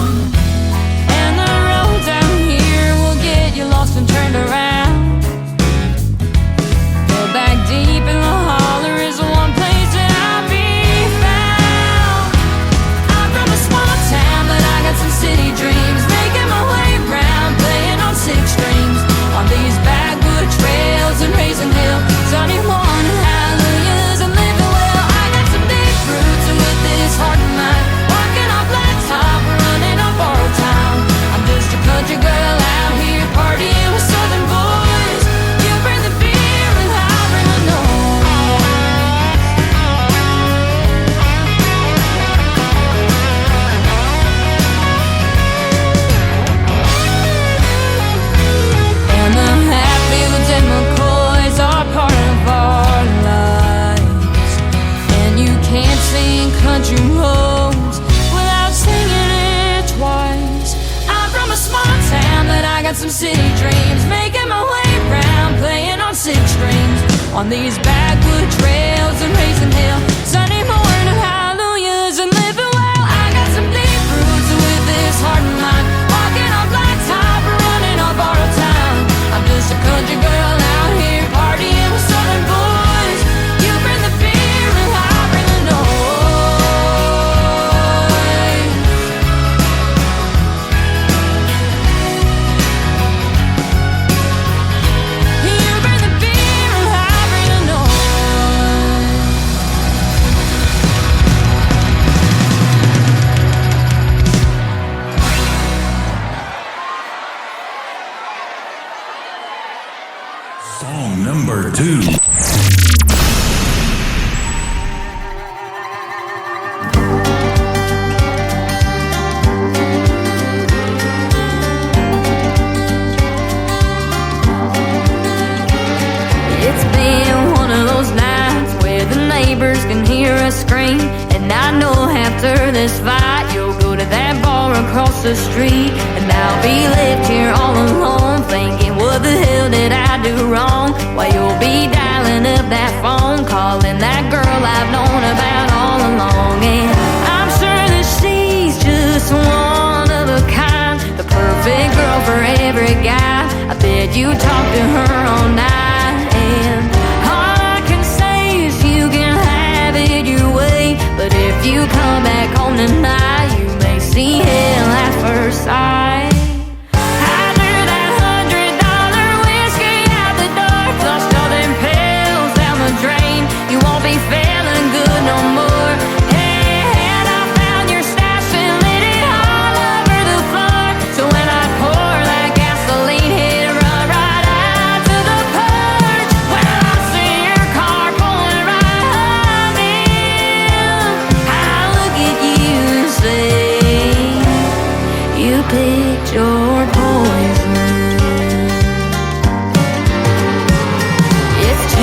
And the roads out here will get you lost and turned around. But back deep in the holler is the one place that I'll be found. I'm from a small town, but I got some city dreams, making my way round, playing on 6 strings. On these backwood trails and raising hell, sunny morning hallelujahs and living well. I got some deep roots with this heart of mine, walking on blacktop, running on borrowed time. I'm just a country girl out here partying with southern boys. You bring the beer and I'll bring the noise. And the Hatfields and McCoys are part of our lives. And you can't sing country roads without singing it twice. I'm from a small town, but I got some city dreams, making my way round, playing on 6 strings. On these backwood trails and raising hell, Sunday morning Song number 2. It's been one of those nights where the neighbors can hear us scream. And I know after this fight you'll go to that bar across the street. And I'll be left here all alone thinking, what the hell did I do wrong? Why you'll be dialing up that phone, calling that girl I've known about all along. And I'm sure that she's just one of a kind, the perfect girl for every guy. I bet you talk to her all night, and all I can say is you can have it your way. But if you come back home tonight, you may see hell at first sight. I threw that $100 whiskey out the door, flushed all them pills down the drain. You won't be feeling good no more. Hey, and I found your stash and lit it all over the floor. So when I pour that gasoline, hit it run right out to the porch. Well, I see your car pulling right up in. I look at you and say, you picked your poison. It's 2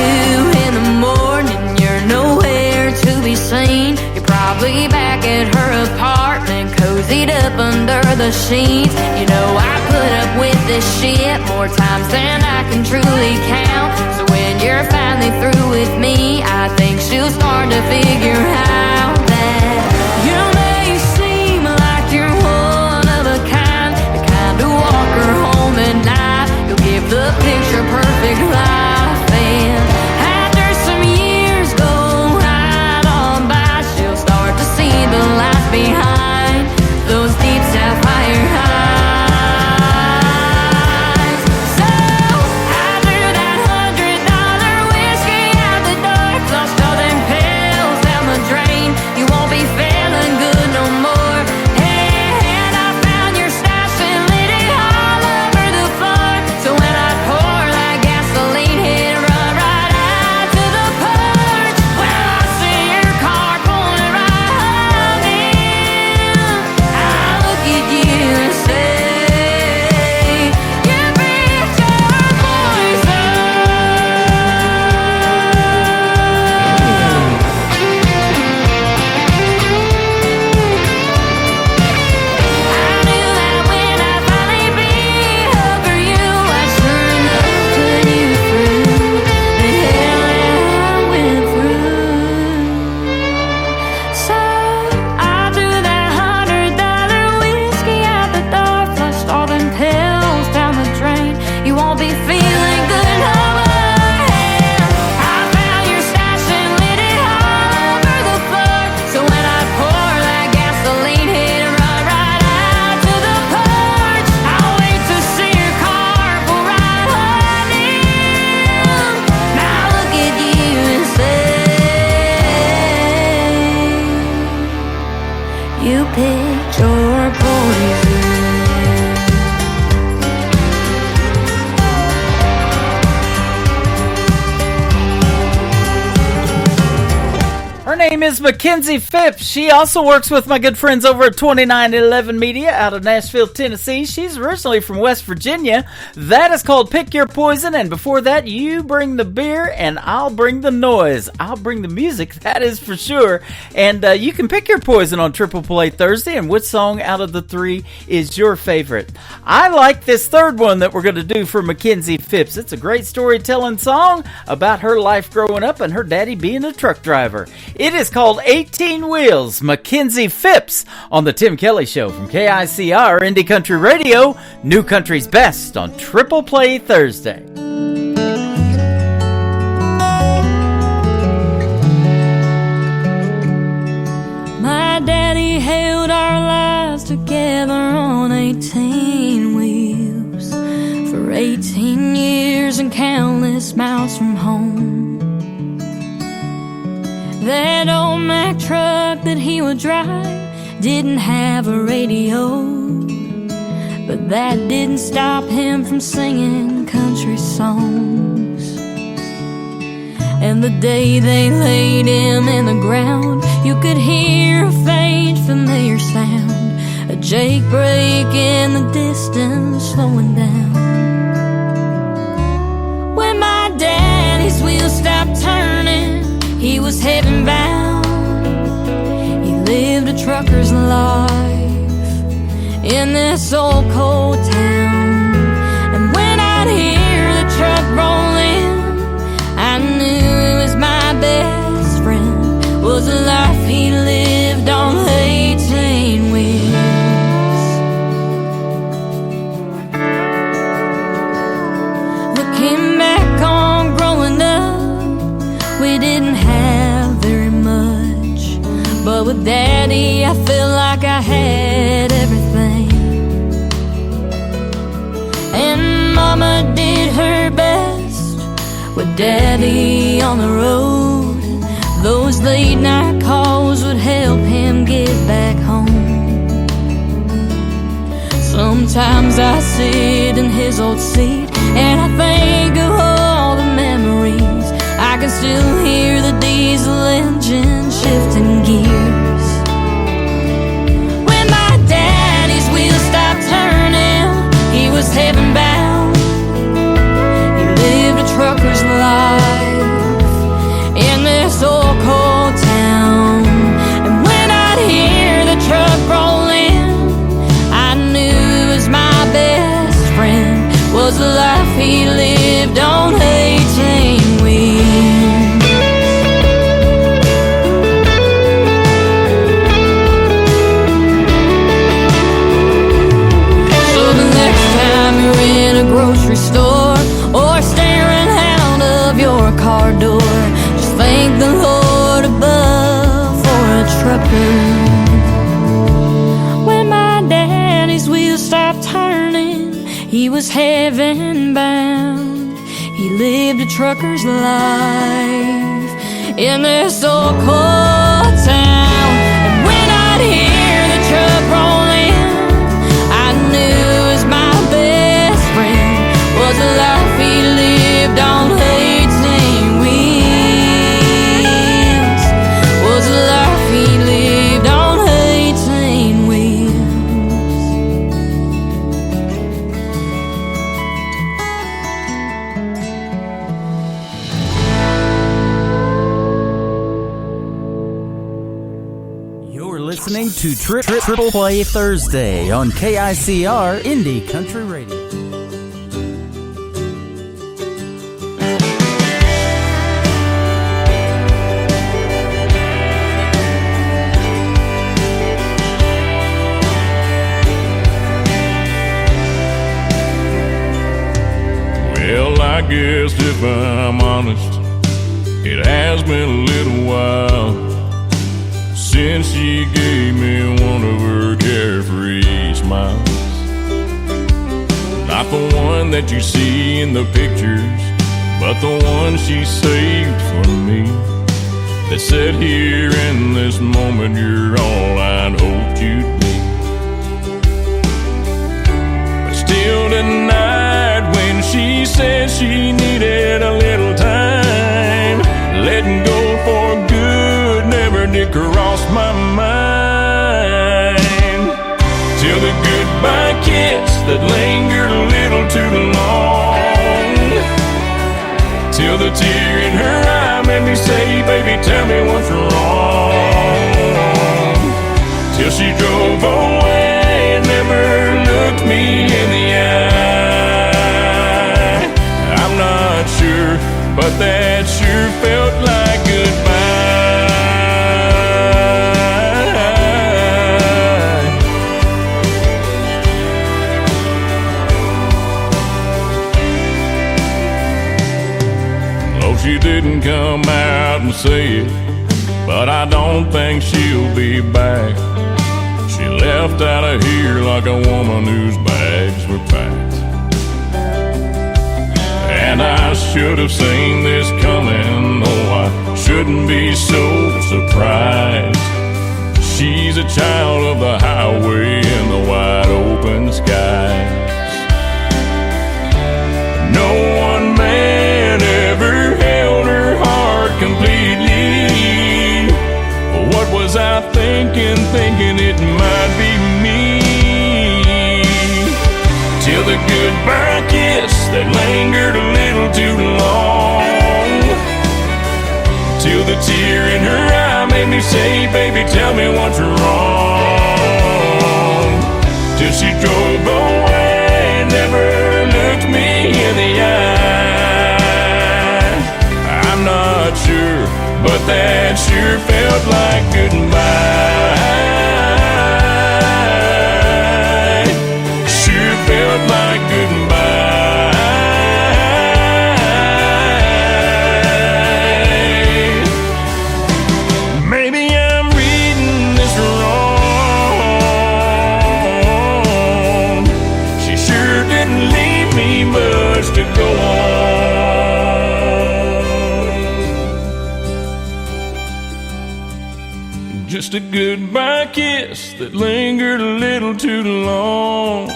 in the morning, you're nowhere to be seen. You're probably back at her apartment, cozied up under the sheets. You know I put up with this shit more times than I can truly count. So when you're finally through with me, I think she'll start to figure out that you may seem like you're one of a kind, the kind to walk her home at night. You'll give the picture perfect life, and after some years go right on by, she'll start to see the light behind those deep sapphire eyes. So I threw that $100 whiskey out the door, flushed all them pills down the drain. You won't be feeling good no more. Hey, and I found your stash and lit it all over the floor. So when I pour that gasoline, hit it run right out to the porch. Well, I see your car pulling right up in. I look at you and say, you picked your poison. I knew that when I finally beat up for you, I sure enough put you through the hell that I went through. So I threw that $100 whiskey out the door, flushed all them pills down the drain. You won't be feeling good no more. And I found your stash and lit it all over the floor. So when I pour that gasoline, hit it run right out to the porch. I'll wait to see your car pull right on in. Now look at you and say, you picked your poison. Her name is Mackenzie Phipps. She also works with my good friends over at 2911 Media out of Nashville, Tennessee. She's originally from West Virginia. That is called Pick Your Poison. And before that, you bring the beer and I'll bring the noise. I'll bring the music, that is for sure. And you can pick your poison on Triple Play Thursday. And which song out of the 3 is your favorite? I like this third one that we're going to do for Mackenzie Phipps. It's a great storytelling song about her life growing up and her daddy being a truck driver. It is called 18 Wheels, Mackenzie Phipps, on the Tim Kelly Show from KICR Indie Country Radio, New Country's Best on Triple Play Thursday. My daddy held our lives together on 18 wheels for 18 years and countless miles from home. That old Mack truck that he would drive didn't have a radio, but that didn't stop him from singing country songs. And the day they laid him in the ground, you could hear a faint familiar sound, a jake break in the distance slowing down. When my daddy's wheels stopped turning, he was heaven bound. He lived a trucker's life in this old cold town. And when I'd hear the truck roll in, I knew it was my best friend, was a life he lived on 18 wheels. Looking back on growing up, we didn't have very much, but with Daddy I felt like I had everything. And Mama did her best with Daddy on the road. Those late night calls would help him get back home. Sometimes I sit in his old seat and I think of all the memories. I can still hear the diesel engine shifting gears. When my daddy's wheels stopped turning, he was heaven bound. He lived a trucker's life in this old cold town. And when I'd hear the truck roll in, I knew it was my best friend, was the life he lived on 18 wheels. So the next time you're in a grocery store or staring out of your car door, just thank the Lord above for a trucker. When my daddy's wheels stopped turning, he was heaven bound. He lived a trucker's life in this old cold town. And when I'd hear the truck roll in, I knew it was my best friend, was a life he lived on 18 wheels, was a life he lived on 18 wheels. You're listening to Triple Play Thursday on KICR Indie Country Radio. Well, I guess if I'm honest, it has been a little while since she gave me one of her carefree smiles. Not the one that you see in the pictures, but the one she saved for me, that said, here in this moment you're all I'd hoped you'd be. But still tonight, when she said she needed a little time, letting go for good never did cross my mind. Till the goodbye kiss that lingered a little too long, till the tear in her eye made me say, baby, tell me what's wrong. Till she drove away and never looked me in the eye. I'm not sure, but that sure felt like goodbye. Oh, she didn't come out and say it, but I don't think she'll be back. She left out of here like a woman whose bags were packed. And I should have seen this coming, oh, I shouldn't be so surprised. She's a child of the highway and the wide open skies. No one man ever held her heart baby, tell me what's wrong. Till she drove away, never looked me in the eye. I'm not sure, but that sure felt like goodbye. Sure felt like goodbye. Maybe I'm reading this wrong. She sure didn't leave me much to go on. Just a goodbye kiss that lingered a little too long.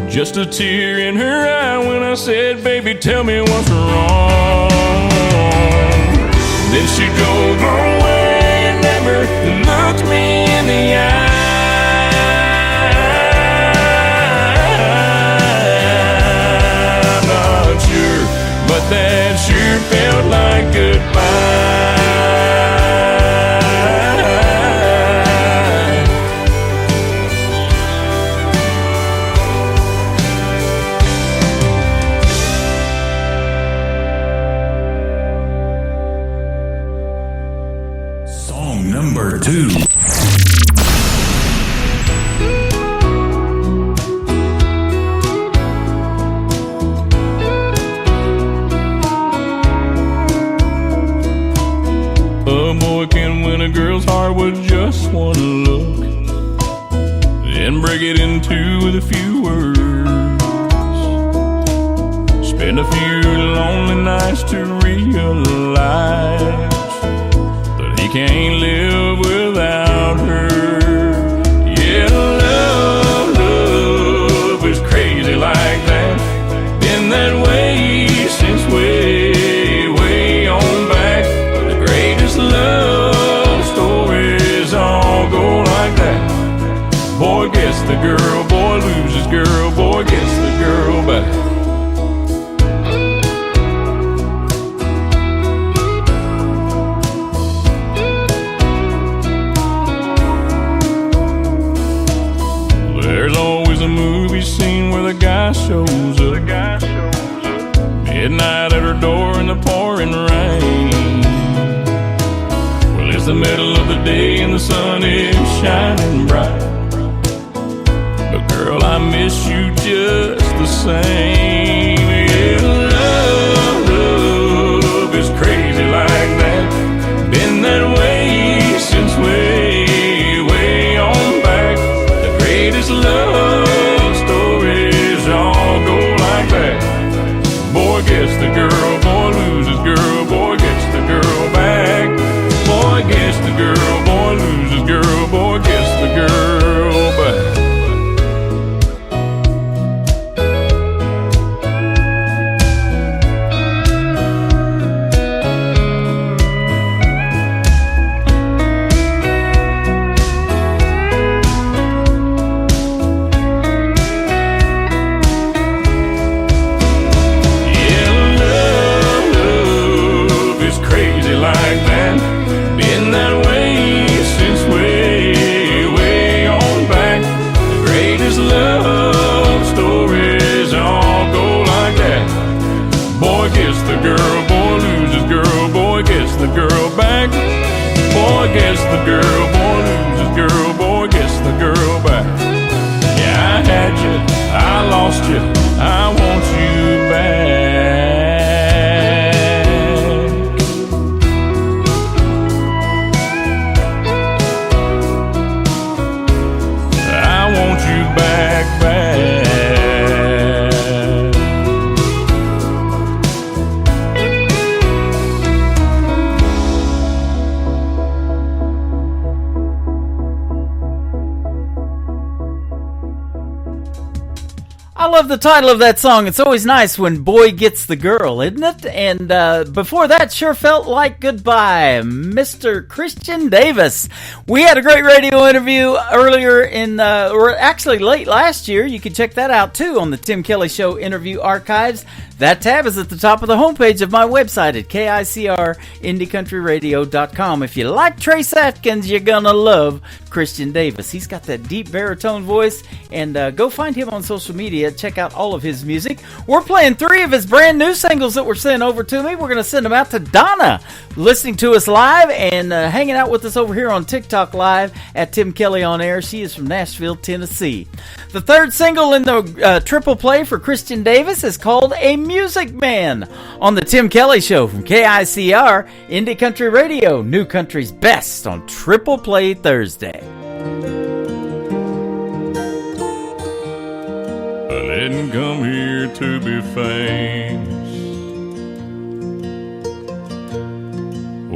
Just a tear in her eye when I said, baby, tell me what's wrong. Then she drove away and never looked me in the eye. I'm not sure, but that sure felt like goodbye. Song number 2. A boy can win a girl's heart with just one look and break it in two with a few words. Spend a few lonely nights to realize that he can't live without her. Yeah, love is crazy like that. Been that way since way on back. The greatest love stories all go like that. Boy gets the girl, boy loses girl, boy gets the girl back. There's always a movie scene where the guy shows up. Midnight at her door in the pouring rain. Well, it's the middle of the day and the sun is shining bright. But girl, I miss you just the same. Yeah, love is crazy like that. Been that way since way on back. The greatest love stories all go like that. Boy gets the girl, boy loses girl, boy gets the girl back. Boy gets the girl, boy loses girl, boy gets the girl back. Gets the girl, boy loses girl, boy gets the girl back. Yeah, I had you, I lost you, I want you back. I want you back. I love the title of that song. It's always nice when boy gets the girl, isn't it? And before that, sure felt like goodbye, Mr. Christian Davis. We had a great radio interview earlier or actually late last year. You can check that out too on the Tim Kelly Show interview archives. That tab is at the top of the homepage of my website at KICRIndieCountryRadio.com. If you like Trace Atkins, you're going to love Christian Davis. He's got that deep baritone voice, and go find him on social media. Check out all of his music. We're playing 3 of his brand new singles that were sent over to me. We're going to send them out to Donna, listening to us live and hanging out with us over here on TikTok Live at Tim Kelly on Air. She is from Nashville, Tennessee. The 3rd single in the triple play for Christian Davis is called A Music Man on the Tim Kelly Show from KICR, Indie Country Radio, New Country's Best on Triple Play Thursday. I didn't come here to be famous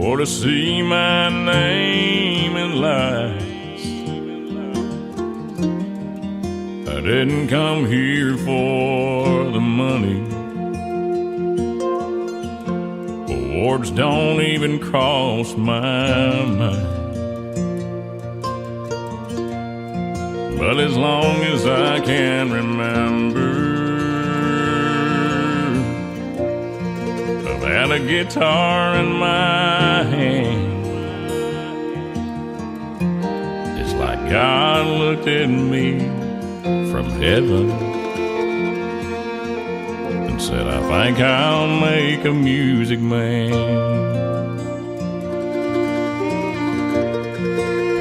or to see my name in lights. I didn't come here for the money. Awards don't even cross my mind. But as long as I can remember, I've had a guitar in my hand. It's like God looked at me from heaven and said, I think I'll make a music man.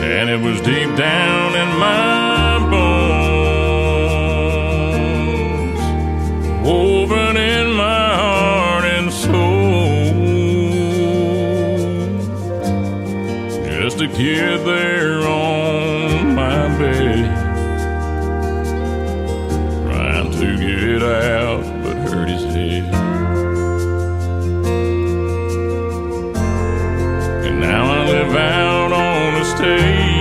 And it was deep down in my bones, woven in my heart and soul. Just a kid there on my bed, trying to get out but hurt his head. And now I live out on the stage.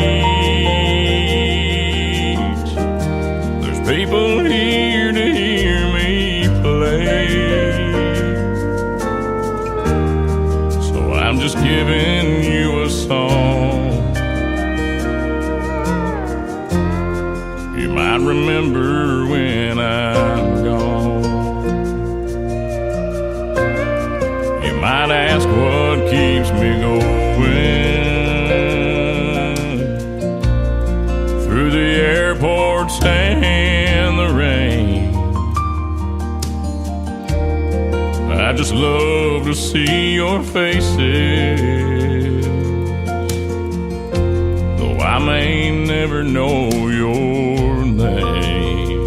There's people here to hear me play, so I'm just giving you a song you might remember when I'm gone. You might ask what keeps me going through the airports and the rain. I just love to see your faces, though I may never know your name.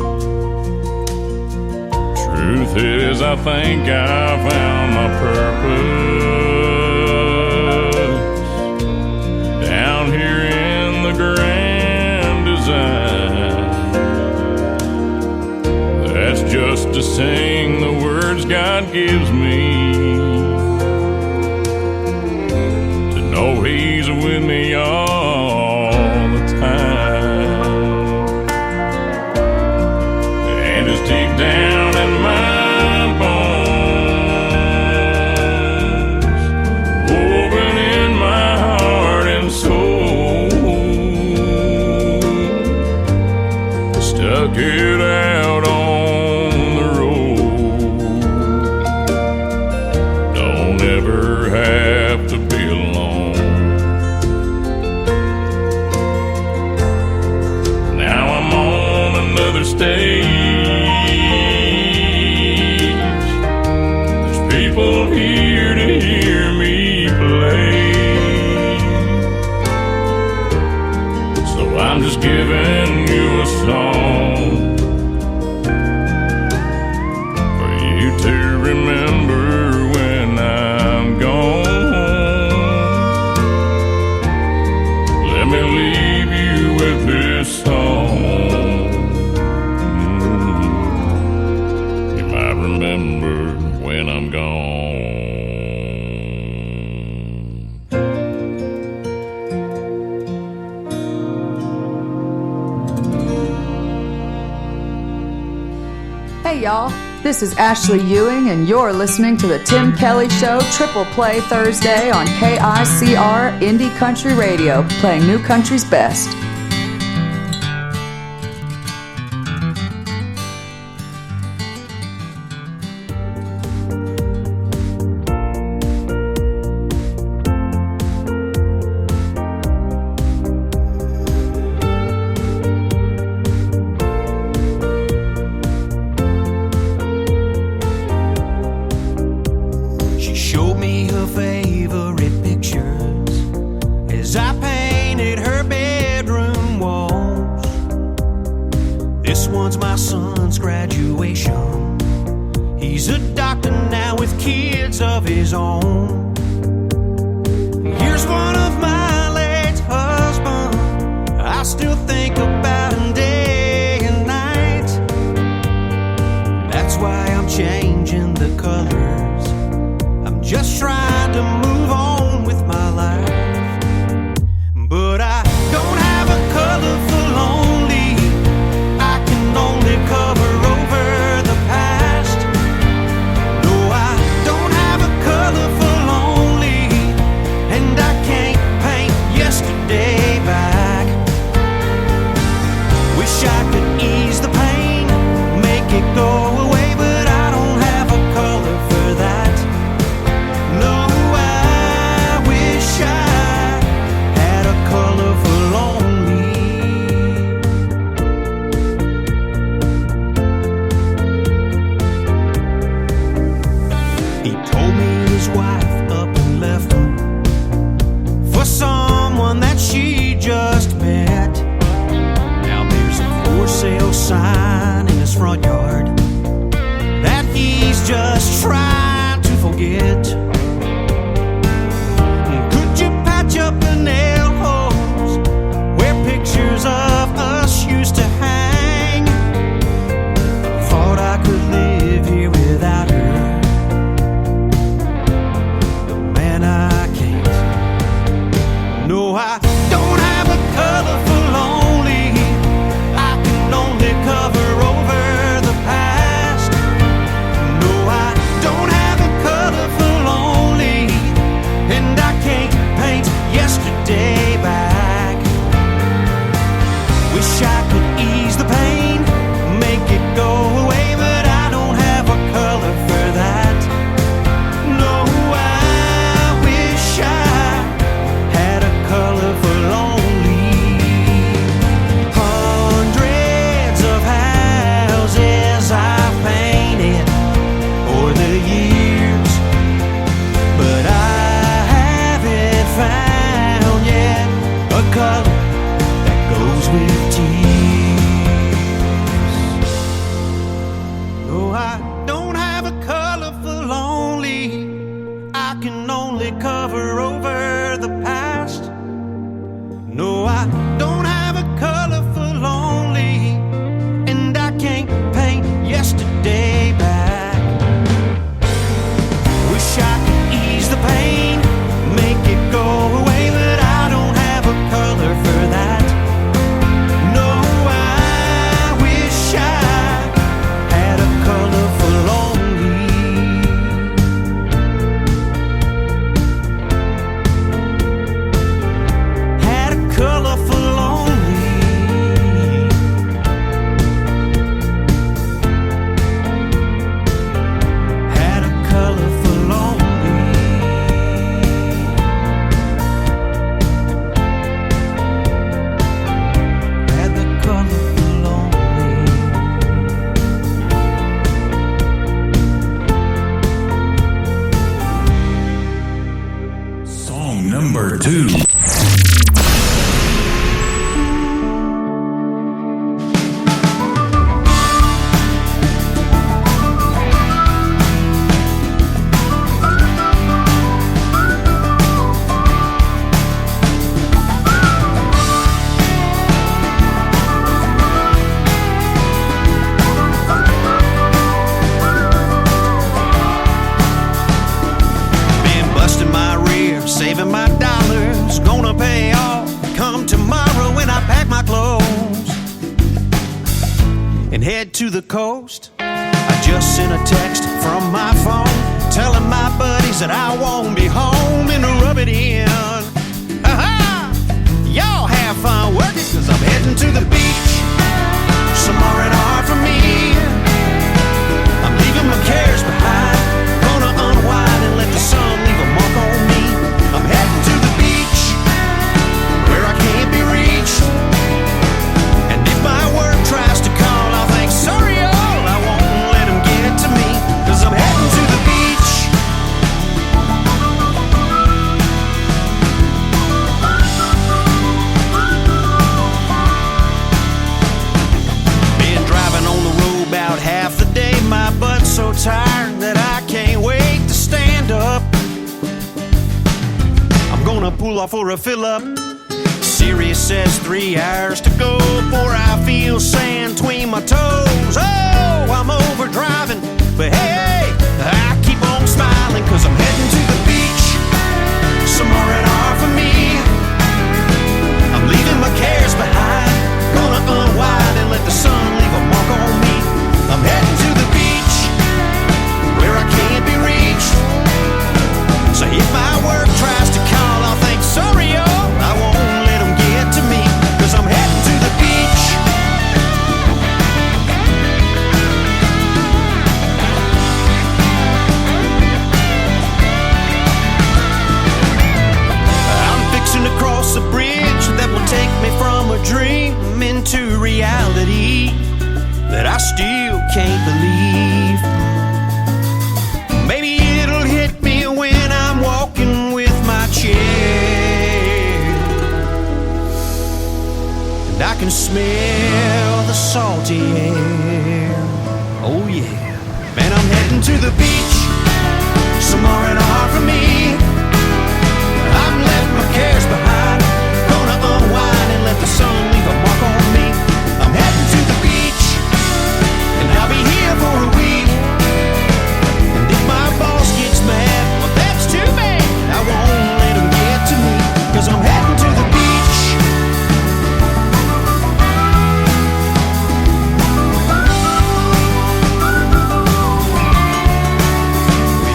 Truth is, I think I found my purpose down here in the grand design. That's just to sing the words God gives me, to know He's with me all the time. And it's deep down in my bones, woven in my heart and soul. Stuck it out on the road. Don't ever have to be alone. Now I'm on another stage. There's people here to hear me play, so I'm just giving you a song for you to remember when I'm gone. Let me leave you with this song. You might remember when I'm gone. Hey y'all, this is Ashley Ewing and you're listening to the Tim Kelly Show Triple Play Thursday on KICR Indie Country Radio, playing New Country's best. She showed me her favorite pictures as I painted her bedroom walls. This one's my son's graduation. He's a doctor now with kids of his own. Here's one of my late husband. I still think about him day and night. That's why I'm changing the colors. I'm just trying to move on with my life. But I don't have a color for lonely. I can only cover over the past. No, I don't have a color for lonely, and I can't paint yesterday back. Wish I could ease the pain, make it go away, but I don't have a color for that. No, I wish I had a color for lonely. He told me his wife up and left him for someone that she just met. Now there's a for sale sign in his front yard that he's just trying to forget. Could you patch up the nail holes where pictures of us used to hang? Thought I could live here without her, but man, I can't. No, I don't have a color for lonely. I can only cover over the past. No, I don't have a color for lonely, and I can't paint yesterday back. Wish I could ease the pain, make it go away, but I don't have a color for that. No, I wish I had a color for lonely. Hundreds of houses I've painted o'er the years, but I haven't found yet a color that goes with tears. No, I don't have a color for lonely. I can only cover over the past. No, I don't have a color for lonely, and I can't paint yesterday back. Wish I could ease the pain, make it go away, but I don't have a color for that. No, I wish I had a color for lonely. Had a color for lonely. Had a color for lonely. Had the color for lonely. Song number 2. Been busting my rear, saving my dollars, gonna pay off come tomorrow when I pack my clothes and head to the coast. I just sent a text from my phone telling my buddies that I won't be home and to rub it in. Ha-ha! Y'all have fun working, 'cause I'm heading to the beach. Some R&R for me. I'm leaving my cares behind, gonna unwind and let the sun leave a mark on me. I'm heading to the beach where I can't be reached, and if my work tries to call, I'll think, sorry, all I won't let them get to me, 'cause I'm heading to the beach pull off for a fill-up. Sirius says 3 hours to go before I feel sand between my toes. Oh, I'm overdriving, but hey, I keep on smiling, cause I'm heading to the beach, somewhere in R for me. I'm leaving my cares behind, gonna unwind and let the sun leave a mark on me. I'm heading to the beach, where I can't be reached. So if my work tries to call, I'll think, sorry, yo, I won't let them get to me, cause I'm heading to the beach. I'm fixing to cross a bridge that will take me from a dream into reality that I still can't believe. Maybe it'll hit me when I'm walking with my chair, and I can smell the salty air. Oh yeah, man, I'm heading to the beach, somewhere in R for me. I'm left my cares behind, gonna unwind and let the sun leave a mark on me. I'm heading to the beach, and I'll be here for a week. And if my boss gets mad, well, that's too bad. I won't let him get to me, cause I'm heading to the beach.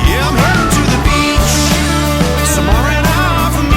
Yeah, I'm heading to the beach, somewhere in R for me.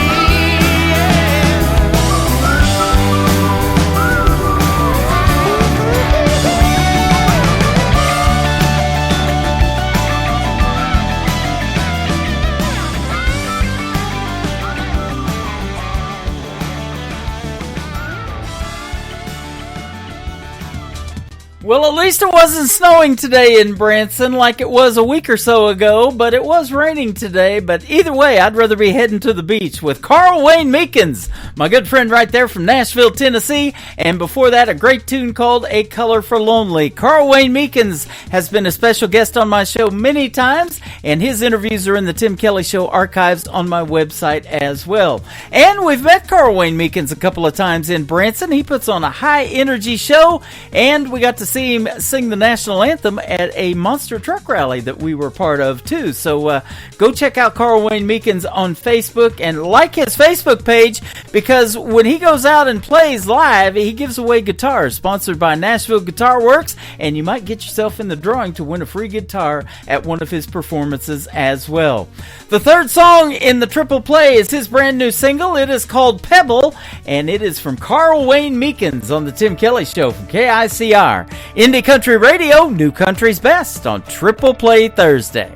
Well, at least it wasn't snowing today in Branson like it was a week or so ago, but it was raining today. But either way, I'd rather be heading to the beach with Carl Wayne Meekins, my good friend right there from Nashville, Tennessee. And before that, a great tune called A Color for Lonely. Carl Wayne Meekins has been a special guest on my show many times, and his interviews are in the Tim Kelly Show archives on my website as well. And we've met Carl Wayne Meekins a couple of times in Branson. He puts on a high-energy show, and we got to see him sing the national anthem at a monster truck rally that we were part of too. So go check out Carl Wayne Meekins on Facebook and like his Facebook page, because when he goes out and plays live, he gives away guitars sponsored by Nashville Guitar Works, and you might get yourself in the drawing to win a free guitar at one of his performances as well. The third song in the triple play is his brand new single. It is called Pebble, and it is from Carl Wayne Meekins on the Tim Kelly Show from KICR. Indie Country Radio, New Country's Best on Triple Play Thursday.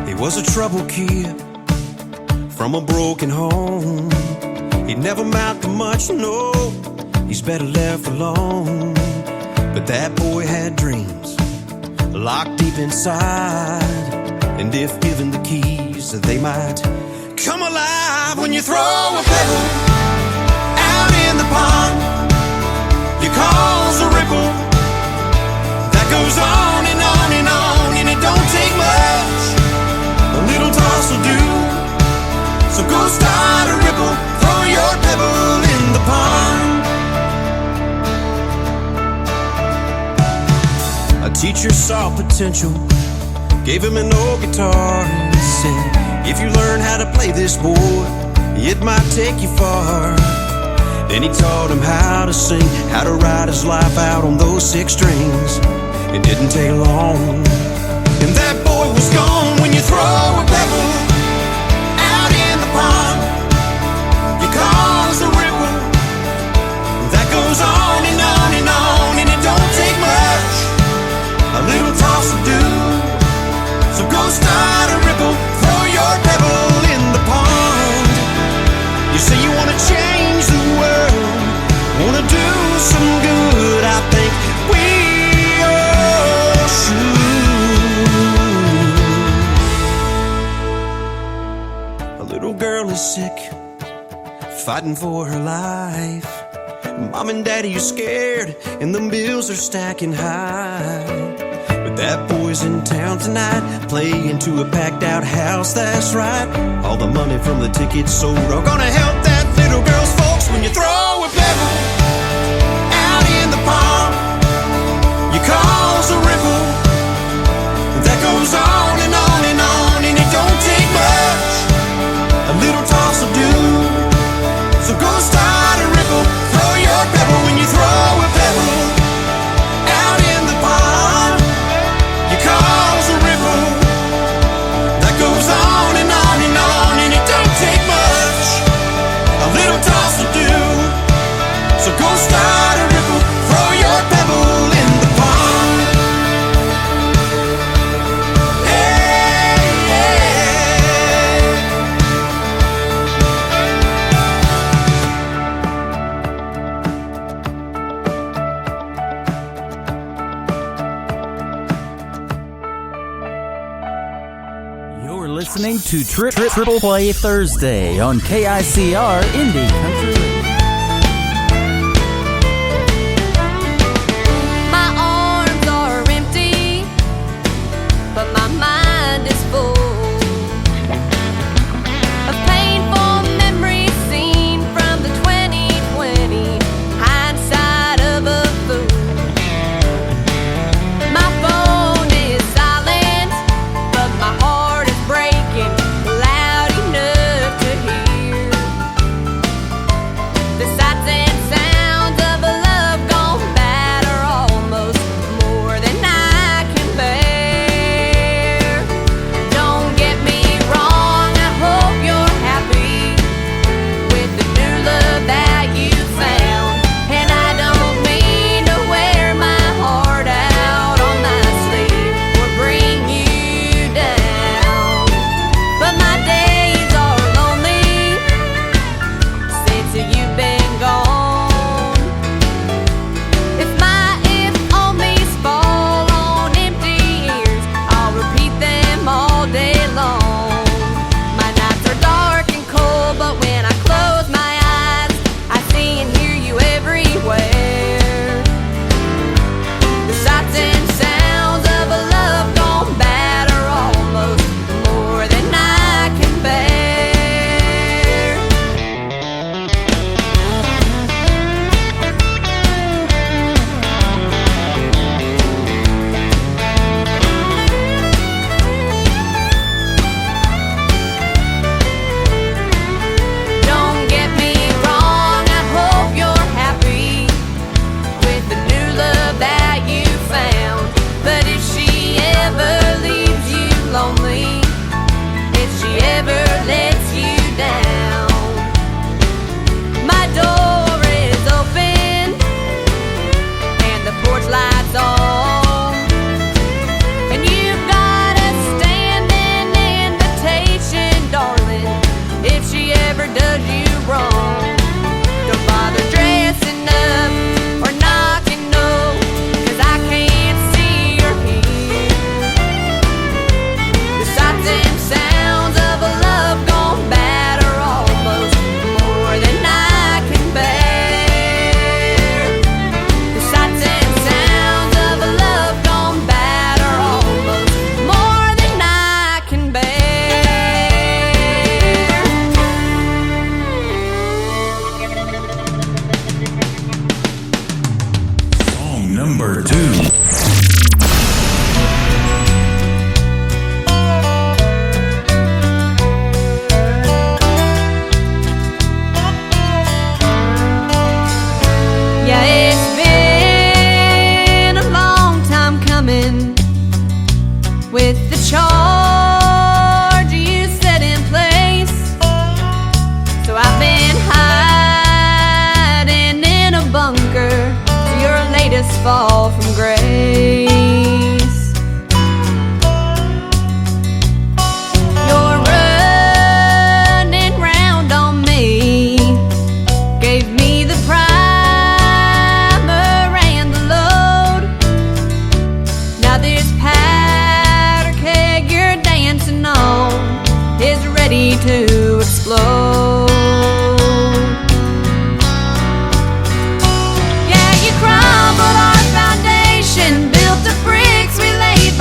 He was a troubled kid from a broken home. He'd never amount to much, no, he's better left alone. But that boy had dreams locked deep inside, and if given the keys, they might come alive. When you throw a pebble out in the pond, you cause a ripple that goes on and on and on, and it don't take much, a little toss will do. So go start a ripple, throw your pebble in the pond. A teacher saw potential, gave him an old guitar, and said, if you learn how to play this, boy, it might take you far. Then he taught him how to sing, how to write his life out on those 6 strings. It didn't take long, and that boy was gone. When you throw a pebble out in the pond, you cause a ripple that goes on and on and on, and it don't take much, a little toss will do. So go start a ripple, throw your pebble in the pond. You say you want to change the world, want to do some good, I think we all should. A little girl is sick, fighting for her life. Mom and daddy are scared, and the bills are stacking high. But That boy's in town tonight, playing to a packed out house, that's right. All the money from the tickets sold are gonna help that little girl's folks. When you throw a pebble out in the pond, you cause a ripple that goes on and on and on, and it don't take much, a little toss will do. So go start a ripple, throw your pebble. When you throw a pebble out in the pond, you cause a ripple that goes on and on and on, and it don't take much, a little toss will do. So go start a ripple, throw your pebble in the pond. Hey, hey. You're listening to Triple Play Thursday on KICR Indie Country Radio. My arms are empty, but my mind is full of painful memories seen from the 2020 hindsight of a fool. My phone is silent, but my heart is breaking loud enough to hear the sights and sounds of a love gone bad are almost more than I can bear. Don't get me wrong, I hope you're happy with the new love that you found, and I don't mean to wear my heart out on my sleeve or bring you down, but my days are lonely since you've been gone. If my if-onlys fall on empty ears, I'll repeat them all day long. My nights are dark and cold, but when I close my eyes, I see and hear you everywhere. The sights and sounds of a love gone bad are almost more than I can bear. Don't get me wrong, I hope you're happy with the new love that you found, but if she ever leaves you lonely, if she ever lets you down, my door is open and the porch lights on, and you've got a standing invitation, darling. If she ever does you wrong, don't bother dressing up or knocking, no, 'cause I can't see or hear the sights and sounds of a love gone bad are almost more than I can bear. The sights and sounds of a love gone bad are almost more than I can bear. Song number 2. Yeah, it's been a long time coming with the charge you set in place. So I've been hiding in a bunker to your latest fall from grace. You're running round on me, gave me the primer and the load. Now this powder keg you're dancing on is ready to explode. Yeah, you crumbled our foundation, built the bricks we laid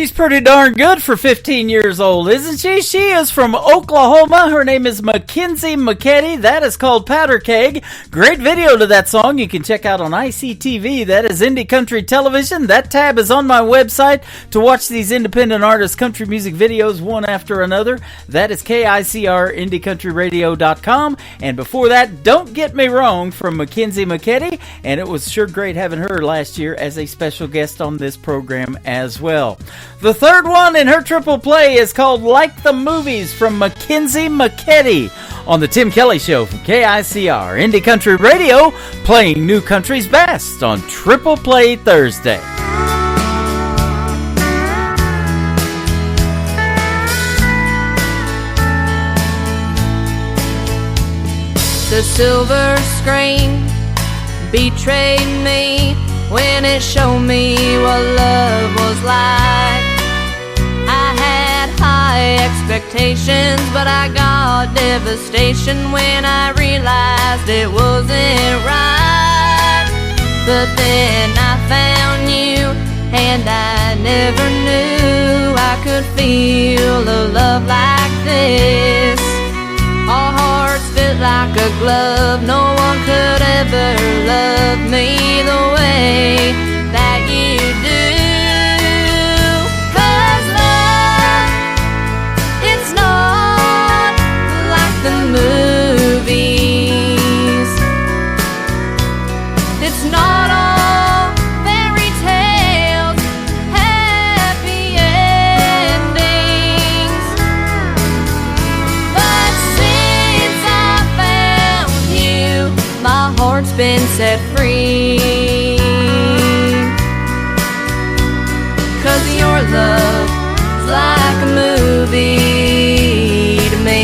She's pretty darn good for 15 years old, isn't she? She is from Oklahoma. Her name is Mackenzie McKetty. That is called Powder Keg. Great video to that song you can check out on ICTV. That is Indie Country Television. That tab is on my website to watch these independent artists' country music videos one after another. That is KICR, And before that, Don't Get Me Wrong from Mackenzie McKetty. And it was sure great having her last year as a special guest on this program as well. The third one in her triple play is called Like the Movies from Mackenzie McKetty on the Tim Kelly Show from KICR Indie Country Radio, playing new country's best on Triple Play Thursday. The silver screen betrayed me when it showed me what love was like. I had high expectations, but I got devastation when I realized it wasn't right. But then I found you, and I never knew I could feel a love like this. Our hearts fit like a glove. No one could ever love me the way that you do. 'Cause love, it's not like the movies. It's not all fairy tales, happy endings. But since I found you, my heart's been set free. 'Cause your love's like a movie to me.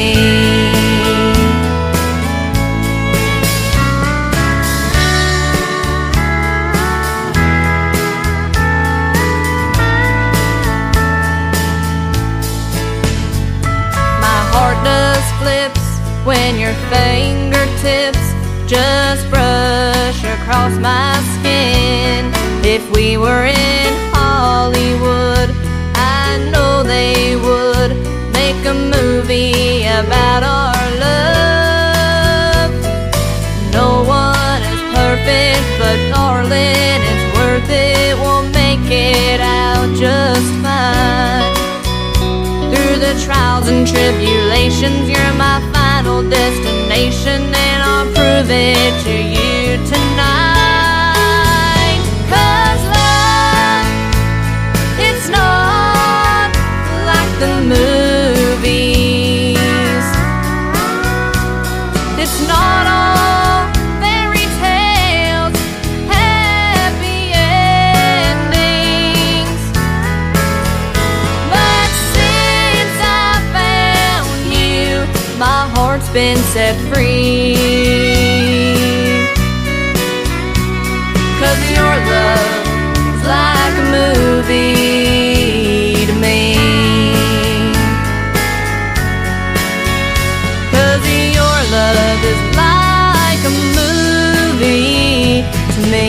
My heart does flips when your fingertips just brush across my skin. If we were in Hollywood, I know they would make a movie about our love. No one is perfect, but darling, it's worth it. We'll make it out just fine. Through the trials and tribulations, you're my final destination, and I'll prove it to you tonight. 'Cause love, it's not like the movies. It's not all fairy tales, happy endings. But since I found you, my heart's been set free. 'Cause your love's like a movie to me. 'Cause your love is like a movie to me.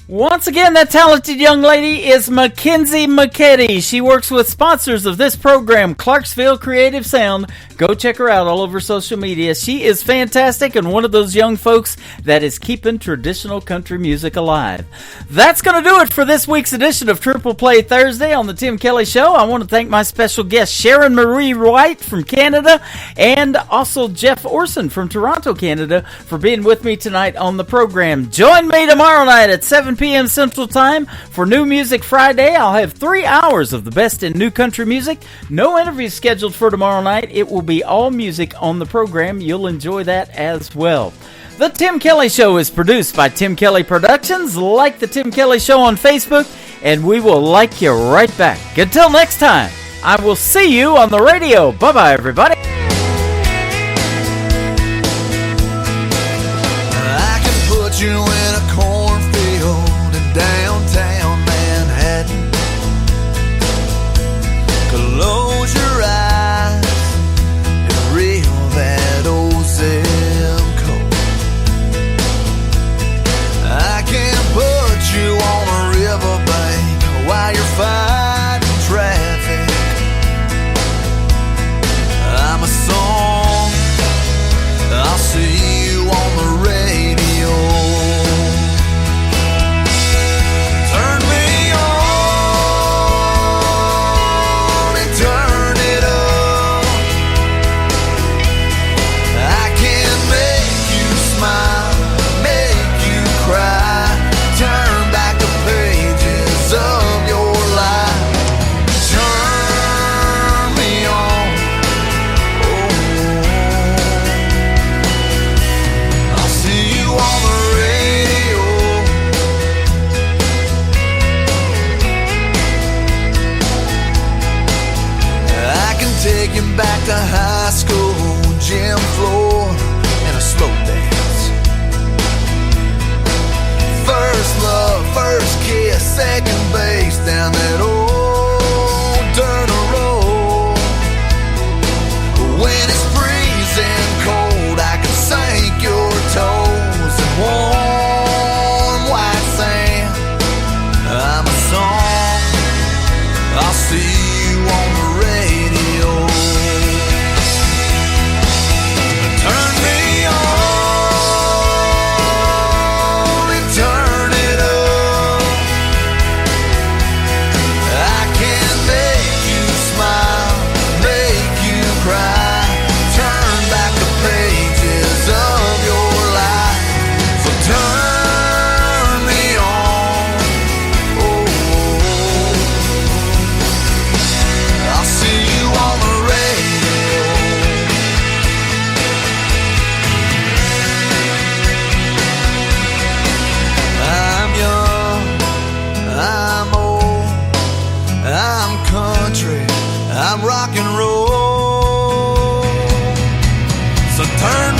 Once again, that talented young lady is Mackenzie McKetty. She works with sponsors of this program, Clarksville Creative Sound. Go check her out all over social media. She is fantastic and one of those young folks that is keeping traditional country music alive. That's going to do it for this week's edition of Triple Play Thursday on the Tim Kelly Show. I want to thank my special guest, Sharon Marie White from Canada, and also Jeff Orson from Toronto, Canada, for being with me tonight on the program. Join me tomorrow night at 7 p.m. Central Time for New Music Friday. I'll have 3 hours of the best in new country music. No interviews scheduled for tomorrow night. It will be all music on the program. You'll enjoy that as well. The Tim Kelly Show is produced by Tim Kelly Productions. Like the Tim Kelly Show on Facebook, and we will like you right back. Until next time, I will see you on the radio. Bye-bye, everybody. I can put like the high school gym floor and a slow dance. First love, first kiss, second base down that old dirt road. When it's freezing cold, I can sink your toes in warm white sand. I'm a song, I'll see you on the radio. Turn me on and turn it up. I can make you smile, make you cry, turn back the pages of your life. So turn me on. Oh, I'll see you on the radio. I'm young, I'm old, I'm country, I'm rock and roll. So turn